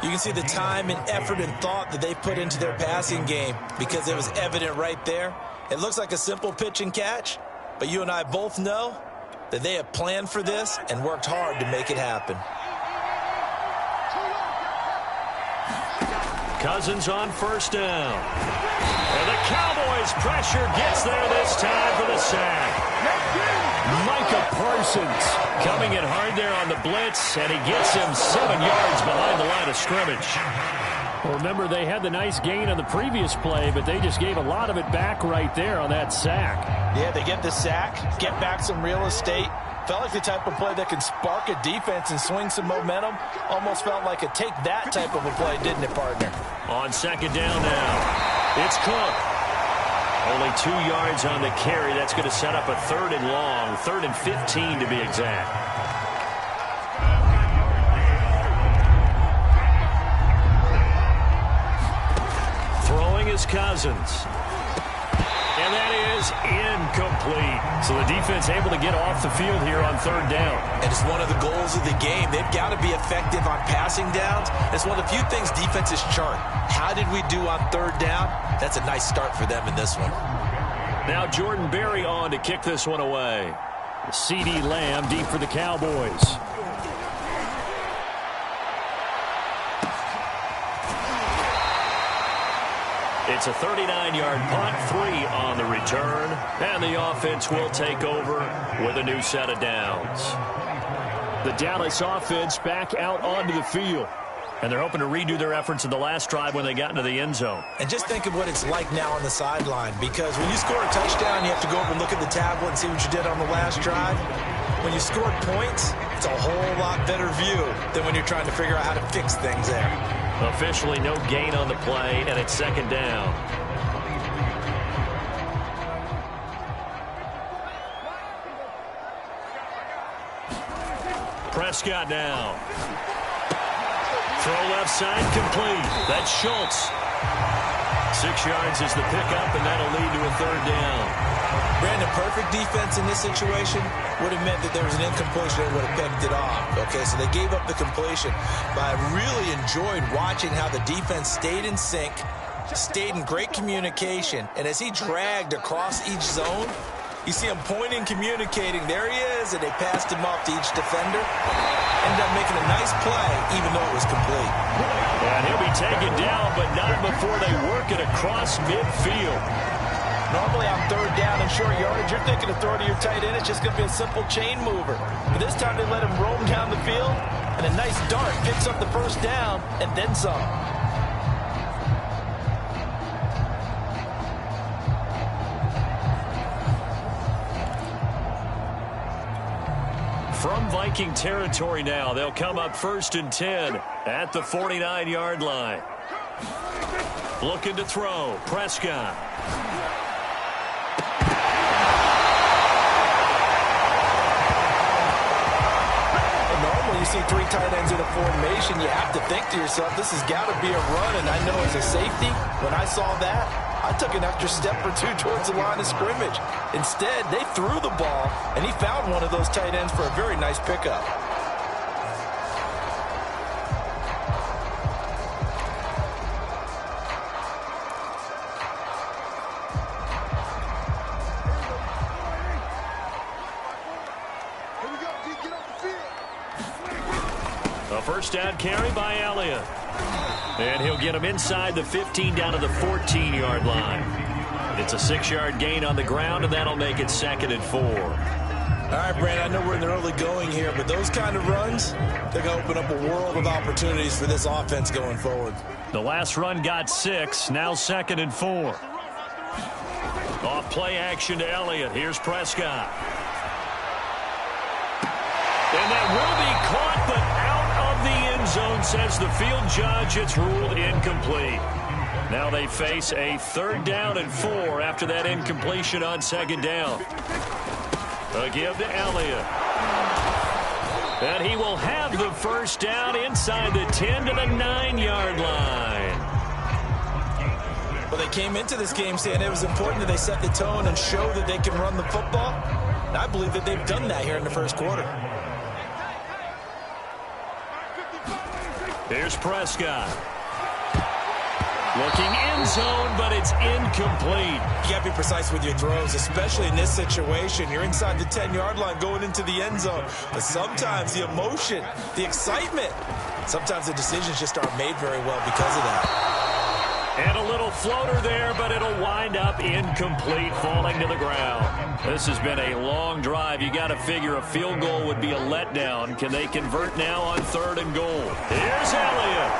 You can see the time and effort and thought that they put into their passing game because it was evident right there. It looks like a simple pitch and catch, but you and I both know that they have planned for this and worked hard to make it happen. Cousins on first down. And the Cowboys pressure gets there this time for the sack. Micah Parsons Coming in hard there on the blitz, and he gets him 7 yards behind the line of scrimmage. Well, remember, they had the nice gain on the previous play, but they just gave a lot of it back right there on that sack. Yeah, they get the sack, get back some real estate. Felt like the type of play that can spark a defense and swing some momentum. Almost felt like a take that type of a play, didn't it, partner? On second down now, it's Cook. Only 2 yards on the carry. That's going to set up a 3rd and long, 3rd and 15 to be exact. Throwing is Cousins. And that is incomplete. So the defense able to get off the field here on 3rd down. And it's one of the goals of the game. They've got to be effective on passing downs. It's one of the few things defenses chart. How did we do on 3rd down? That's a nice start for them in this one. Now Jordan Berry on to kick this one away. CeeDee Lamb deep for the Cowboys. It's a 39-yard punt, 3 on the return, and the offense will take over with a new set of downs. The Dallas offense back out onto the field. And they're hoping to redo their efforts in the last drive when they got into the end zone. And just think of what it's like now on the sideline, because when you score a touchdown, you have to go over and look at the tablet and see what you did on the last drive. When you scored points, it's a whole lot better view than when you're trying to figure out how to fix things there. Officially no gain on the play, and it's second down. Prescott now. Throw left side complete. That's Schultz. 6 yards is the pickup, and that'll lead to a third down. Brandon, perfect defense in this situation would have meant that there was an incompletion and would have picked it off. Okay, so they gave up the completion. But I really enjoyed watching how the defense stayed in sync, stayed in great communication, and as he dragged across each zone, you see him pointing, communicating. There he is, and they passed him off to each defender. Ended up making a nice play, even though it was complete. And he'll be taken down, but not before they work it across midfield. Normally on third down and short yardage, you're thinking of throwing to your tight end. It's just going to be a simple chain mover. But this time they let him roam down the field, and a nice dart picks up the first down, and then some. From Viking territory now, they'll come up 1st and 10 at the 49-yard line. Looking to throw, Prescott. Normally you see 3 tight ends in a formation, you have to think to yourself, this has got to be a run, and I know as a safety, when I saw that, I took an extra step or 2 towards the line of scrimmage. Instead, they threw the ball, and he found one of those tight ends for a very nice pickup. Here we go, D, get off the field. A first down carry by Elliott. And he'll get him inside the 15 down to the 14-yard line. It's a 6-yard gain on the ground, and that'll make it 2nd and 4. All right, Brandon, I know we're in the early going here, but those kind of runs, they're going to open up a world of opportunities for this offense going forward. The last run got 6, now 2nd and 4. Off play action to Elliott. Here's Prescott. And that will be caught, but out of the end zone, says the field judge. It's ruled incomplete. Now they face a 3rd down and 4 after that incompletion on 2nd down. A give to Elliott. And he will have the first down inside the 10 to the 9-yard line. Well, they came into this game saying it was important that they set the tone and show that they can run the football. And I believe that they've done that here in the first quarter. Here's Prescott. Looking end zone, but it's incomplete. You got to be precise with your throws, especially in this situation. You're inside the 10-yard line going into the end zone. But sometimes the emotion, the excitement, sometimes the decisions just aren't made very well because of that. And a little floater there, but it'll wind up incomplete, falling to the ground. This has been a long drive. You got to figure a field goal would be a letdown. Can they convert now on 3rd and goal? Here's Elliott.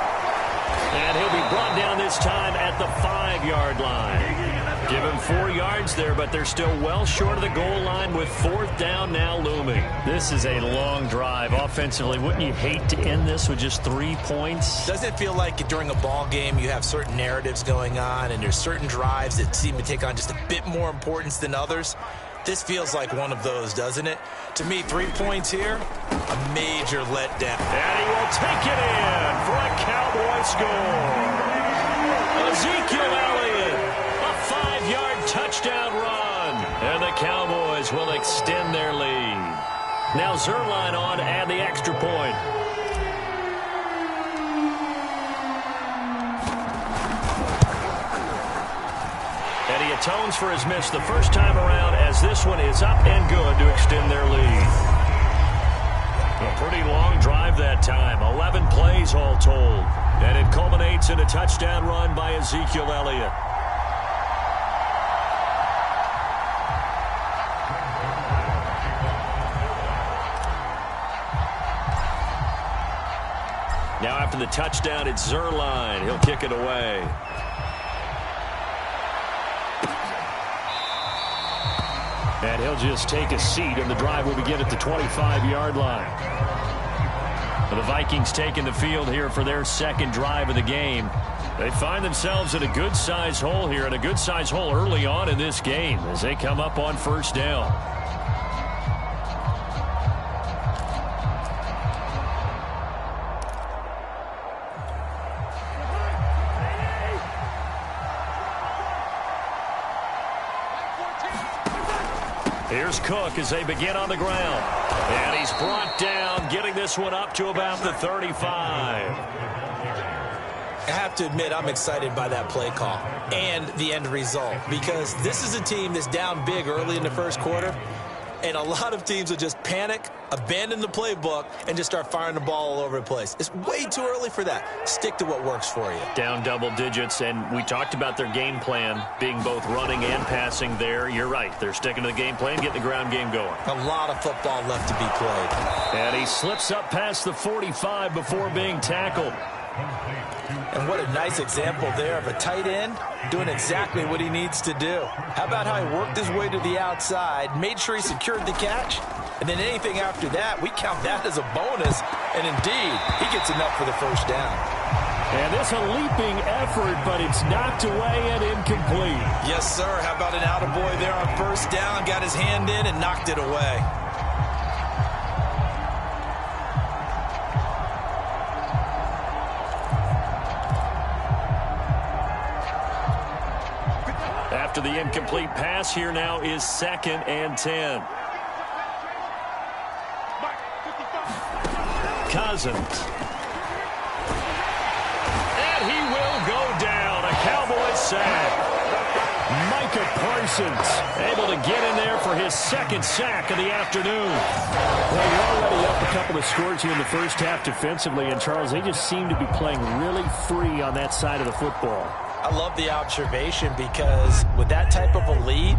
And he'll be brought down this time at the 5-yard line. Give him 4 yards there, but they're still well short of the goal line with 4th down now looming. This is a long drive offensively. Wouldn't you hate to end this with just 3 points? Doesn't it feel like during a ball game you have certain narratives going on and there's certain drives that seem to take on just a bit more importance than others? This feels like one of those, doesn't it? To me, 3 points here, a major letdown. And he will take it in for a Cowboy score. Ezekiel Elliott, a 5-yard touchdown run. And the Cowboys will extend their lead. Now Zerline on to add the extra point. And he atones for his miss the first time around, as this one is up and good to extend their lead. A pretty long drive that time, 11 plays all told. And it culminates in a touchdown run by Ezekiel Elliott. Now after the touchdown, it's Zerline. He'll kick it away. And he'll just take a seat, and the drive will begin at the 25-yard line. The Vikings taking the field here for their second drive of the game. They find themselves in a good-sized hole here, and a good-sized hole early on in this game as they come up on first down. Here's Cook as they begin on the ground. And he's brought down, getting this one up to about the 35. I have to admit, I'm excited by that play call and the end result, because this is a team that's down big early in the first quarter, and a lot of teams will just panic, abandon the playbook, and just start firing the ball all over the place. It's way too early for that. Stick to what works for you. Down double digits, and we talked about their game plan being both running and passing there. You're right. They're sticking to the game plan, getting the ground game going. A lot of football left to be played. And he slips up past the 45 before being tackled. And what a nice example there of a tight end doing exactly what he needs to do. How about how he worked his way to the outside, made sure he secured the catch, and then anything after that, we count that as a bonus. And indeed, he gets enough for the first down. And it's a leaping effort, but it's knocked away and incomplete. Yes, sir. How about an attaboy there on first down, got his hand in and knocked it away. After the incomplete pass, here now is 2nd and 10. Cousins. And he will go down. A Cowboys sack. Micah Parsons Able to get in there for his 2nd sack of the afternoon. Well, you're already up a couple of scores here in the first half defensively, and Charles, they just seem to be playing really free on that side of the football. I love the observation, because with that type of a lead,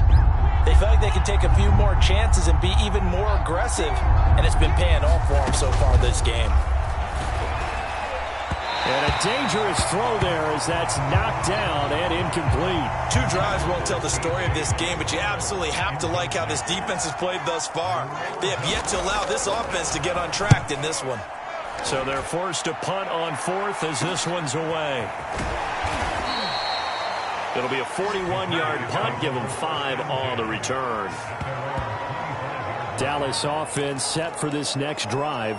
they feel like they can take a few more chances and be even more aggressive, and it's been paying off for them so far this game. And a dangerous throw there as that's knocked down and incomplete. 2 drives won't tell the story of this game, but you absolutely have to like how this defense has played thus far. They have yet to allow this offense to get untracked in this one. So they're forced to punt on 4th as this one's away. It'll be a 41-yard punt. Give them 5 on the return. Dallas offense set for this next drive.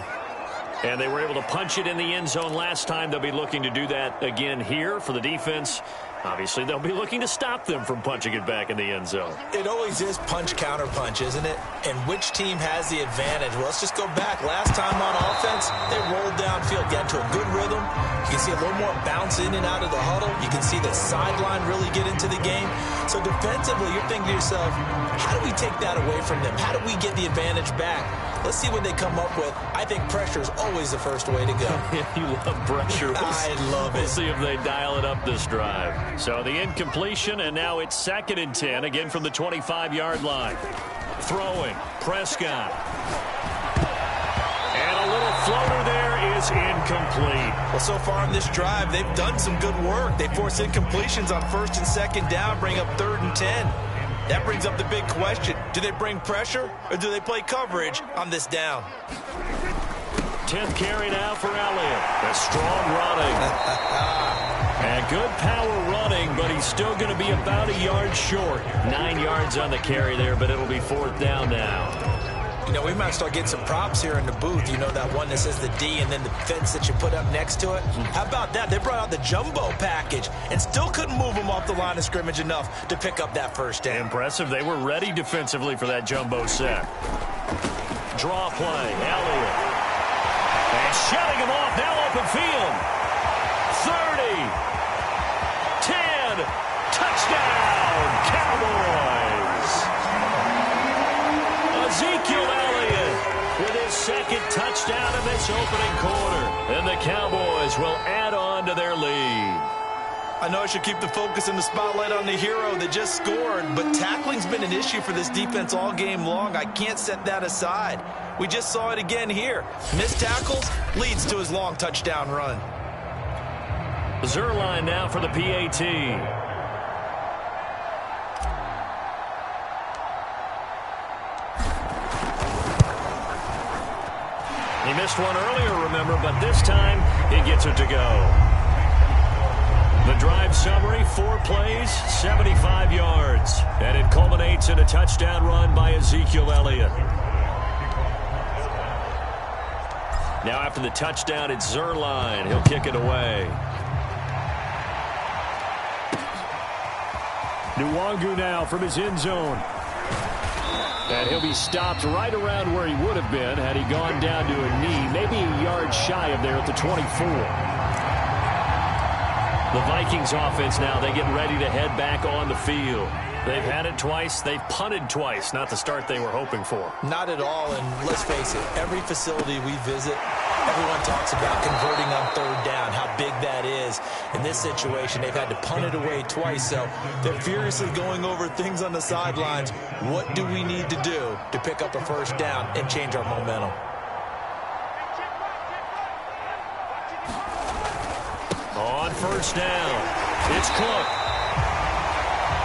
And they were able to punch it in the end zone last time. They'll be looking to do that again here for the defense. Obviously, they'll be looking to stop them from punching it back in the end zone. It always is punch-counter punch, isn't it? And which team has the advantage? Well, let's just go back. Last time on offense, they rolled downfield, got to a good rhythm. You can see a little more bounce in and out of the huddle. You can see the sideline really get into the game. So defensively, you're thinking to yourself, how do we take that away from them? How do we get the advantage back? Let's see what they come up with. I think pressure is always the first way to go. You love pressure. I love it. We'll see if they dial it up this drive. So the incompletion, and now it's 2nd and 10, again from the 25-yard line. Throwing, Prescott. And a little floater there is incomplete. Well, so far in this drive, they've done some good work. They force incompletions on 1st and 2nd down, bring up 3rd and 10. That brings up the big question. Do they bring pressure, or do they play coverage on this down? 10th carry now for Elliott. A strong running. And good power running, but he's still going to be about a yard short. 9 yards on the carry there, but it'll be 4th down now. You know, we might start getting some props here in the booth. You know, that one that says the D and then the fence that you put up next to it? How about that? They brought out the jumbo package and still couldn't move them off the line of scrimmage enough to pick up that first down. Impressive. They were ready defensively for that jumbo set. Draw play. Elliott. And shutting him off. Now open field. 30. 10. Touchdown. Cowboys. Ezekiel Elliott with his 2nd touchdown in this opening quarter. And the Cowboys will add on to their lead. I know I should keep the focus and the spotlight on the hero that just scored, but tackling's been an issue for this defense all game long. I can't set that aside. We just saw it again here. Missed tackles leads to his long touchdown run. Zerline now for the PAT. He missed one earlier, remember, but this time he gets it to go. The drive summary, 4 plays, 75 yards. And it culminates in a touchdown run by Ezekiel Elliott. Now after the touchdown, it's Zerline. He'll kick it away. Nwangu now from his end zone. And he'll be stopped right around where he would have been had he gone down to a knee, maybe a yard shy of there at the 24. The Vikings offense now, they get ready to head back on the field. They've had it twice. They've punted twice. Not the start they were hoping for. Not at all, and let's face it, every facility we visit, everyone talks about converting on 3rd down, how big that is. In this situation, they've had to punt it away twice, so they're furiously going over things on the sidelines. What do we need to do to pick up a 1st down and change our momentum? On 1st down, it's Cook.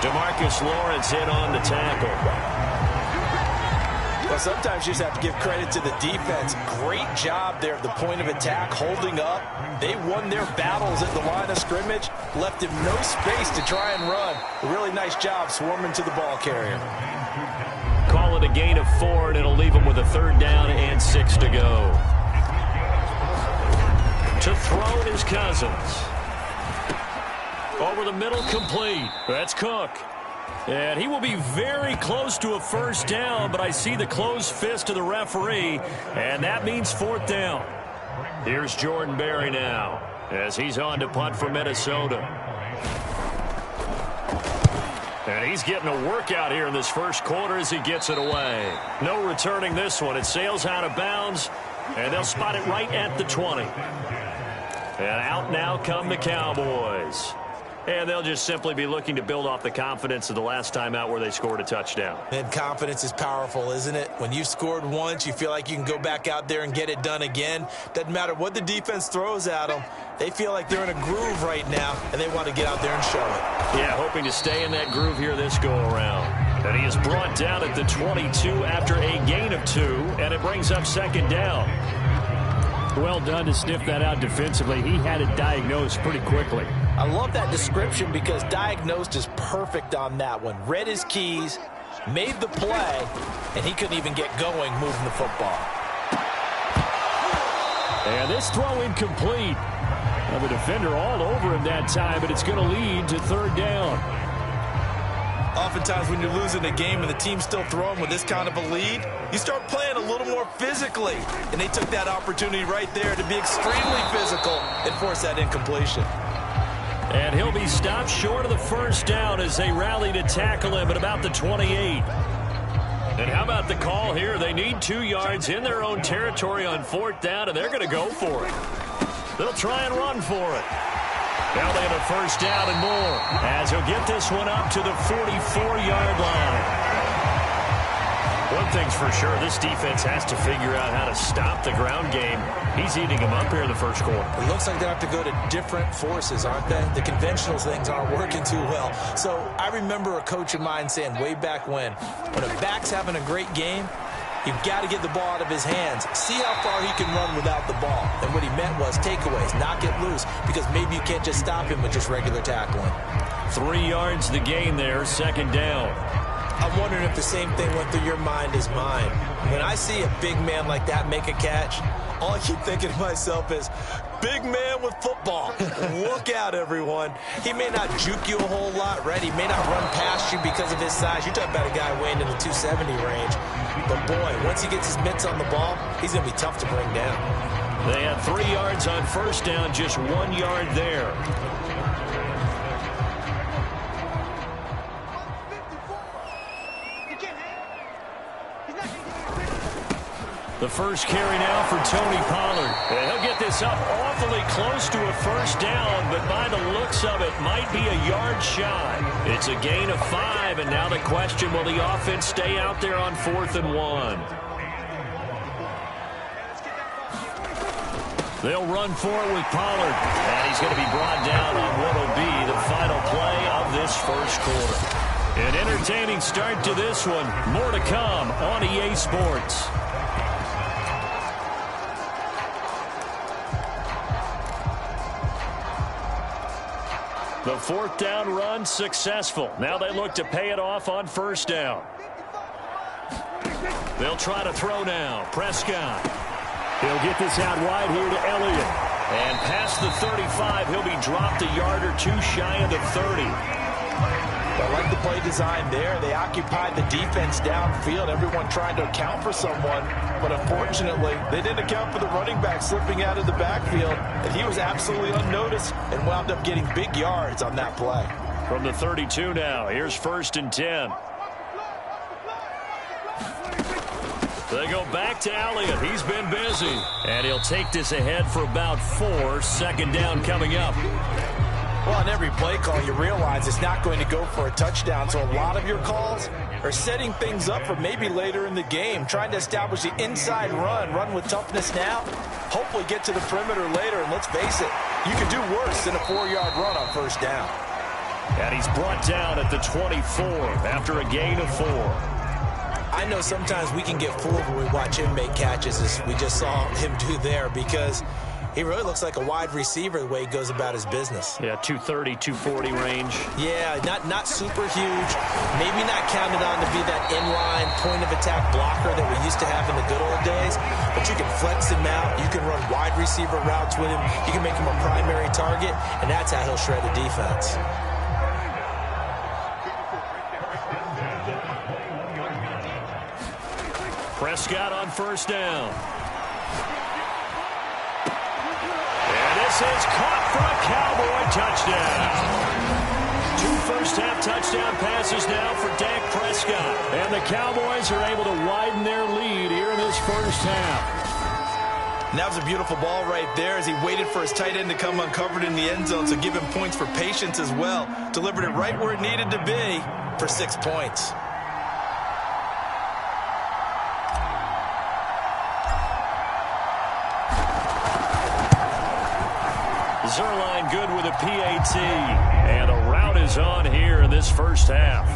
DeMarcus Lawrence in on the tackle. Well, sometimes you just have to give credit to the defense. Great job there at the point of attack, holding up. They won their battles at the line of scrimmage, left him no space to try and run. A really nice job swarming to the ball carrier. Call it a gain of 4, and it'll leave him with a 3rd down and 6 to go. To throw is Cousins. Over the middle, complete. That's Cook. And he will be very close to a 1st down, but I see the closed fist of the referee, and that means 4th down. Here's Jordan Berry now as he's on to punt for Minnesota. And he's getting a workout here in this 1st quarter as he gets it away. No returning this one. It sails out of bounds, and they'll spot it right at the 20. And out now come the Cowboys. And they'll just simply be looking to build off the confidence of the last time out where they scored a touchdown. And confidence is powerful, isn't it? When you've scored once, you feel like you can go back out there and get it done again. Doesn't matter what the defense throws at them. They feel like they're in a groove right now, and they want to get out there and show it. Yeah, hoping to stay in that groove here this go-around. And he is brought down at the 22 after a gain of 2, and it brings up 2nd down. Well done to sniff that out defensively. He had it diagnosed pretty quickly. I love that description because diagnosed is perfect on that one. Read his keys, made the play, and he couldn't even get going moving the football. And this throw incomplete. Now the defender all over him that time, but it's going to lead to 3rd down. Oftentimes when you're losing a game and the team's still throwing with this kind of a lead, you start playing a little more physically. And they took that opportunity right there to be extremely physical and force that incompletion. And he'll be stopped short of the 1st down as they rally to tackle him at about the 28. And how about the call here? They need 2 yards in their own territory on 4th down, and they're going to go for it. They'll try and run for it. Now they have a 1st down and more as he'll get this one up to the 44-yard line. One thing's for sure, this defense has to figure out how to stop the ground game. He's eating them up here in the 1st quarter. It looks like they have to go to different forces, aren't they? The conventional things aren't working too well. So I remember a coach of mine saying way back when a back's having a great game, you've got to get the ball out of his hands. See how far he can run without the ball. And what he meant was takeaways, not get loose, because maybe you can't just stop him with just regular tackling. 3 yards the gain there, 2nd down. I'm wondering if the same thing went through your mind as mine. When I see a big man like that make a catch, all I keep thinking to myself is, big man with football. Look out, everyone. He may not juke you a whole lot, right? He may not run past you because of his size. You're talking about a guy weighing in the 270 range. But, boy, once he gets his mitts on the ball, he's going to be tough to bring down. They had 3 yards on 1st down, just 1 yard there. The first carry now for Tony Pollard. And he'll get this up awfully close to a first down, but by the looks of it, might be a yard shy. It's a gain of 5, and now the question, will the offense stay out there on 4th and 1? They'll run for it with Pollard. And he's going to be brought down on what will be the final play of this first quarter. An entertaining start to this one. More to come on EA Sports. The 4th down run successful. Now they look to pay it off on 1st down. They'll try to throw now. Prescott. He'll get this out wide here to Elliott. And past the 35, he'll be dropped a yard or two shy of the 30. I like the play design there. They occupied the defense downfield, everyone trying to account for someone. But unfortunately, they didn't account for the running back slipping out of the backfield. And he was absolutely unnoticed and wound up getting big yards on that play. From the 32 now, here's 1st and 10. They go back to Elliott. He's been busy. And he'll take this ahead for about 4. 2nd down coming up. Well, on every play call, you realize it's not going to go for a touchdown. So a lot of your calls are setting things up for maybe later in the game, trying to establish the inside run with toughness now, hopefully get to the perimeter later. And let's face it, you can do worse than a 4-yard run on 1st down. And he's brought down at the 24 after a gain of 4. I know sometimes we can get fooled when we watch him make catches, as we just saw him do there, because he really looks like a wide receiver the way he goes about his business. Yeah, 230, 240 range. Yeah, not super huge. Maybe not counted on to be that inline point-of-attack blocker that we used to have in the good old days. But you can flex him out. You can run wide receiver routes with him. You can make him a primary target, and that's how he'll shred a defense. Prescott on 1st down. This is caught for a Cowboy touchdown. 2 first-half touchdown passes now for Dak Prescott. And the Cowboys are able to widen their lead here in this first half. And that was a beautiful ball right there as he waited for his tight end to come uncovered in the end zone, so give him points for patience as well. Delivered it right where it needed to be for 6 points. Zerline good with a PAT. And a route is on here in this first half.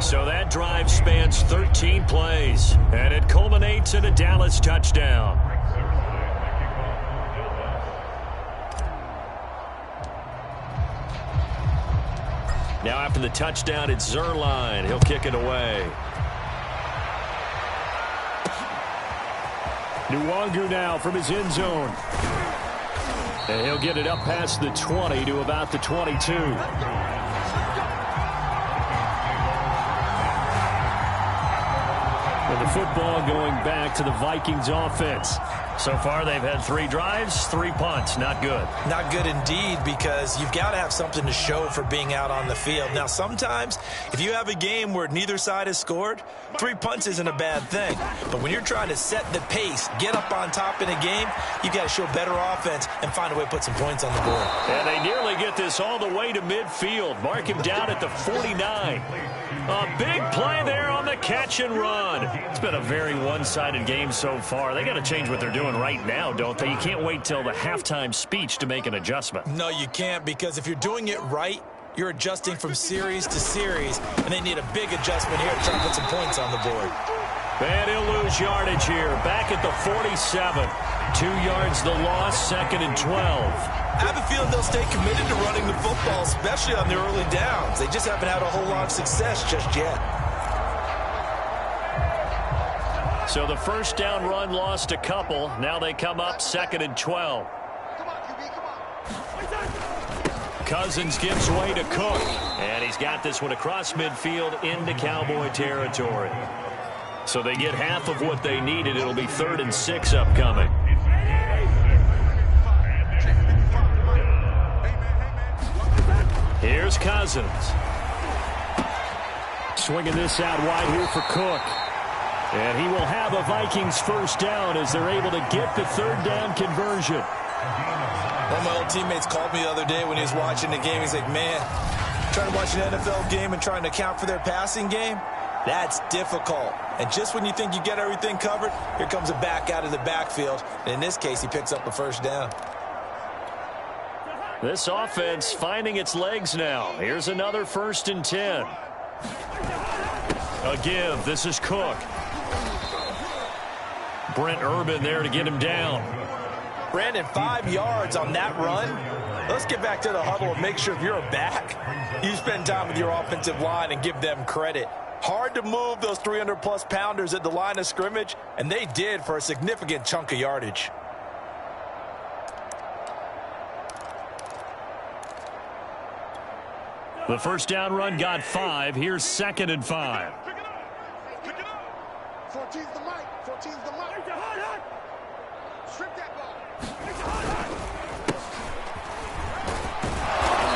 So that drive spans 13 plays. And it culminates in a Dallas touchdown. Now after the touchdown, it's Zerline. He'll kick it away. Nwangu now from his end zone. And he'll get it up past the 20 to about the 22. And the football going back to the Vikings offense. So far, they've had 3 drives, 3 punts. Not good. Not good indeed, because you've got to have something to show for being out on the field. Now, sometimes, if you have a game where neither side has scored, 3 punts isn't a bad thing. But when you're trying to set the pace, get up on top in a game, you've got to show better offense and find a way to put some points on the board. And they nearly get this all the way to midfield. Mark him down at the 49. A big play there on the catch and run. It's been a very one-sided game so far. They got to change what they're doing right now, don't they? You can't wait till the halftime speech to make an adjustment. No, you can't, because if you're doing it right, you're adjusting from series to series, and they need a big adjustment here to try and put some points on the board. And he'll lose yardage here. Back at the 47. 2 yards the loss, 2nd and 12. I have a feeling they'll stay committed to running the football, especially on the early downs. They just haven't had a whole lot of success just yet. So the first down run lost a couple. Now they come up 2nd and 12. Cousins gives way to Cook. And he's got this one across midfield into Cowboy territory. So they get half of what they needed. It'll be 3rd and 6 upcoming. Here's Cousins. Swinging this out wide here for Cook. And he will have a Vikings first down as they're able to get the third down conversion. One of my old teammates called me the other day when he was watching the game. He's like, man, trying to watch an NFL game and trying to account for their passing game, that's difficult. And just when you think you get everything covered, here comes a back out of the backfield. And in this case, he picks up the first down. This offense finding its legs now. Here's another 1st and 10. A give. This is Cook. Brent Urban there to get him down. Brandon, 5 yards on that run. Let's get back to the huddle and make sure if you're a back, you spend time with your offensive line and give them credit. Hard to move those 300-plus pounders at the line of scrimmage, and they did for a significant chunk of yardage. The first down run got 5. Here's 2nd and 5. 14's the mic. 14's the mic. Strip that ball.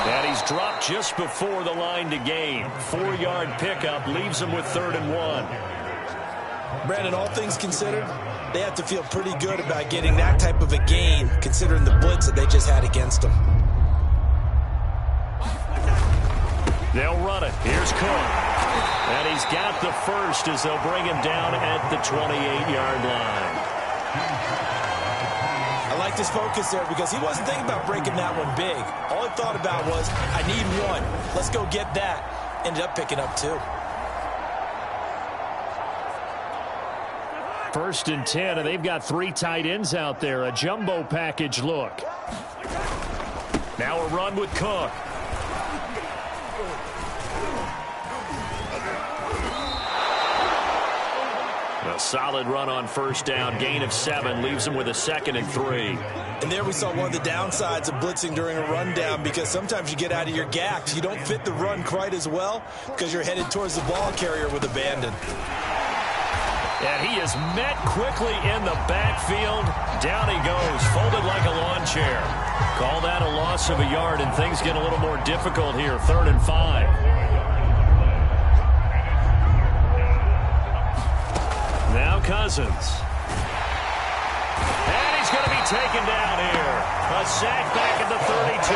And he's dropped just before the line to gain. 4-yard pickup leaves him with 3rd and 1. Brandon, all things considered, they have to feel pretty good about getting that type of a gain, considering the blitz that they just had against them. They'll run it. Here's Cook. And he's got the first as they'll bring him down at the 28-yard line. I like this focus there because he wasn't thinking about breaking that one big. All he thought about was, I need one. Let's go get that. Ended up picking up 2. 1st and 10, and they've got 3 tight ends out there. A jumbo package look. Now a run with Cook. A solid run on first down. Gain of 7 leaves him with a 2nd and 3. And there we saw one of the downsides of blitzing during a rundown, because sometimes you get out of your gaps. You don't fit the run quite as well because you're headed towards the ball carrier with abandon. And he is met quickly in the backfield. Down he goes, folded like a lawn chair. Call that a loss of a yard, and things get a little more difficult here. 3rd and 5. Now Cousins. And he's going to be taken down here. A sack back at the 32.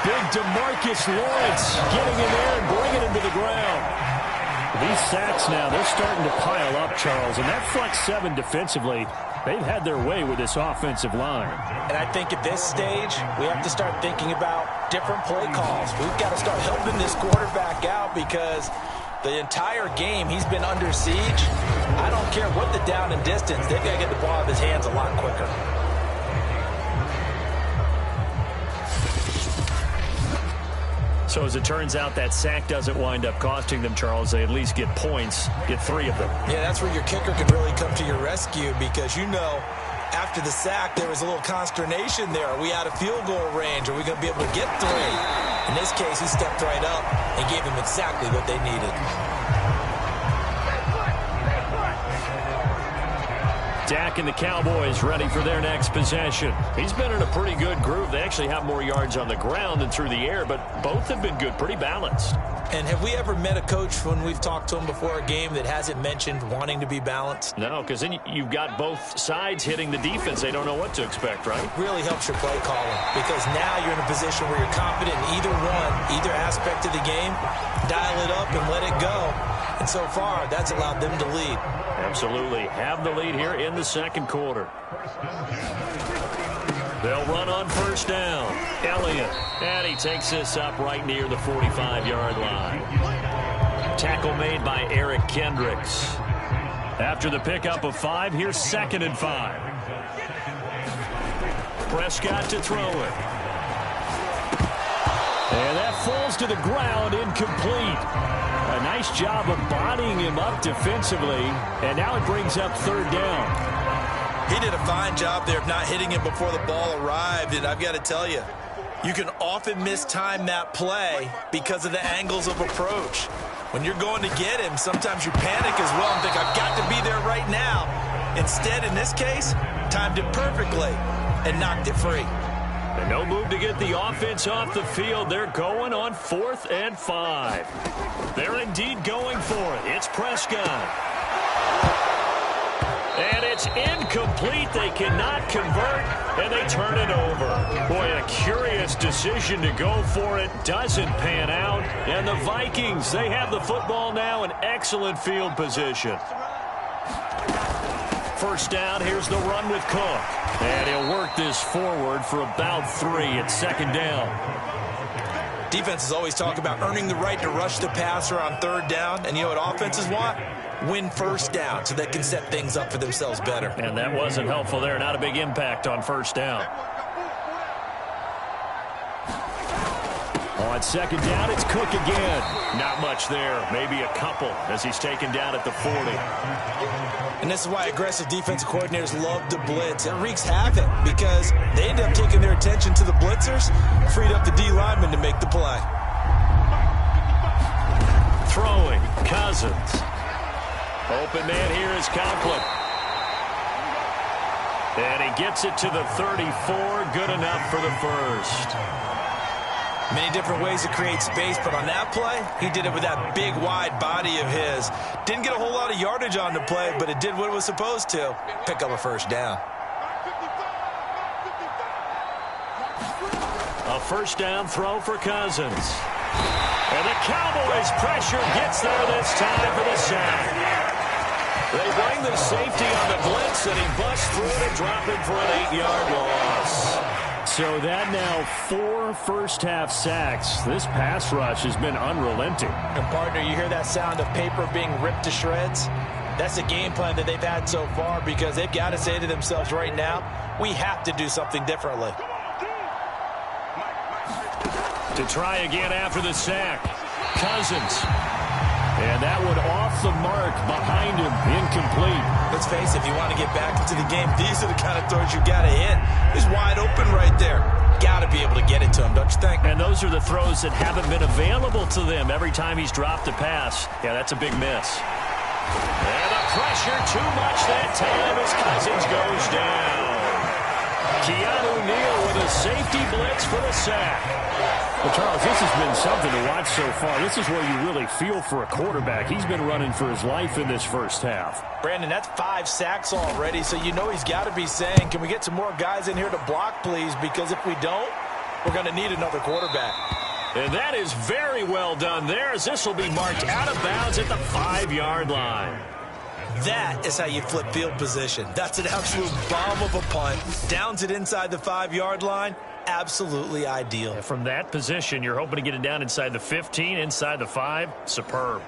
Big DeMarcus Lawrence getting in there and bringing him to the ground. These sacks now, they're starting to pile up, Charles. And that front 7 defensively, they've had their way with this offensive line. And I think at this stage, we have to start thinking about different play calls. We've got to start helping this quarterback out because the entire game he's been under siege. I don't care what the down and distance. They've got to get the ball out of his hands a lot quicker. So as it turns out, that sack doesn't wind up costing them, Charles. They at least get points, get 3 of them. Yeah, that's where your kicker can really come to your rescue because, you know, after the sack, there was a little consternation there. Are we out of field goal range? Are we going to be able to get 3? In this case, he stepped right up and gave them exactly what they needed. Dak and the Cowboys ready for their next possession. He's been in a pretty good groove. They actually have more yards on the ground than through the air, but both have been good, pretty balanced. And have we ever met a coach when we've talked to him before a game that hasn't mentioned wanting to be balanced? No, because then you've got both sides hitting the defense. They don't know what to expect, right? Really helps your play calling because now you're in a position where you're confident in either one, either aspect of the game, dial it up and let it go. And so far, that's allowed them to lead. Absolutely. Have the lead here in the 2nd quarter. They'll run on first down. Elliott. And he takes this up right near the 45-yard line. Tackle made by Eric Kendricks. After the pickup of 5, here's 2nd and 5. Prescott to throw it. And that falls to the ground, incomplete. A nice job of bodying him up defensively, and now it brings up 3rd down. He did a fine job there of not hitting him before the ball arrived, and I've got to tell you, you can often mistime that play because of the angles of approach. When you're going to get him, sometimes you panic as well and think, I've got to be there right now. Instead, in this case, timed it perfectly and knocked it free. And no move to get the offense off the field. They're going on 4th and 5. They're indeed going for it. It's Prescott. And it's incomplete. They cannot convert, and they turn it over. Boy, a curious decision to go for it. Doesn't pan out. And the Vikings, they have the football now in excellent field position. First down, here's the run with Cook. And he'll work this forward for about 3 at second down. Defenses always talk about earning the right to rush the passer on third down. And you know what offenses want? Win first down so they can set things up for themselves better. And that wasn't helpful there. Not a big impact on first down. On second down, it's Cook again. Not much there. Maybe a couple as he's taken down at the 40. And this is why aggressive defensive coordinators love to blitz. It wreaks havoc because they end up taking their attention to the blitzers, freed up the D lineman to make the play. Throwing, Cousins. Open man here is Conklin. And he gets it to the 34. Good enough for the first. Many different ways to create space, but on that play, he did it with that big, wide body of his. Didn't get a whole lot of yardage on the play, but it did what it was supposed to. Pick up a first down. A first down throw for Cousins. And the Cowboys pressure gets there this time for the sack. They bring the safety on the blitz, and he busts through it, dropping for an 8-yard loss. So that now 4 first-half sacks. This pass rush has been unrelenting. And, partner, you hear that sound of paper being ripped to shreds? That's the game plan that they've had so far because they've got to say to themselves right now, we have to do something differently. To try again after the sack. Cousins. And that one off the mark behind him, incomplete. Let's face it, if you want to get back into the game, these are the kind of throws you got to hit. He's wide open right there. Got to be able to get it to him, don't you think? And those are the throws that haven't been available to them every time he's dropped a pass. Yeah, that's a big miss. And the pressure too much that time as Cousins goes down. Keanu Neal with a safety blitz for the sack. Well, Charles, this has been something to watch so far. This is where you really feel for a quarterback. He's been running for his life in this first half. Brandon, that's 5 sacks already, so you know he's got to be saying, can we get some more guys in here to block, please? Because if we don't, we're going to need another quarterback. And that is very well done there, as this will be marked out of bounds at the 5-yard line. That is how you flip field position. That's an absolute bomb of a punt. Downs it inside the 5-yard line. Absolutely ideal. And from that position, you're hoping to get it down inside the 15, inside the 5. Superb.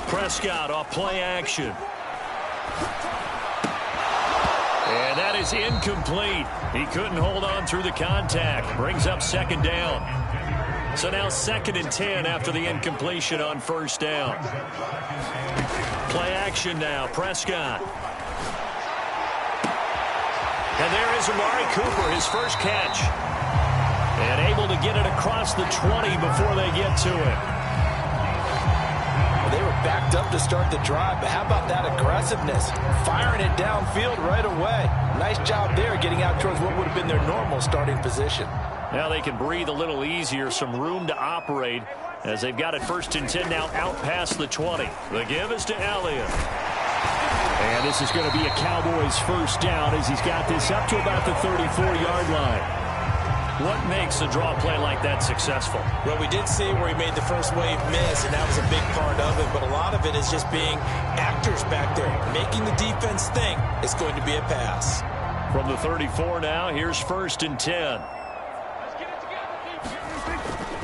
Prescott off play action. And that is incomplete. He couldn't hold on through the contact. Brings up second down. So now 2nd and 10 after the incompletion on first down. Play action now. Prescott. And there is Amari Cooper, his first catch. And able to get it across the 20 before they get to it. They were backed up to start the drive, but how about that aggressiveness? Firing it downfield right away. Nice job there getting out towards what would have been their normal starting position. Now they can breathe a little easier, some room to operate as they've got it 1st and 10 now out past the 20. The give is to Elliott. And this is going to be a Cowboys first down as he's got this up to about the 34-yard line. What makes a draw play like that successful? Well, we did see where he made the first wave miss, and that was a big part of it. But a lot of it is just being actors back there, making the defense think it's going to be a pass. From the 34 now, here's 1st and 10.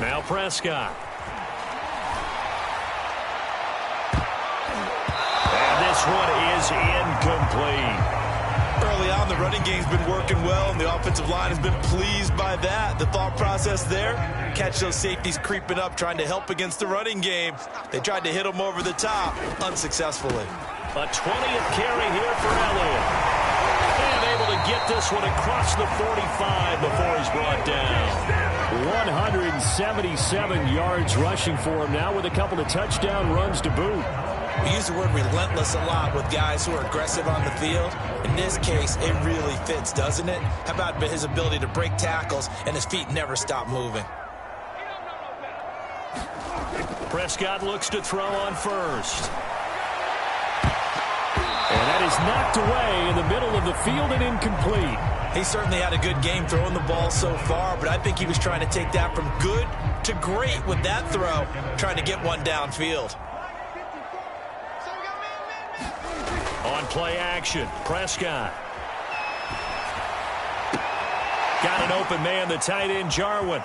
Now Prescott. And this one is incomplete. Early on, the running game's been working well, and the offensive line has been pleased by that. The thought process there, catch those safeties creeping up, trying to help against the running game. They tried to hit them over the top, unsuccessfully. A 20th carry here for Elliott. And able to get this one across the 45 before he's brought down. 177 yards rushing for him now with a couple of touchdown runs to boot. We use the word relentless a lot with guys who are aggressive on the field. In this case, it really fits, doesn't it? How about his ability to break tackles and his feet never stop moving? Prescott looks to throw on first. And that is knocked away in the middle of the field and incomplete. He certainly had a good game throwing the ball so far, but I think he was trying to take that from good to great with that throw, trying to get one downfield. On play action, Prescott. Got an open man, the tight end, Jarwin.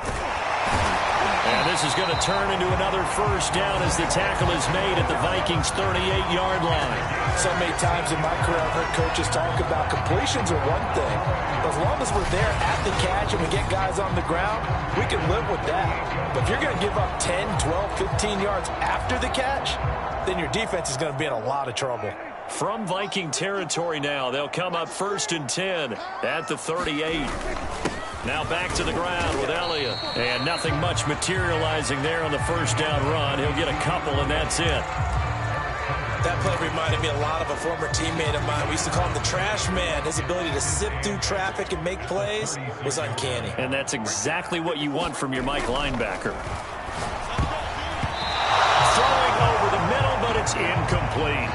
And this is going to turn into another first down as the tackle is made at the Vikings' 38-yard line. So many times in my career, I've heard coaches talk about completions are one thing. But as long as we're there at the catch and we get guys on the ground, we can live with that. But if you're going to give up 10, 12, 15 yards after the catch, then your defense is going to be in a lot of trouble. From Viking territory now, they'll come up 1st and 10 at the 38. Now back to the ground with Elliott. And nothing much materializing there on the first down run. He'll get a couple, and that's it. That play reminded me a lot of a former teammate of mine. We used to call him the trash man. His ability to sift through traffic and make plays was uncanny. And that's exactly what you want from your Mike linebacker. Throwing over the middle, but it's incomplete.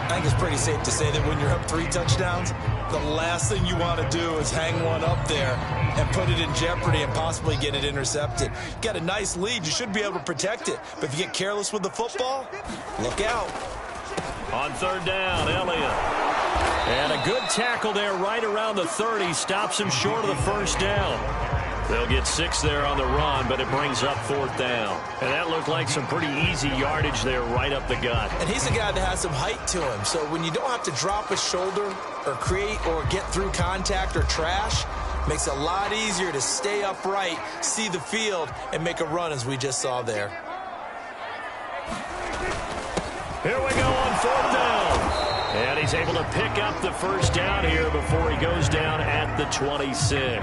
I think it's pretty safe to say that when you're up 3 touchdowns, the last thing you want to do is hang one up there and put it in jeopardy and possibly get it intercepted. Got a nice lead. You should be able to protect it. But if you get careless with the football, look out. On 3rd down, Elliott. And a good tackle there right around the 30. Stops him short of the first down. They'll get 6 there on the run, but it brings up 4th down. And that looked like some pretty easy yardage there right up the gut. And he's a guy that has some height to him. So when you don't have to drop a shoulder or create or get through contact or trash, makes it a lot easier to stay upright, see the field, and make a run as we just saw there. Here we go on 4th down. And he's able to pick up the first down here before he goes down at the 26.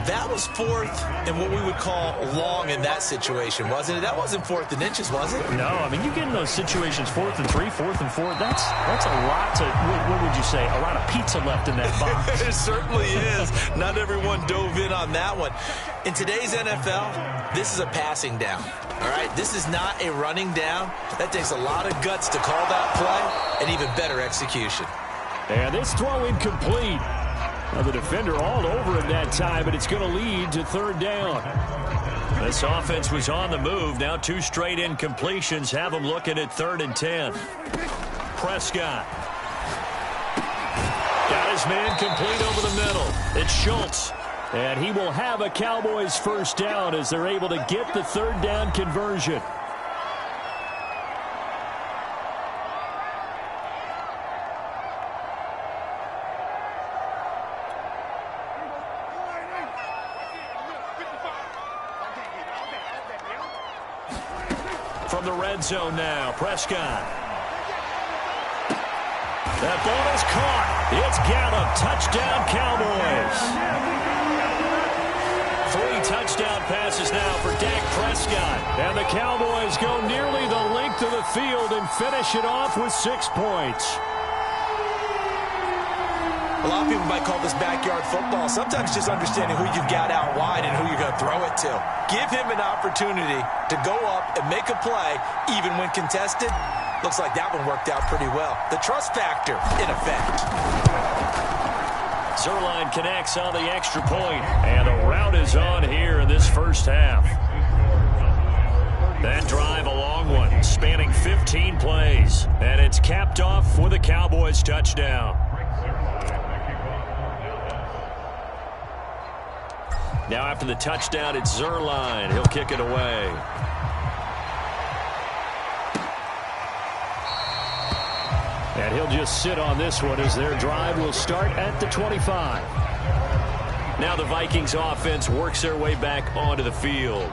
That was 4th and what we would call long in that situation, wasn't it? That wasn't 4th and inches, was it? No, I mean, you get in those situations 4th and 3, 4th and 4. That's a lot to, what would you say, a lot of pizza left in that box. It certainly is. Not everyone dove in on that one. In today's NFL, this is a passing down. All right, this is not a running down. That takes a lot of guts to call that play and even better execution. And this throw incomplete. Now the defender all over him that time, but it's going to lead to 3rd down. This offense was on the move. Now 2 straight incompletions have them looking at 3rd and 10. Prescott. Got his man complete over the middle. It's Schultz. And he will have a Cowboys first down as they're able to get the 3rd down conversion. From the red zone now, Prescott. That ball is caught. It's Gallup. Touchdown, Cowboys. 3 touchdown passes now for Dak Prescott. And the Cowboys go nearly the length of the field and finish it off with 6 points. A lot of people might call this backyard football. Sometimes just understanding who you've got out wide and who you're going to throw it to. Give him an opportunity to go up and make a play, even when contested. Looks like that one worked out pretty well. The trust factor, in effect. Zerline connects on the extra point, and the route is on here in this first half. That drive, a long one, spanning 15 plays, and it's capped off with a Cowboys touchdown. Now after the touchdown, it's Zerline. He'll kick it away. And he'll just sit on this one as their drive will start at the 25. Now the Vikings offense works their way back onto the field.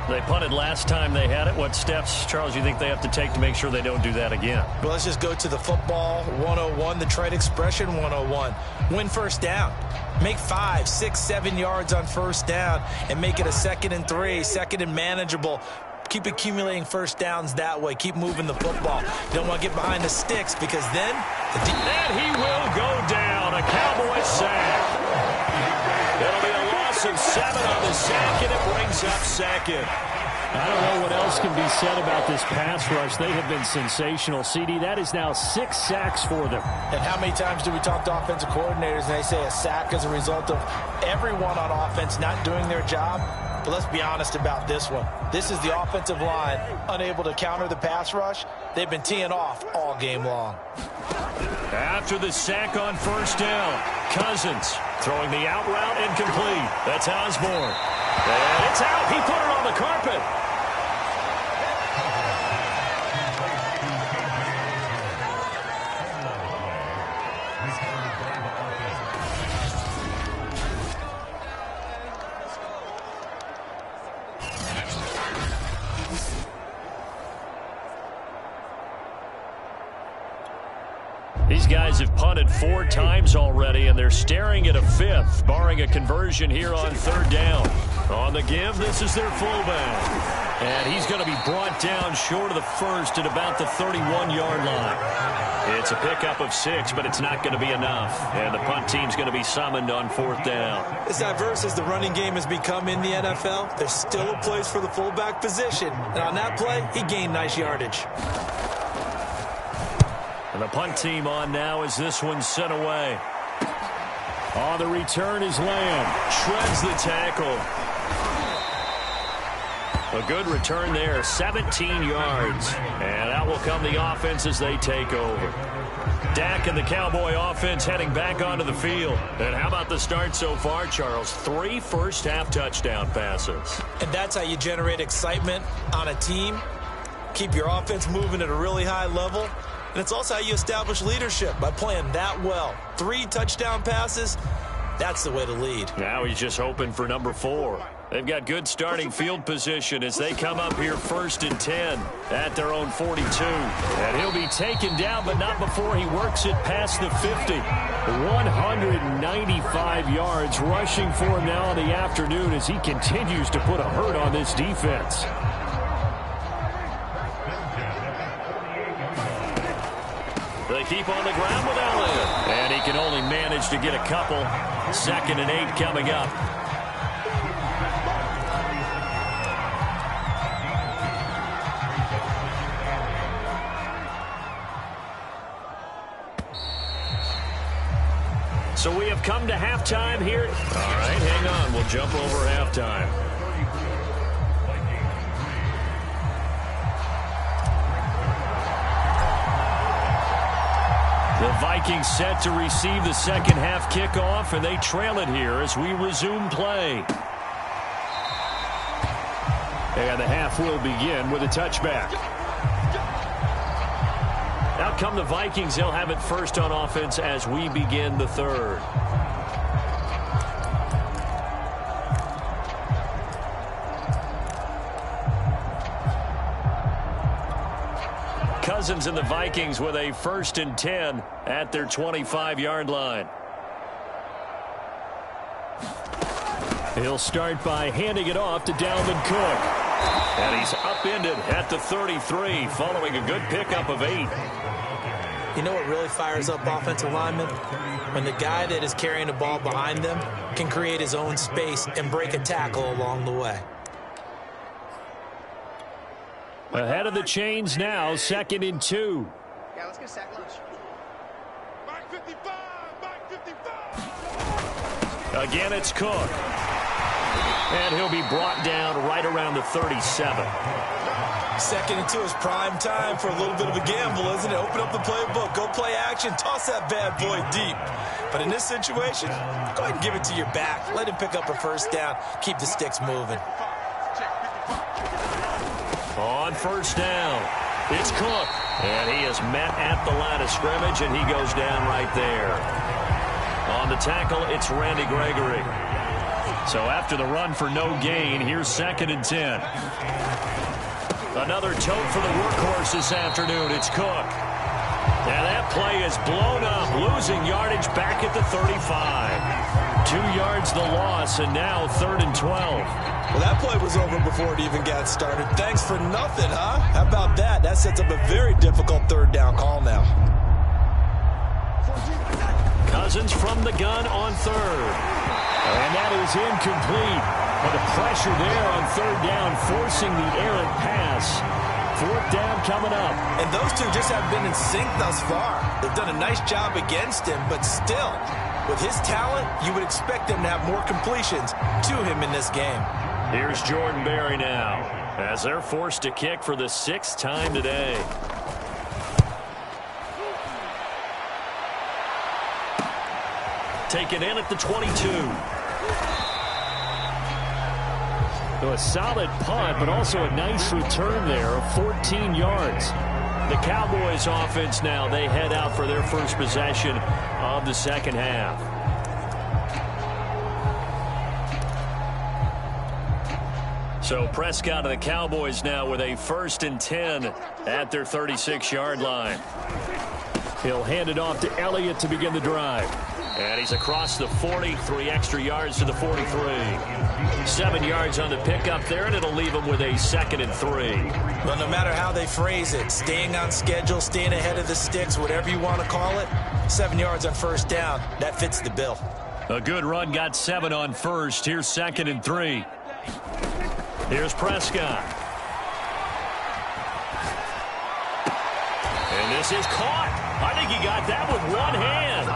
They punted last time they had it. What steps, Charles, you think they have to take to make sure they don't do that again? Well, let's just go to the football 101, the trade expression 101. Win first down. Make 5, 6, 7 yards on first down and make it a 2nd and 3, 2nd and manageable. Keep accumulating first downs that way. Keep moving the football. You don't want to get behind the sticks because then... And he will go down. A Cowboys sack. It'll be a loss of 7 on the sack, and it brings up 2nd. I don't know what else can be said about this pass rush. They have been sensational, CD. That is now 6 sacks for them. And how many times do we talk to offensive coordinators and they say a sack is a result of everyone on offense not doing their job? But let's be honest about this one. This is the offensive line unable to counter the pass rush. They've been teeing off all game long. After the sack on first down, Cousins throwing the out route incomplete. That's Osborne. And it's out. He put it on the carpet. These guys have punted 4 times already, and they're staring at a 5th, barring a conversion here on 3rd down. On the give, this is their fullback. And he's going to be brought down short of the 1st at about the 31-yard line. It's a pickup of 6, but it's not going to be enough. And the punt team's going to be summoned on 4th down. As diverse as the running game has become in the NFL, there's still a place for the fullback position. And on that play, he gained nice yardage. And the punt team on now as this one's sent away. On the return is Lamb. Shreds the tackle. A good return there, 17 yards. And out will come the offense as they take over. Dak and the Cowboy offense heading back onto the field. And how about the start so far, Charles? 3 first-half touchdown passes. And that's how you generate excitement on a team. Keep your offense moving at a really high level. And it's also how you establish leadership, by playing that well. 3 touchdown passes, that's the way to lead. Now he's just hoping for number 4. They've got good starting field position as they come up here 1st and 10 at their own 42. And he'll be taken down, but not before he works it past the 50. 195 yards rushing for him now in the afternoon as he continues to put a hurt on this defense. They keep on the ground with Elliott. And he can only manage to get a couple. 2nd and 8 coming up. So we have come to halftime here. All right, hang on. We'll jump over halftime. The Vikings set to receive the second-half kickoff, and they trail it here as we resume play. And the half will begin with a touchback. Out come the Vikings. They'll have it first on offense as we begin the 3rd. Cousins and the Vikings with a 1st and 10 at their 25-yard line. He'll start by handing it off to Dalvin Cook. And he's upended at the 33 following a good pickup of 8. You know what really fires up offensive linemen? When the guy that is carrying the ball behind them can create his own space and break a tackle along the way. Ahead of the chains now, 2nd and 2. Yeah, let's get a sack lunch. Back 55, back 55. Again, it's Cook. And he'll be brought down right around the 37. 2nd and 2 is prime time for a little bit of a gamble, isn't it? Open up the playbook, go play action, toss that bad boy deep. But in this situation, go ahead and give it to your back. Let him pick up a first down. Keep the sticks moving. On first down, it's Cook. And he is met at the line of scrimmage, and he goes down right there. On the tackle, it's Randy Gregory. So after the run for no gain, here's 2nd and 10. Another tote for the workhorse this afternoon. It's Cook. And that play is blown up, losing yardage back at the 35. 2 yards the loss, and now 3rd and 12. Well, that play was over before it even got started. Thanks for nothing, huh? How about that? That sets up a very difficult 3rd down call now. Cousins from the gun on 3rd. And that is incomplete. But the pressure there on 3rd down, forcing the errant pass. 4th down coming up. And those two just have been in sync thus far. They've done a nice job against him, but still, with his talent, you would expect them to have more completions to him in this game. Here's Jordan Berry now, as they're forced to kick for the 6th time today. Taken in at the 22. So a solid punt, but also a nice return there of 14 yards. The Cowboys offense now, they head out for their first possession of the 2nd half. So Prescott and the Cowboys now with a 1st and 10 at their 36-yard line. He'll hand it off to Elliott to begin the drive. And he's across the 40, 3 extra yards to the 43. 7 yards on the pickup there, and it'll leave him with a 2nd and 3. Well, no matter how they phrase it, staying on schedule, staying ahead of the sticks, whatever you want to call it, 7 yards on 1st down, that fits the bill. A good run got 7 on 1st. Here's 2nd and 3. Here's Prescott. And this is caught. I think he got that with one hand.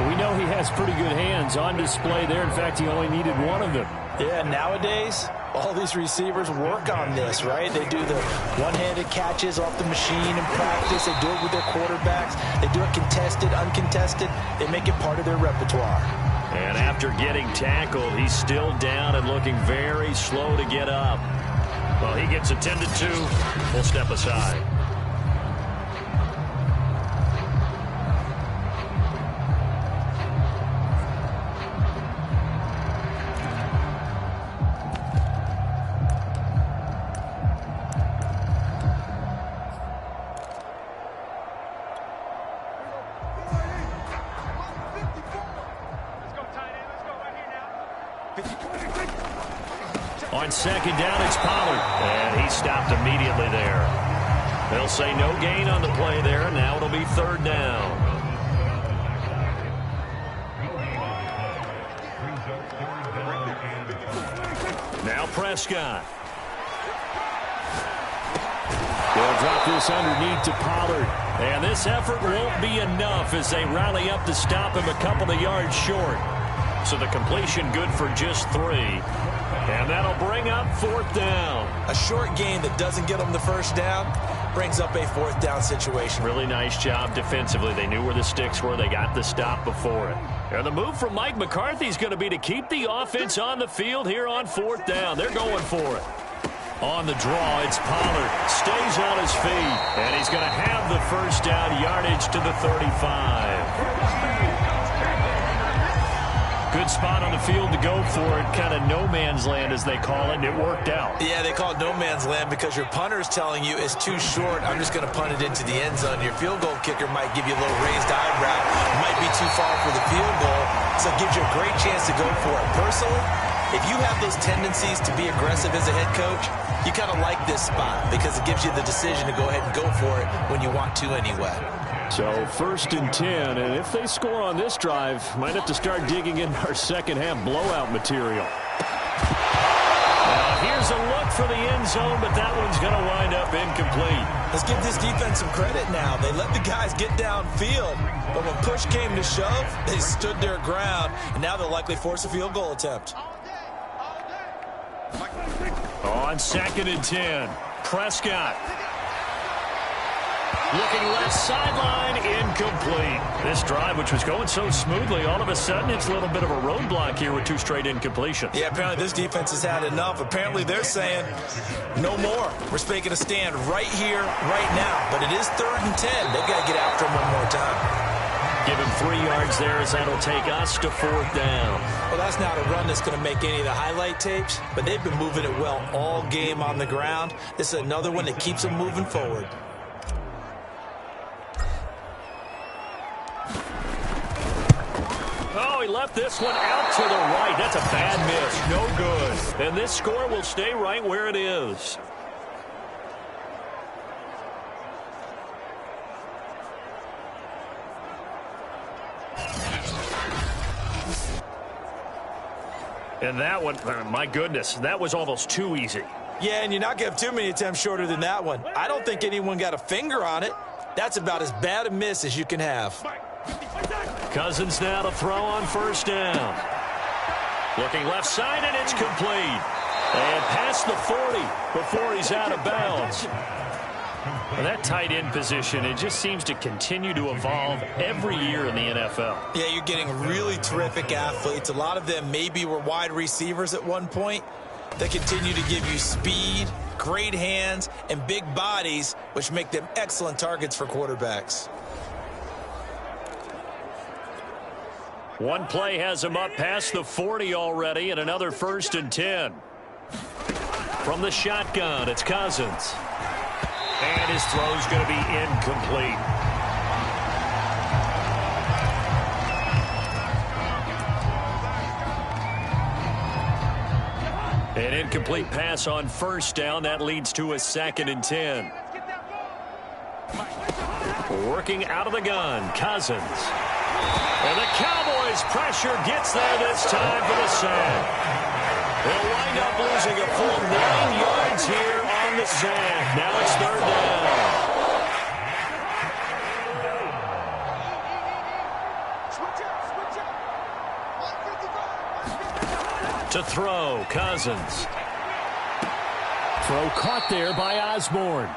We know he has pretty good hands on display there. In fact, he only needed one of them. Yeah, nowadays, all these receivers work on this, right? They do the one-handed catches off the machine in practice. They do it with their quarterbacks. They do it contested, uncontested. They make it part of their repertoire. And after getting tackled, he's still down and looking very slow to get up. Well, he gets attended to. We'll step aside. On 2nd down, it's Pollard. And he stopped immediately there. They'll say no gain on the play there. Now it'll be 3rd down. Now Prescott. They'll drop this underneath to Pollard. And this effort won't be enough as they rally up to stop him a couple of yards short. So the completion good for just 3. And that'll bring up 4th down. A short gain that doesn't get them the 1st down brings up a 4th down situation. Really nice job defensively. They knew where the sticks were. They got the stop before it. And the move from Mike McCarthy is going to be to keep the offense on the field here on 4th down. They're going for it. On the draw, it's Pollard. Stays on his feet. And he's going to have the 1st down yardage to the 35. Good spot on the field to go for it. Kind of no man's land, as they call it, and it worked out. Yeah, they call it no man's land because your punter's telling you it's too short. I'm just going to punt it into the end zone. Your field goal kicker might give you a little raised eyebrow. It might be too far for the field goal, so it gives you a great chance to go for it. Personally, if you have those tendencies to be aggressive as a head coach, you kind of like this spot because it gives you the decision to go ahead and go for it when you want to anyway. So 1st and 10, and if they score on this drive, might have to start digging in our 2nd half blowout material. Now here's a look for the end zone, but that one's going to wind up incomplete. Let's give this defense some credit now. They let the guys get downfield, but when push came to shove, they stood their ground, and now they'll likely force a field goal attempt. On 2nd and 10, Prescott. Looking left sideline, incomplete. This drive, which was going so smoothly, all of a sudden it's a little bit of a roadblock here with 2 straight incompletions. Yeah, apparently this defense has had enough. Apparently they're saying no more. We're making a stand right here, right now. But it is 3rd and 10. They've got to get after him one more time. Give him 3 yards there as that'll take us to 4th down. Well, that's not a run that's going to make any of the highlight tapes, but they've been moving it well all game on the ground. This is another one that keeps them moving forward. Oh, he left this one out to the right. That's a bad miss. No good. And this score will stay right where it is. And that one, my goodness, that was almost too easy. Yeah, and you're not going to have too many attempts shorter than that one. I don't think anyone got a finger on it. That's about as bad a miss as you can have. Cousins now to throw on 1st down. Looking left side, and it's complete. And past the 40 before he's out of bounds. Well, that tight end position, it just seems to continue to evolve every year in the NFL. Yeah, you're getting really terrific athletes. A lot of them maybe were wide receivers at one point. They continue to give you speed, great hands, and big bodies, which make them excellent targets for quarterbacks. One play has him up past the 40 already, and another 1st and 10. From the shotgun, it's Cousins. And his throw's going to be incomplete. An incomplete pass on 1st down. That leads to a 2nd and 10. Working out of the gun, Cousins. And the Cowboys pressure gets there this time for the sack. They'll wind up losing a full 9 yards here on the sack. Now it's 3rd down. To throw, Cousins. Throw caught there by Osborne.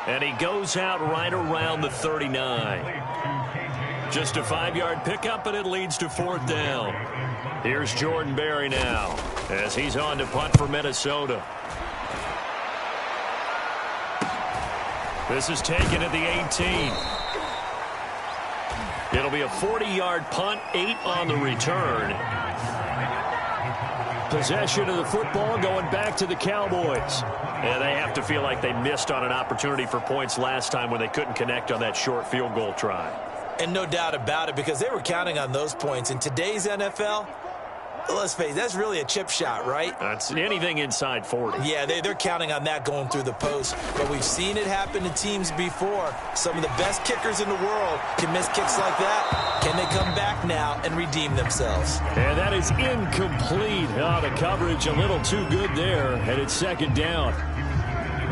And he goes out right around the 39. Just a 5-yard pickup, and it leads to 4th down. Here's Jordan Berry now as he's on to punt for Minnesota. This is taken at the 18. It'll be a 40-yard punt, 8 on the return. Possession of the football going back to the Cowboys. And they have to feel like they missed on an opportunity for points last time when they couldn't connect on that short field goal try. And no doubt about it, because they were counting on those points. In today's NFL, let's face it, that's really a chip shot, right? That's anything inside 40. Yeah, they're counting on that going through the post. But we've seen it happen to teams before. Some of the best kickers in the world can miss kicks like that. Can they come back now and redeem themselves? And that is incomplete. Oh, the coverage a little too good there, and it's 2nd down.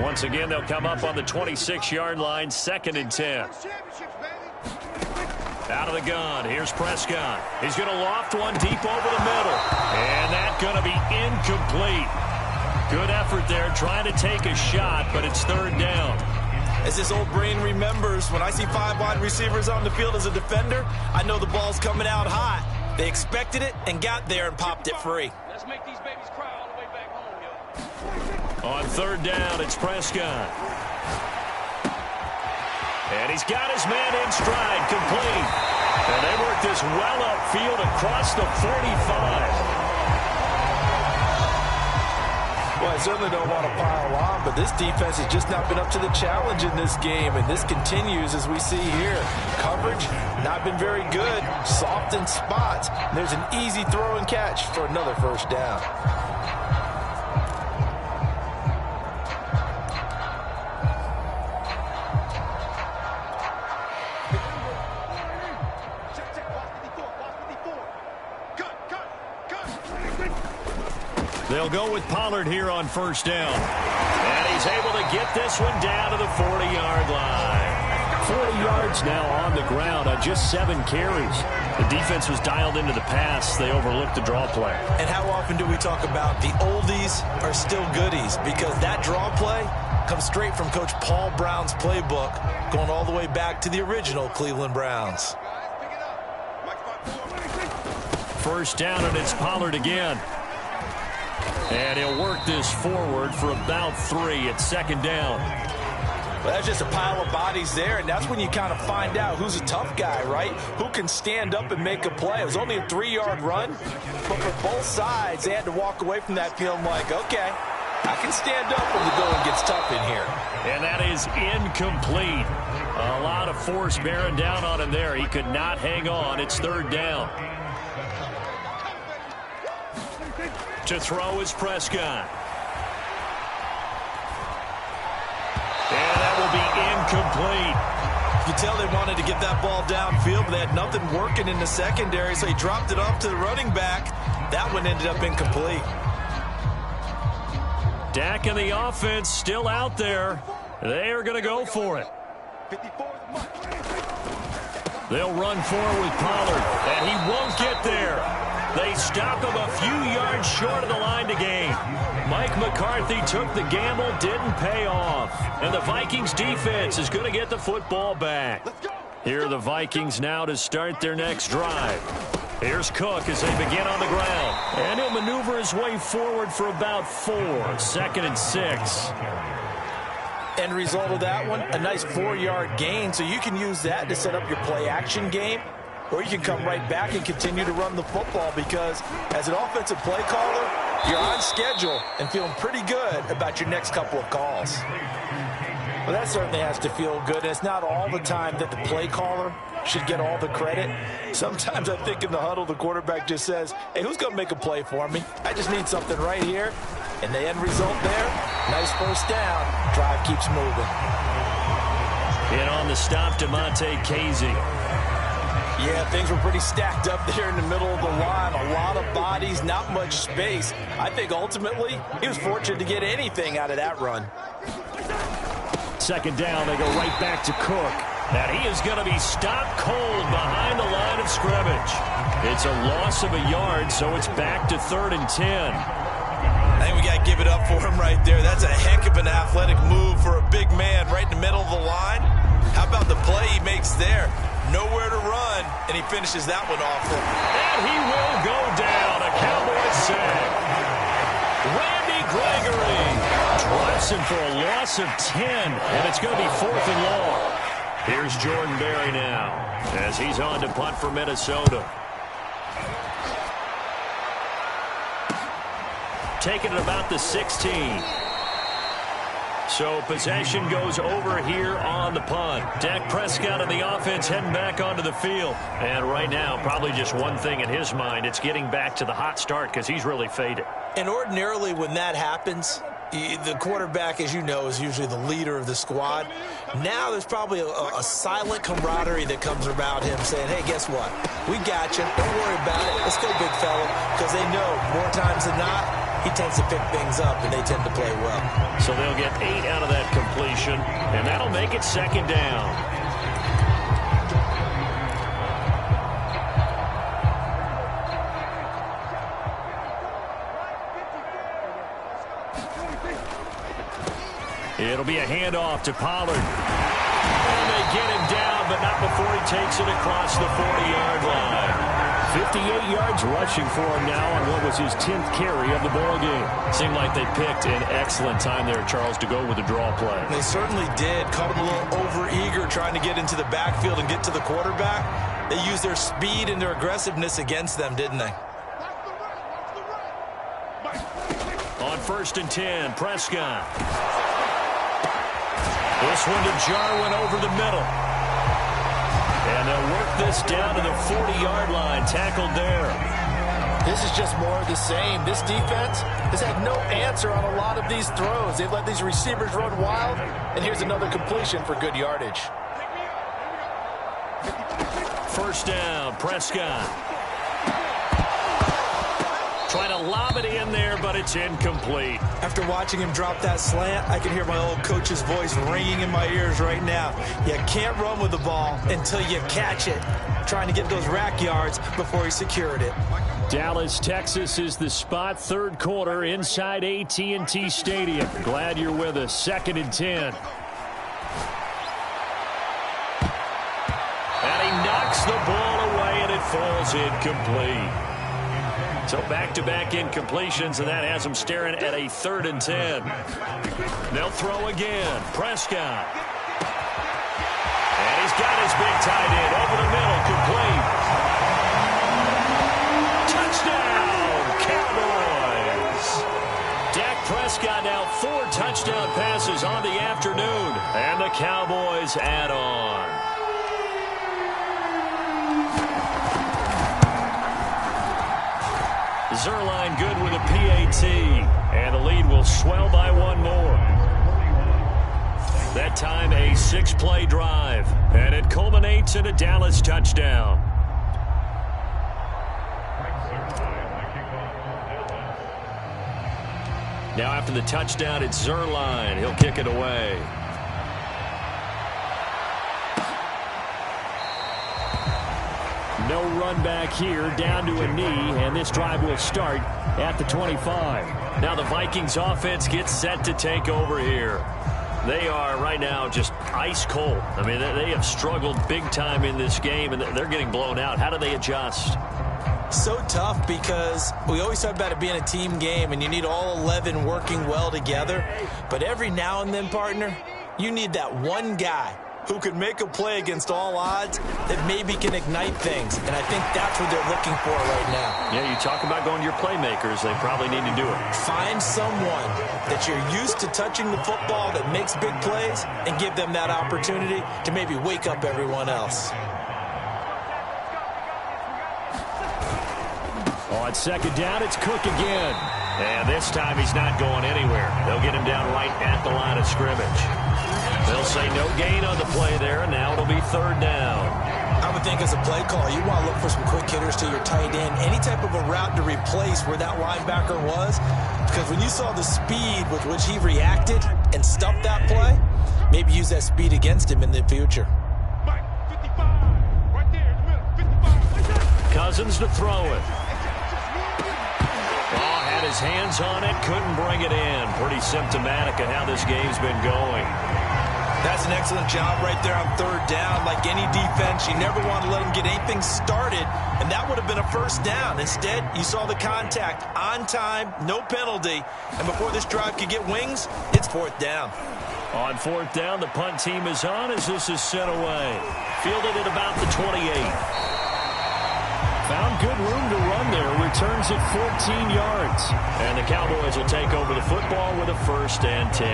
Once again, they'll come up on the 26-yard line, 2nd and 10. Out of the gun, here's Prescott. He's going to loft one deep over the middle. And that's going to be incomplete. Good effort there, trying to take a shot, but it's 3rd down. As this old brain remembers, when I see 5 wide receivers on the field as a defender, I know the ball's coming out hot. They expected it and got there and popped it free. Let's make these babies cry all the way back home, yo. On 3rd down, it's Prescott. And he's got his man in stride, complete. And they work this well upfield across the 45. Well, I certainly don't want to pile on, but this defense has just not been up to the challenge in this game, and this continues as we see here. Coverage, not been very good, soft in spots. There's an easy throw and catch for another 1st down. They'll go with Pollard here on 1st down. And he's able to get this one down to the 40-yard line. 40 yards now on the ground on just 7 carries. The defense was dialed into the pass. They overlooked the draw play. And how often do we talk about the oldies are still goodies? Because that draw play comes straight from Coach Paul Brown's playbook, going all the way back to the original Cleveland Browns. 1st down, and it's Pollard again. And he'll work this forward for about 3 at 2nd down. Well, that's just a pile of bodies there, and that's when you kind of find out who's a tough guy, right? Who can stand up and make a play. It was only a 3-yard run, but for both sides, they had to walk away from that feeling like, okay, I can stand up when the going gets tough in here. And that is incomplete. A lot of force bearing down on him there. He could not hang on. It's 3rd down. To throw is Prescott. And that will be incomplete. You can tell they wanted to get that ball downfield, but they had nothing working in the secondary, so he dropped it off to the running back. That one ended up incomplete. Dak and the offense still out there. They are going to go for it. They'll run forward with Pollard, and he won't get there. They stop him a few yards short of the line to gain. Mike McCarthy took the gamble, didn't pay off. And the Vikings defense is going to get the football back. Here are the Vikings now to start their next drive. Here's Cook as they begin on the ground. And he'll maneuver his way forward for about 4. 2nd and 6. End result of that one, a nice 4-yard gain. So you can use that to set up your play-action game. Or you can come right back and continue to run the football because as an offensive play caller, you're on schedule and feeling pretty good about your next couple of calls. Well, that certainly has to feel good. And it's not all the time that the play caller should get all the credit. Sometimes I think in the huddle, the quarterback just says, hey, who's going to make a play for me? I just need something right here. And the end result there, nice 1st down. Drive keeps moving. In on the stop, DeMonte Casey. Yeah, things were pretty stacked up there in the middle of the line. A lot of bodies, not much space. I think ultimately he was fortunate to get anything out of that run. 2nd down, they go right back to Cook. And he is going to be stopped cold behind the line of scrimmage. It's a loss of a yard, so it's back to 3rd and 10. I think we got to give it up for him right there. That's a heck of an athletic move for a big man right in the middle of the line. How about the play he makes there? Nowhere to run, and he finishes that one off. And he will go down. A Cowboys sack. Randy Gregory drops him for a loss of 10, and it's going to be 4th and long. Here's Jordan Berry now as he's on to punt for Minnesota. Taking it about the 16. So possession goes over here on the punt. Dak Prescott and the offense heading back onto the field. And right now, probably just one thing in his mind. It's getting back to the hot start because he's really faded. And ordinarily when that happens, the quarterback, as you know, is usually the leader of the squad. Now there's probably a silent camaraderie that comes around him saying, hey, guess what? We got you. Don't worry about it. Let's go, big fella. Because they know more times than not, he tends to pick things up, and they tend to play well. So they'll get 8 out of that completion, and that'll make it 2nd down. It'll be a handoff to Pollard. And they get him down, but not before he takes it across the 40-yard line. 58 yards rushing for him now on what was his 10th carry of the ball game. Seemed like they picked an excellent time there, Charles, to go with the draw play. They certainly did. Caught him a little over-eager trying to get into the backfield and get to the quarterback. They used their speed and their aggressiveness against them, didn't they? On 1st and 10, Prescott. This one to Jarwin over the middle. And they'll work this down to the 40-yard line. Tackled there. This is just more of the same. This defense has had no answer on a lot of these throws. They've let these receivers run wild, and here's another completion for good yardage. 1st down, Prescott. Trying to lob it in there, but it's incomplete. After watching him drop that slant, I can hear my old coach's voice ringing in my ears right now. You can't run with the ball until you catch it. Trying to get those rack yards before he secured it. Dallas, Texas is the spot. 3rd quarter inside AT&T Stadium. Glad you're with us. 2nd and 10. And he knocks the ball away, and it falls incomplete. So back-to-back incompletions, and that has them staring at a 3rd and 10. They'll throw again. Prescott. got his big tight end over the middle, complete. Touchdown, Cowboys. Dak Prescott now 4 touchdown passes on the afternoon, and the Cowboys add on. Zerline good with a PAT, and the lead will swell by 1 more. That time a 6-play drive, and it culminates in a Dallas touchdown. Now after the touchdown, it's Zerline. He'll kick it away. No run back here, down to a knee, and this drive will start at the 25. Now the Vikings offense gets set to take over here. They are right now just ice cold. I mean, they have struggled big time in this game, and they're getting blown out. How do they adjust? So tough because we always talk about it being a team game, and you need all 11 working well together. But every now and then, partner, you need that one guy who can make a play against all odds that maybe can ignite things. And I think that's what they're looking for right now. Yeah, you talk about going to your playmakers. They probably need to do it. Find someone that you're used to touching the football that makes big plays and give them that opportunity to maybe wake up everyone else. On second down, it's Cook again. And this time he's not going anywhere. They'll get him down right at the line of scrimmage. They'll say no gain on the play there, and now it'll be 3rd down. I would think as a play call, you want to look for some quick hitters to your tight end. Any type of a route to replace where that linebacker was. Because when you saw the speed with which he reacted and stuffed that play, maybe use that speed against him in the future. Cousins to throw it. Oh, had his hands on it, couldn't bring it in. Pretty symptomatic of how this game's been going. That's an excellent job right there on 3rd down. Like any defense, you never want to let them get anything started, and that would have been a 1st down. Instead, you saw the contact on time, no penalty, and before this drive could get wings, it's 4th down. On 4th down, the punt team is on as this is sent away. Fielded at about the 28. Found good room to run there. Returns it 14 yards. And the Cowboys will take over the football with a 1st and 10.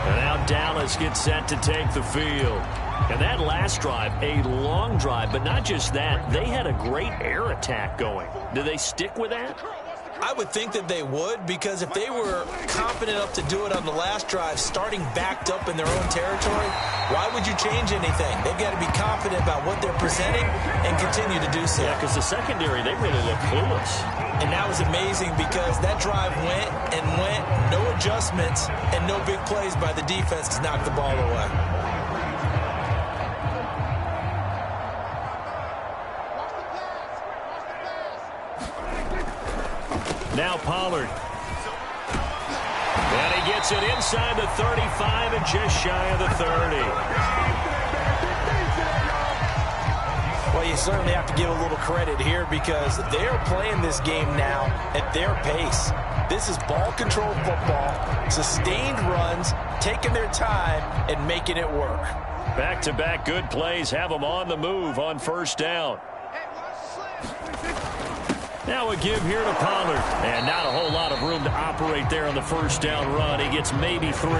And now Dallas gets set to take the field. And that last drive, a long drive, but not just that. They had a great air attack going. Do they stick with that? I would think that they would, because if they were confident enough to do it on the last drive, starting backed up in their own territory, why would you change anything? They've got to be confident about what they're presenting and continue to do so. Yeah, because the secondary, they really look clueless. And that was amazing because that drive went and went, no adjustments, and no big plays by the defense to knock the ball away. Now Pollard. And he gets it inside the 35 and just shy of the 30. Well, you certainly have to give a little credit here because they're playing this game now at their pace. This is ball control football, sustained runs, taking their time and making it work. Back-to-back good plays have them on the move on 1st down. Now a give here to Pollard. And not a whole lot of room to operate there on the 1st down run. He gets maybe 3.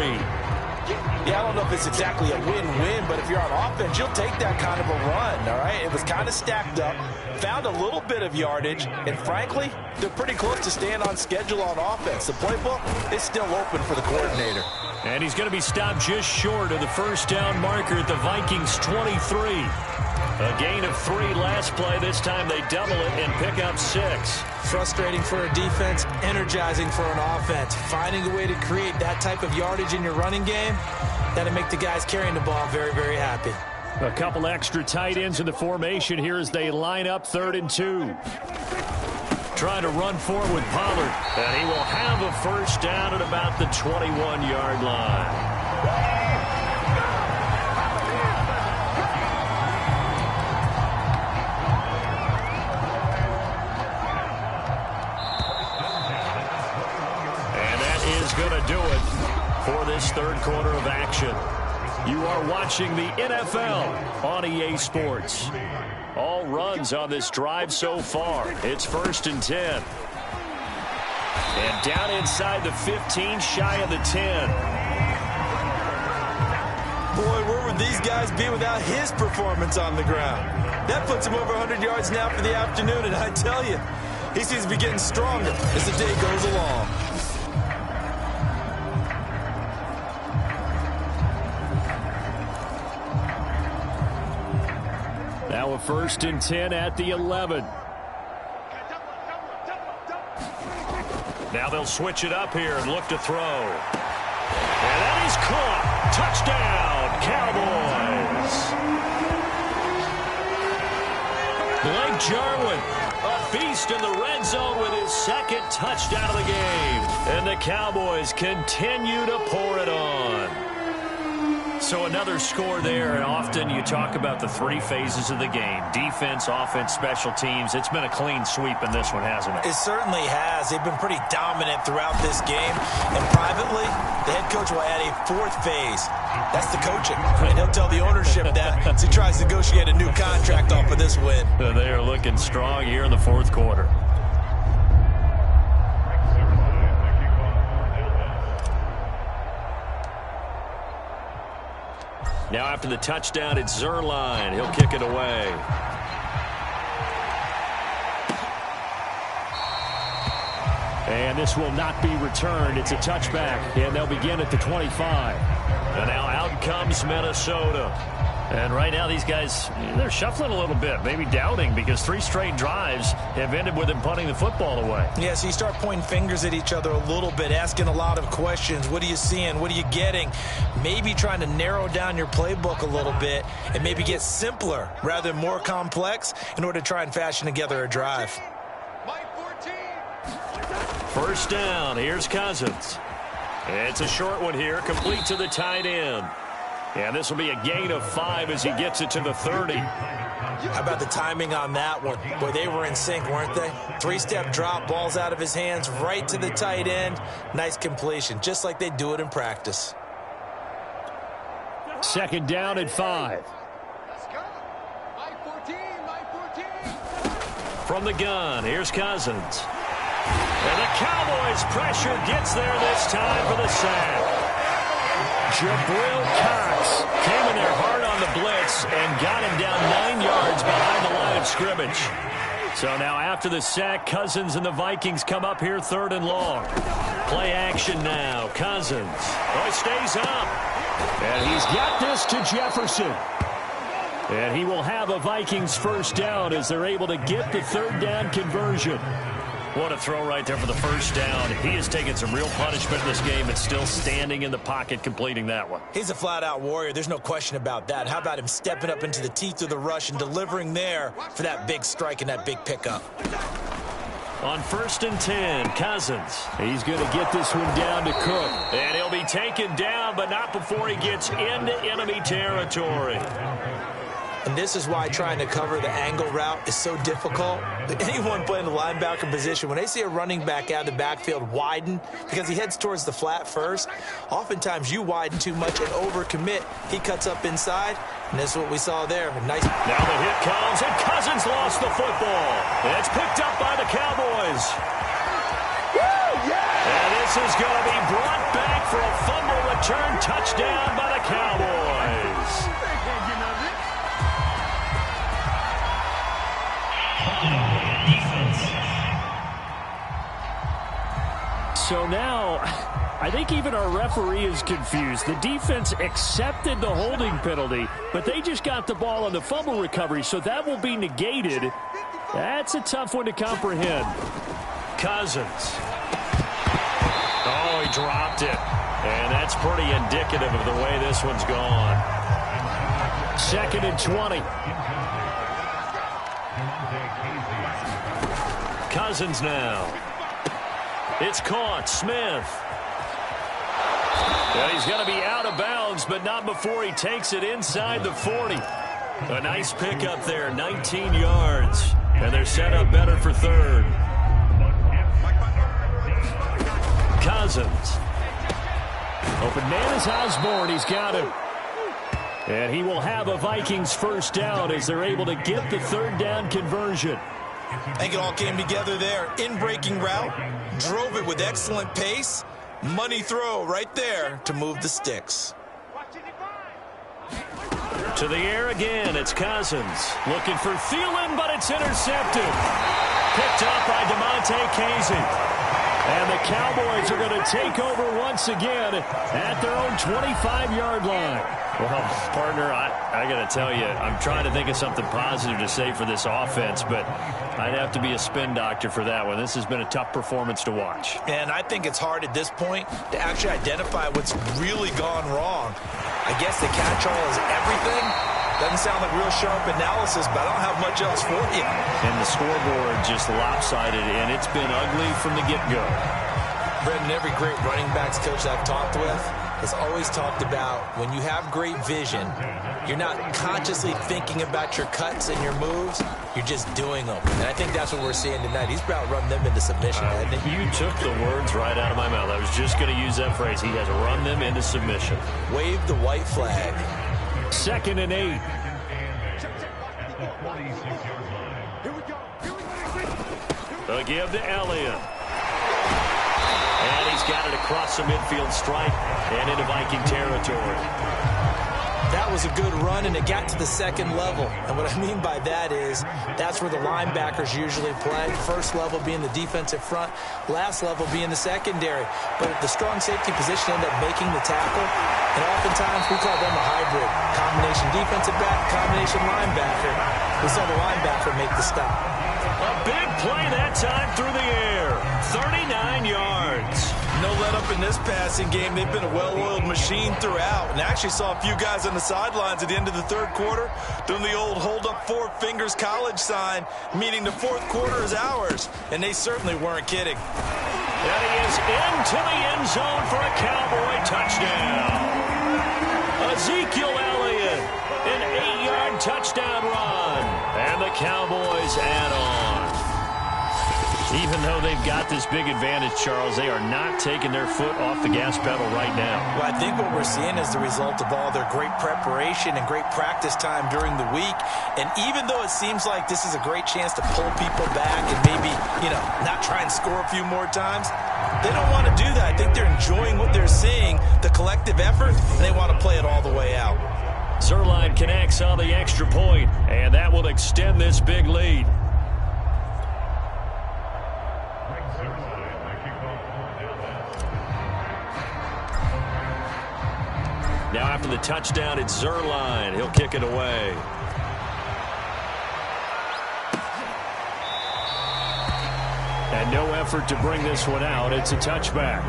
Yeah, I don't know if it's exactly a win-win, but if you're on offense, you'll take that kind of a run, all right? It was kind of stacked up, found a little bit of yardage, and frankly, they're pretty close to staying on schedule on offense. The playbook is still open for the coordinator. And he's going to be stopped just short of the 1st down marker at the Vikings 23. A gain of 3 last play. This time they double it and pick up 6. Frustrating for a defense, energizing for an offense. Finding a way to create that type of yardage in your running game, that'll make the guys carrying the ball very, very happy. A couple extra tight ends in the formation here as they line up 3rd and 2. Trying to run forward with Pollard. And he will have a 1st down at about the 21-yard line. Going to do it for this 3rd quarter of action. You are watching the NFL on EA Sports. All runs on this drive so far. It's 1st and 10. And down inside the 15, shy of the 10. Boy, where would these guys be without his performance on the ground? That puts him over 100 yards now for the afternoon, and I tell you, he seems to be getting stronger as the day goes along. Now a 1st and 10 at the 11. Now they'll switch it up here and look to throw. And that is caught. Touchdown, Cowboys. Blake Jarwin, a feast in the red zone with his 2nd touchdown of the game. And the Cowboys continue to pour it on. So another score there, and often you talk about the 3 phases of the game. Defense, offense, special teams. It's been a clean sweep in this one, hasn't it? It certainly has. They've been pretty dominant throughout this game. And privately, the head coach will add a 4th phase. That's the coaching. And he'll tell the ownership that as he tries to negotiate a new contract off of this win. They are looking strong here in the 4th quarter. Now after the touchdown, it's Zerline. He'll kick it away. And this will not be returned. It's a touchback, and they'll begin at the 25. And now out comes Minnesota. And right now these guys, they're shuffling a little bit, maybe doubting, because 3 straight drives have ended with them punting the football away. Yeah, so you start pointing fingers at each other a little bit, asking a lot of questions. What are you seeing? What are you getting? Maybe trying to narrow down your playbook a little bit and maybe get simpler rather than more complex in order to try and fashion together a drive. 1st down. Here's Cousins. It's a short one here, complete to the tight end. And this will be a gain of 5 as he gets it to the 30. How about the timing on that one? Boy, they were in sync, weren't they? 3-step drop, ball's out of his hands, right to the tight end. Nice completion, just like they do it in practice. 2nd down at 5. Let's go. My 14, my 14. From the gun, here's Cousins. And the Cowboys pressure gets there this time for the sack. Jabril Cox came in there hard on the blitz and got him down 9 yards behind the line of scrimmage. So now after the sack, Cousins and the Vikings come up here 3rd and long. Play action now. Cousins. Oh, he stays up. And he's got this to Jefferson. And he will have a Vikings 1st down as they're able to get the 3rd down conversion. What a throw right there for the 1st down. He has taken some real punishment in this game and still standing in the pocket completing that one. He's a flat-out warrior. There's no question about that. How about him stepping up into the teeth of the rush and delivering there for that big strike and that big pickup? On 1st and 10, Cousins. He's going to get this one down to Cook. And he'll be taken down, but not before he gets into enemy territory. And this is why trying to cover the angle route is so difficult. Anyone playing the linebacker position, when they see a running back out of the backfield widen because he heads towards the flat first, oftentimes you widen too much and overcommit. He cuts up inside, and this is what we saw there. Nice. Now the hit comes, and Cousins lost the football. And it's picked up by the Cowboys. And this is going to be brought back for a fumble return touchdown by the Cowboys. So now, I think even our referee is confused. The defense accepted the holding penalty, but they just got the ball on the fumble recovery, so that will be negated. That's a tough one to comprehend. Cousins. Oh, he dropped it. And that's pretty indicative of the way this one's gone. 2nd and 20. Cousins now. It's caught. Smith. And he's going to be out of bounds, but not before he takes it inside the 40. A nice pickup there, 19 yards. And they're set up better for 3rd. Cousins. Open man is Osborne. He's got him. And he will have a Vikings first down as they're able to get the third down conversion. I think it all came together there. In-breaking route, drove it with excellent pace. Money throw right there to move the sticks. To the air again, it's Cousins. Looking for Thielen, but it's intercepted. Picked up by DeMonte Casey. And the Cowboys are going to take over once again at their own 25-yard line. Well, partner, I got to tell you, I'm trying to think of something positive to say for this offense, but I'd have to be a spin doctor for that one. This has been a tough performance to watch. And I think it's hard at this point to actually identify what's really gone wrong. I guess the catch-all is everything. Doesn't sound like real sharp analysis, but I don't have much else for you. And the scoreboard just lopsided, and it's been ugly from the get-go. Brendan, every great running backs coach I've talked with has always talked about when you have great vision, you're not consciously thinking about your cuts and your moves, you're just doing them. And I think that's what we're seeing tonight. He's about to run them into submission, hasn't he? You took the words right out of my mouth. I was just going to use that phrase. He has run them into submission. Wave the white flag. 2nd and 8. They'll give to Elliott. And he's got it across the midfield stripe and into Viking territory. That was a good run, and it got to the second level. And what I mean by that is that's where the linebackers usually play. First level being the defensive front, last level being the secondary. But the strong safety position ended up making the tackle, and oftentimes we call them a hybrid. Combination defensive back, combination linebacker. We saw the linebacker make the stop. A big play that time through the air. 39 yards. No let up in this passing game. They've been a well-oiled machine throughout. And I actually saw a few guys on the sidelines at the end of the third quarter doing the old hold up 4 fingers college sign, meaning the fourth quarter is ours. And they certainly weren't kidding. And he is into the end zone for a Cowboy touchdown. Ezekiel Elliott, an 8-yard touchdown run. And the Cowboys add on. Even though they've got this big advantage, Charles, they are not taking their foot off the gas pedal right now. Well, I think what we're seeing is the result of all their great preparation and great practice time during the week. And even though it seems like this is a great chance to pull people back and maybe, not try and score a few more times, they don't want to do that. I think they're enjoying what they're seeing, the collective effort, and they want to play it all the way out. Zerline connects on the extra point, and that will extend this big lead. Now after the touchdown, it's Zerline. He'll kick it away. And no effort to bring this one out. It's a touchback.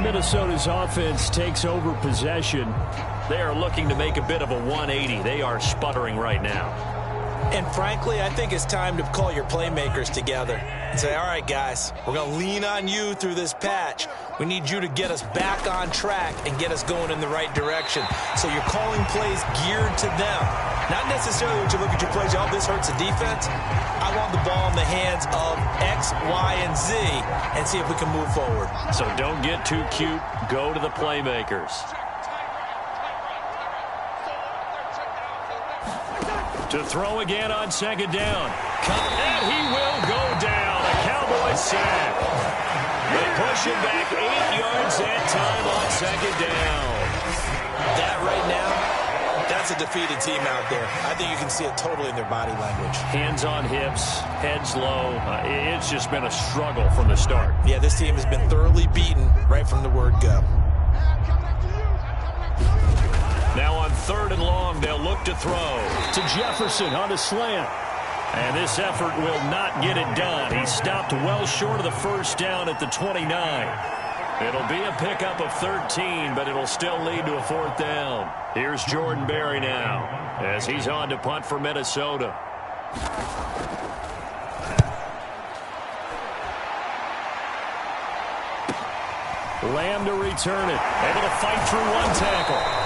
Minnesota's offense takes over possession. They are looking to make a bit of a 180. They are sputtering right now. And frankly, I think it's time to call your playmakers together and say, all right, guys, we're going to lean on you through this patch. We need you to get us back on track and get us going in the right direction. So you're calling plays geared to them. Not necessarily when you look at your plays, oh, this hurts the defense. I want the ball in the hands of X, Y, and Z and see if we can move forward. So don't get too cute. Go to the playmakers. To throw again on 2nd down. And he will go down. A Cowboys sack. They push him back 8 yards that time on 2nd down. That right now, that's a defeated team out there. I think you can see it totally in their body language. Hands on hips, heads low. It's just been a struggle from the start. Yeah, this team has been thoroughly beaten right from the word go. Now on 3rd and long, they'll look to throw to Jefferson on the slant. And this effort will not get it done. He stopped well short of the first down at the 29. It'll be a pickup of 13, but it'll still lead to a 4th down. Here's Jordan Berry now as he's on to punt for Minnesota. Lamb to return it. Able to fight through one tackle.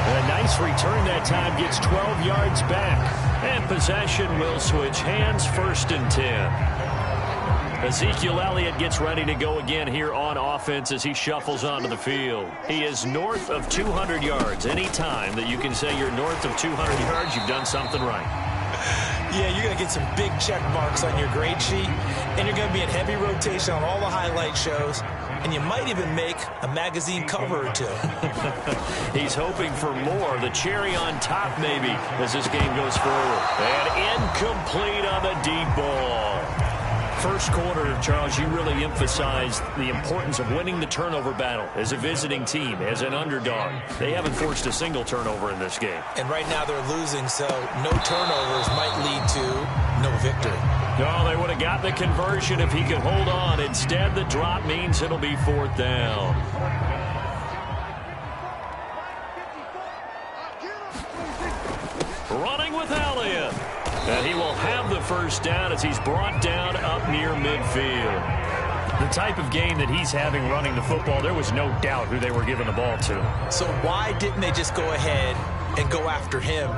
A nice return that time, gets 12 yards back. And possession will switch hands, 1st and 10. Ezekiel Elliott gets ready to go again here on offense as he shuffles onto the field. He is north of 200 yards. Any time that you can say you're north of 200 yards, you've done something right. Yeah, you're going to get some big check marks on your grade sheet, and you're going to be in heavy rotation on all the highlight shows, and you might even make a magazine cover or two. He's hoping for more. The cherry on top, maybe, as this game goes forward. And incomplete on the deep ball. First quarter, Charles, you really emphasized the importance of winning the turnover battle as a visiting team, as an underdog. They haven't forced a single turnover in this game. And right now they're losing, so no turnovers might lead to no victory. No, they would have got the conversion if he could hold on. Instead, the drop means it'll be 4th down. Running with Elliott. And he will have the first down as he's brought down up near midfield. The type of game that he's having running the football, there was no doubt who they were giving the ball to. So why didn't they just go ahead and go after him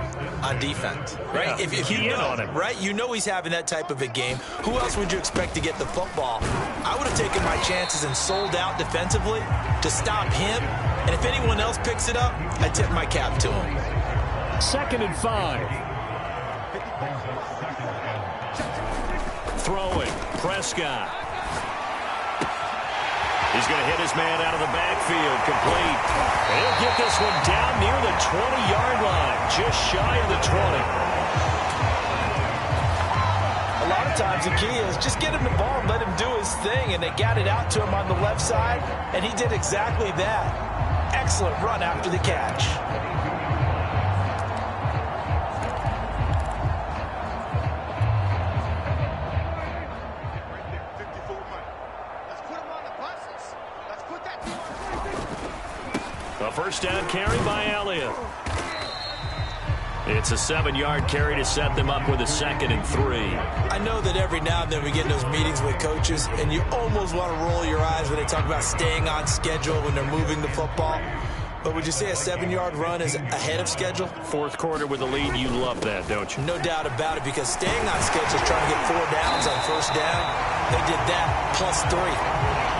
on defense, right? Yeah, if you know, on him. right, you know he's having that type of a game. Who else would you expect to get the football? I would have taken my chances and sold out defensively to stop him. And if anyone else picks it up, I tip my cap to him. 2nd and 5. Throwing, Prescott. He's going to hit his man out of the backfield, complete. And he'll get this one down near the 20-yard line, just shy of the 20. A lot of times the key is just get him the ball and let him do his thing, and they got it out to him on the left side, and he did exactly that. Excellent run after the catch. A first down carry by Elliott. It's a 7-yard carry to set them up with a 2nd and 3. I know that every now and then we get in those meetings with coaches, and you almost want to roll your eyes when they talk about staying on schedule when they're moving the football. But would you say a 7-yard run is ahead of schedule? 4th quarter with a lead, you love that, don't you? No doubt about it, because staying on schedule is trying to get 4 downs on first down. They did that plus 3.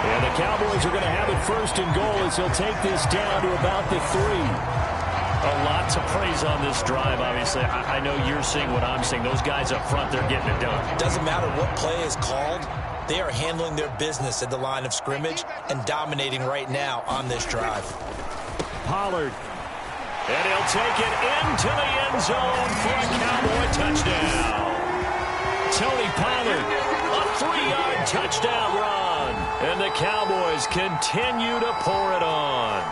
And the Cowboys are going to have it 1st and goal as they'll take this down to about the 3. A lot to praise on this drive, obviously. I know you're seeing what I'm seeing. Those guys up front, they're getting it done. Doesn't matter what play is called. They are handling their business at the line of scrimmage and dominating right now on this drive. Pollard. And he'll take it into the end zone for a Cowboy touchdown. Tony Pollard, a 3-yard touchdown run. And the Cowboys continue to pour it on.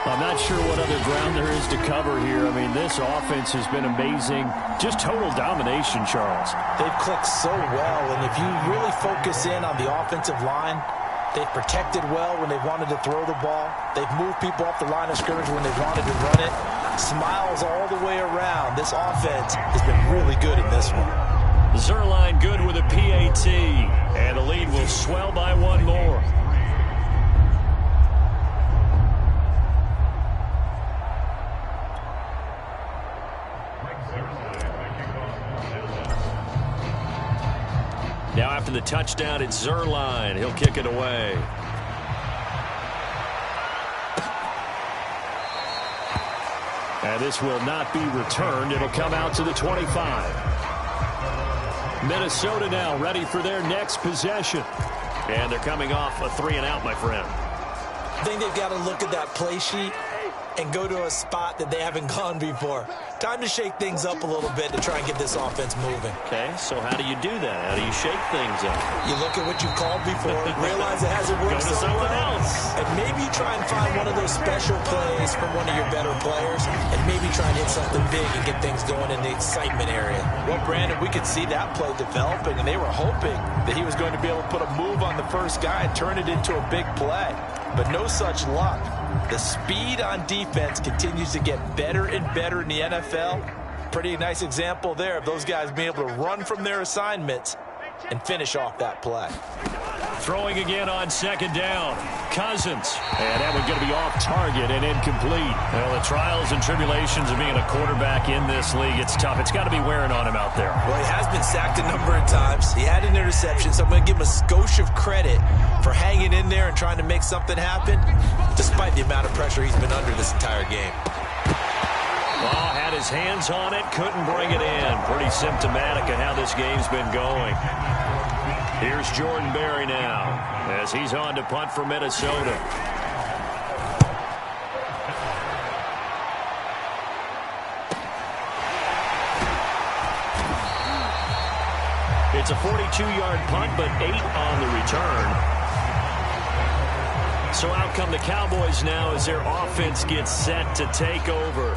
I'm not sure what other ground there is to cover here. I mean, this offense has been amazing. Just total domination, Charles. They've clicked so well, and if you really focus in on the offensive line, they've protected well when they've wanted to throw the ball. They've moved people off the line of scrimmage when they've wanted to run it. Smiles all the way around. This offense has been really good in this one. Zerline good with a PAT, and the lead will swell by 1 more. Now after the touchdown, it's Zerline. He'll kick it away. And this will not be returned. It'll come out to the 25. Minnesota now ready for their next possession. And they're coming off a 3-and-out, my friend. I think they've got to look at that play sheet and go to a spot that they haven't gone before. Time to shake things up a little bit to try and get this offense moving. Okay, so how do you do that? How do you shake things up? You look at what you've called before, realize it hasn't worked Go to so something well, else. and maybe try and find one of those special plays from one of your better players, and maybe try and hit something big and get things going in the excitement area. Well, Brandon, we could see that play developing, and they were hoping that he was going to be able to put a move on the first guy and turn it into a big play. But no such luck. The speed on defense continues to get better and better in the NFL. Pretty nice example there of those guys being able to run from their assignments and finish off that play. Throwing again on 2nd down. Cousins. And that one going to be off target and incomplete. Well, the trials and tribulations of being a quarterback in this league, it's tough. It's got to be wearing on him out there. Well, he has been sacked a number of times. He had an interception, so I'm going to give him a skosh of credit for hanging in there and trying to make something happen, despite the amount of pressure he's been under this entire game. Ball had his hands on it, couldn't bring it in. Pretty symptomatic of how this game's been going. Here's Jordan Berry now as he's on to punt for Minnesota. It's a 42-yard punt, but 8 on the return. So out come the Cowboys now as their offense gets set to take over.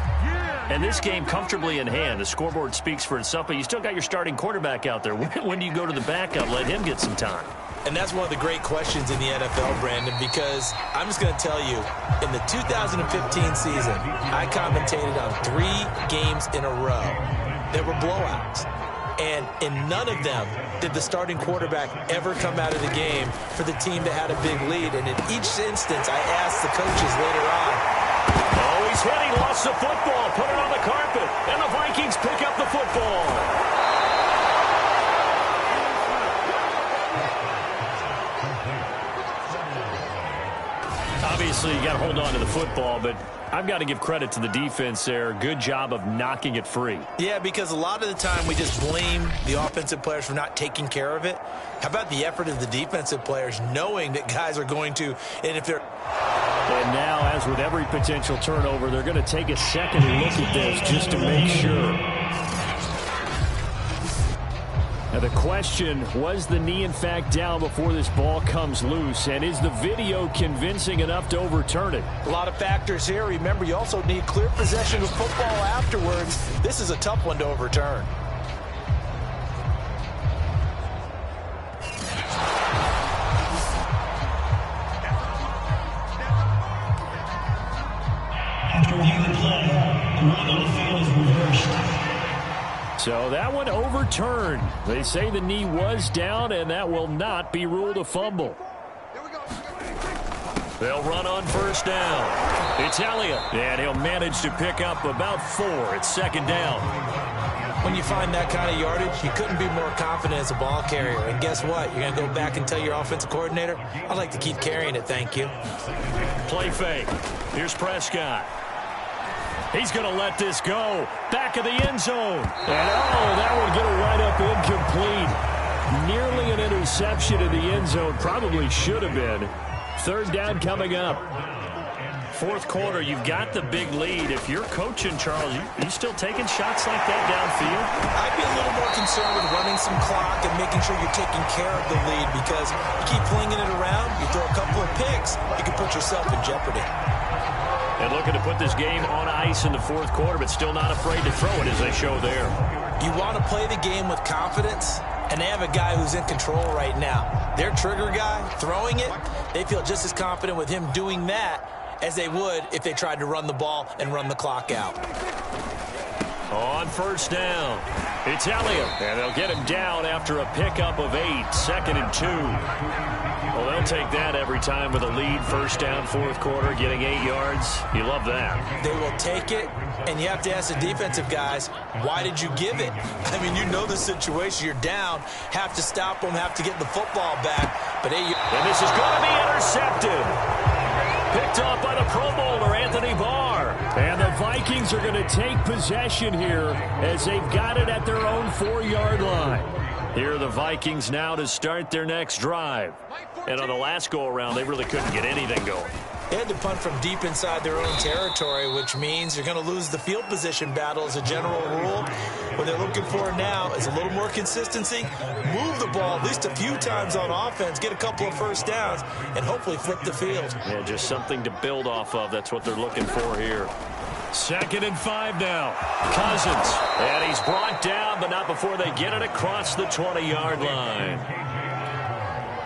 And this game comfortably in hand. The scoreboard speaks for itself, but you still got your starting quarterback out there. When do you go to the backup? Let him get some time. And that's one of the great questions in the NFL, Brandon, because I'm just going to tell you, in the 2015 season, I commentated on 3 games in a row that were blowouts. And in none of them did the starting quarterback ever come out of the game for the team that had a big lead. And in each instance, I asked the coaches later on. Oh, he's hit. He lost the football. Put it on the carpet. And the Vikings pick up the football. Obviously, you got to hold on to the football, but I've got to give credit to the defense there. Good job of knocking it free. Yeah, because a lot of the time we just blame the offensive players for not taking care of it. How about the effort of the defensive players knowing that guys are going to, and if they're... And now, as with every potential turnover, they're going to take a second look at this just to make sure. Now the question, was the knee in fact down before this ball comes loose? And is the video convincing enough to overturn it? A lot of factors here. Remember, you also need clear possession of football afterwards. This is a tough one to overturn. After reviewing the play, the ruling on the field is reversed. So that one overturned. They say the knee was down, and that will not be ruled a fumble. They'll run on first down. It's Elliott, and he'll manage to pick up about 4. It's second down. When you find that kind of yardage, you couldn't be more confident as a ball carrier. And guess what? You're going to go back and tell your offensive coordinator, I'd like to keep carrying it, thank you. Play fake. Here's Prescott. He's going to let this go. Back of the end zone. And that would get a right-up incomplete. Nearly an interception in the end zone. Probably should have been. Third down coming up. Fourth quarter, you've got the big lead. If you're coaching, Charles, you still taking shots like that downfield? I'd be a little more concerned with running some clock and making sure you're taking care of the lead, because you keep flinging it around, you throw a couple of picks, you can put yourself in jeopardy. And looking to put this game on ice in the fourth quarter, but still not afraid to throw it as they show there. You want to play the game with confidence, and they have a guy who's in control right now. Their trigger guy, throwing it, they feel just as confident with him doing that as they would if they tried to run the ball and run the clock out. On first down, it's Elliott, and they'll get him down after a pickup of 8, second and 2. Well, they'll take that every time with a lead. First down, fourth quarter, getting 8 yards. You love that. They will take it, and you have to ask the defensive guys, why did you give it? I mean, you know the situation. You're down, have to stop them, have to get the football back. But and this is going to be intercepted. Picked off by the Pro Bowler, Anthony Barr. And the Vikings are going to take possession here as they've got it at their own 4-yard line. Here are the Vikings now to start their next drive. And on the last go-around, they really couldn't get anything going. They had to punt from deep inside their own territory, which means you're going to lose the field position battle as a general rule. What they're looking for now is a little more consistency, move the ball at least a few times on offense, get a couple of first downs, and hopefully flip the field. Yeah, just something to build off of. That's what they're looking for here. Second and 5 now. Cousins. And he's brought down, but not before they get it across the 20-yard line.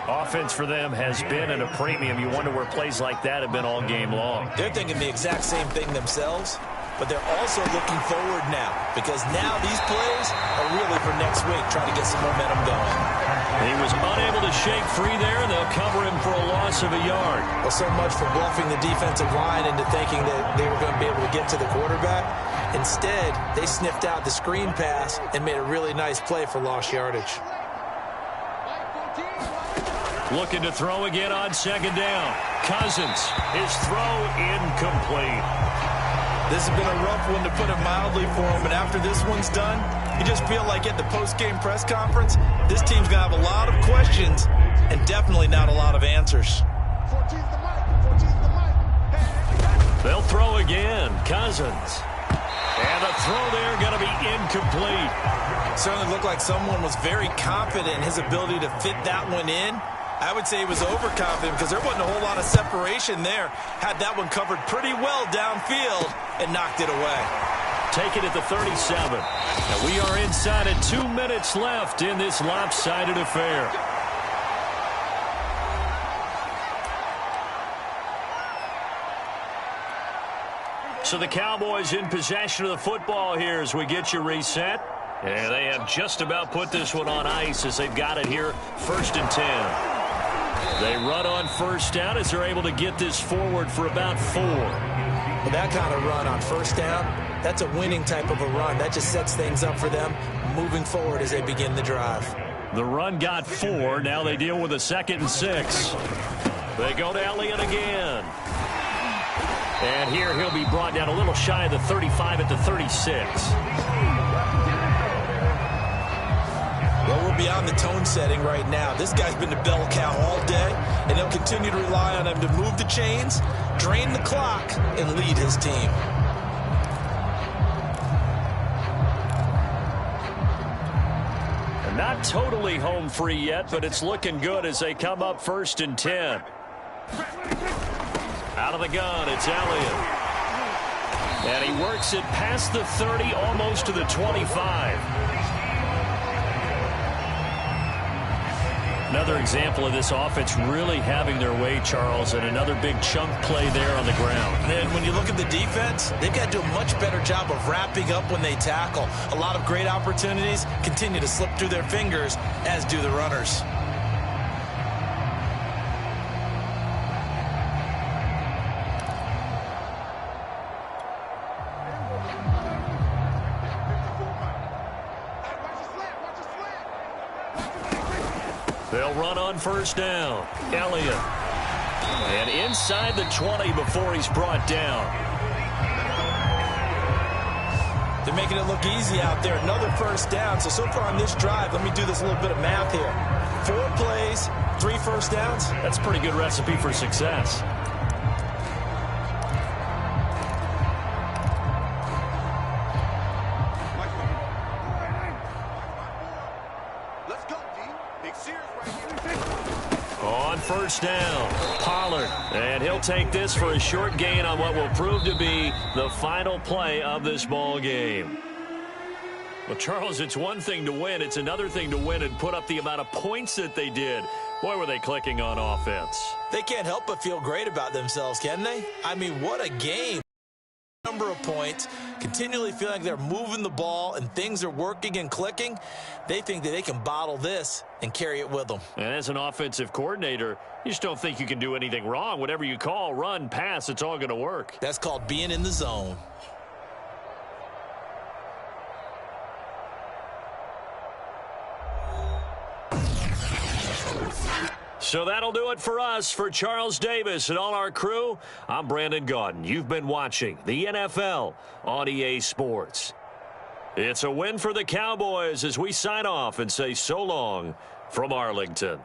Offense for them has been at a premium. You wonder where plays like that have been all game long. They're thinking the exact same thing themselves, but they're also looking forward now, because now these plays are really for next week, trying to get some momentum going. He was unable to shake free there, and they'll cover him for a loss of a yard. Well, so much for bluffing the defensive line into thinking that they were going to be able to get to the quarterback. Instead, they sniffed out the screen pass and made a really nice play for lost yardage. Looking to throw again on second down. Cousins, his throw incomplete. This has been a rough one, to put it mildly, for him. And after this one's done, you just feel like at the post-game press conference, this team's going to have a lot of questions and definitely not a lot of answers. 14's the mic. 14's the mic. Hey. They'll throw again. Cousins. And the throw there going to be incomplete. Certainly looked like someone was very confident in his ability to fit that one in. I would say he was overconfident because there wasn't a whole lot of separation there. Had that one covered pretty well downfield and knocked it away. Take it at the 37. And we are inside of 2 minutes left in this lopsided affair. So the Cowboys in possession of the football here as we get you reset. And they have just about put this one on ice as they've got it here, 1st and 10. They run on first down as they're able to get this forward for about 4. Well, that kind of run on first down, that's a winning type of a run. That just sets things up for them moving forward as they begin the drive. The run got 4. Now they deal with a 2nd and 6. They go to Elliott again. And here he'll be brought down a little shy of the 35 at the 36. Well, we're beyond the tone setting right now. This guy's been the bell cow all day, and he'll continue to rely on him to move the chains, drain the clock, and lead his team. Not totally home free yet, but it's looking good as they come up 1st and 10. Out of the gun, it's Elliott. And he works it past the 30, almost to the 25. Another example of this offense really having their way, Charles, and another big chunk play there on the ground. And when you look at the defense, they've got to do a much better job of wrapping up when they tackle. A lot of great opportunities continue to slip through their fingers, as do the runners. They'll run on first down. Elliott. And inside the 20 before he's brought down. They're making it look easy out there. Another first down. So far on this drive, let me do this little bit of math here. 4 plays, 3 first downs. That's a pretty good recipe for success. On first down, Pollard. And he'll take this for a short gain on what will prove to be the final play of this ball game. Well, Charles, it's one thing to win. It's another thing to win and put up the amount of points that they did. Boy, were they clicking on offense. They can't help but feel great about themselves, can they? I mean, what a game. Number of points, continually feeling like they're moving the ball and things are working and clicking. They think that they can bottle this and carry it with them. And as an offensive coordinator, you just don't think you can do anything wrong. Whatever you call, run, pass, it's all going to work. That's called being in the zone. So that'll do it for us. For Charles Davis and all our crew, I'm Brandon Gaudin. You've been watching the NFL on EA Sports. It's a win for the Cowboys as we sign off and say so long from Arlington.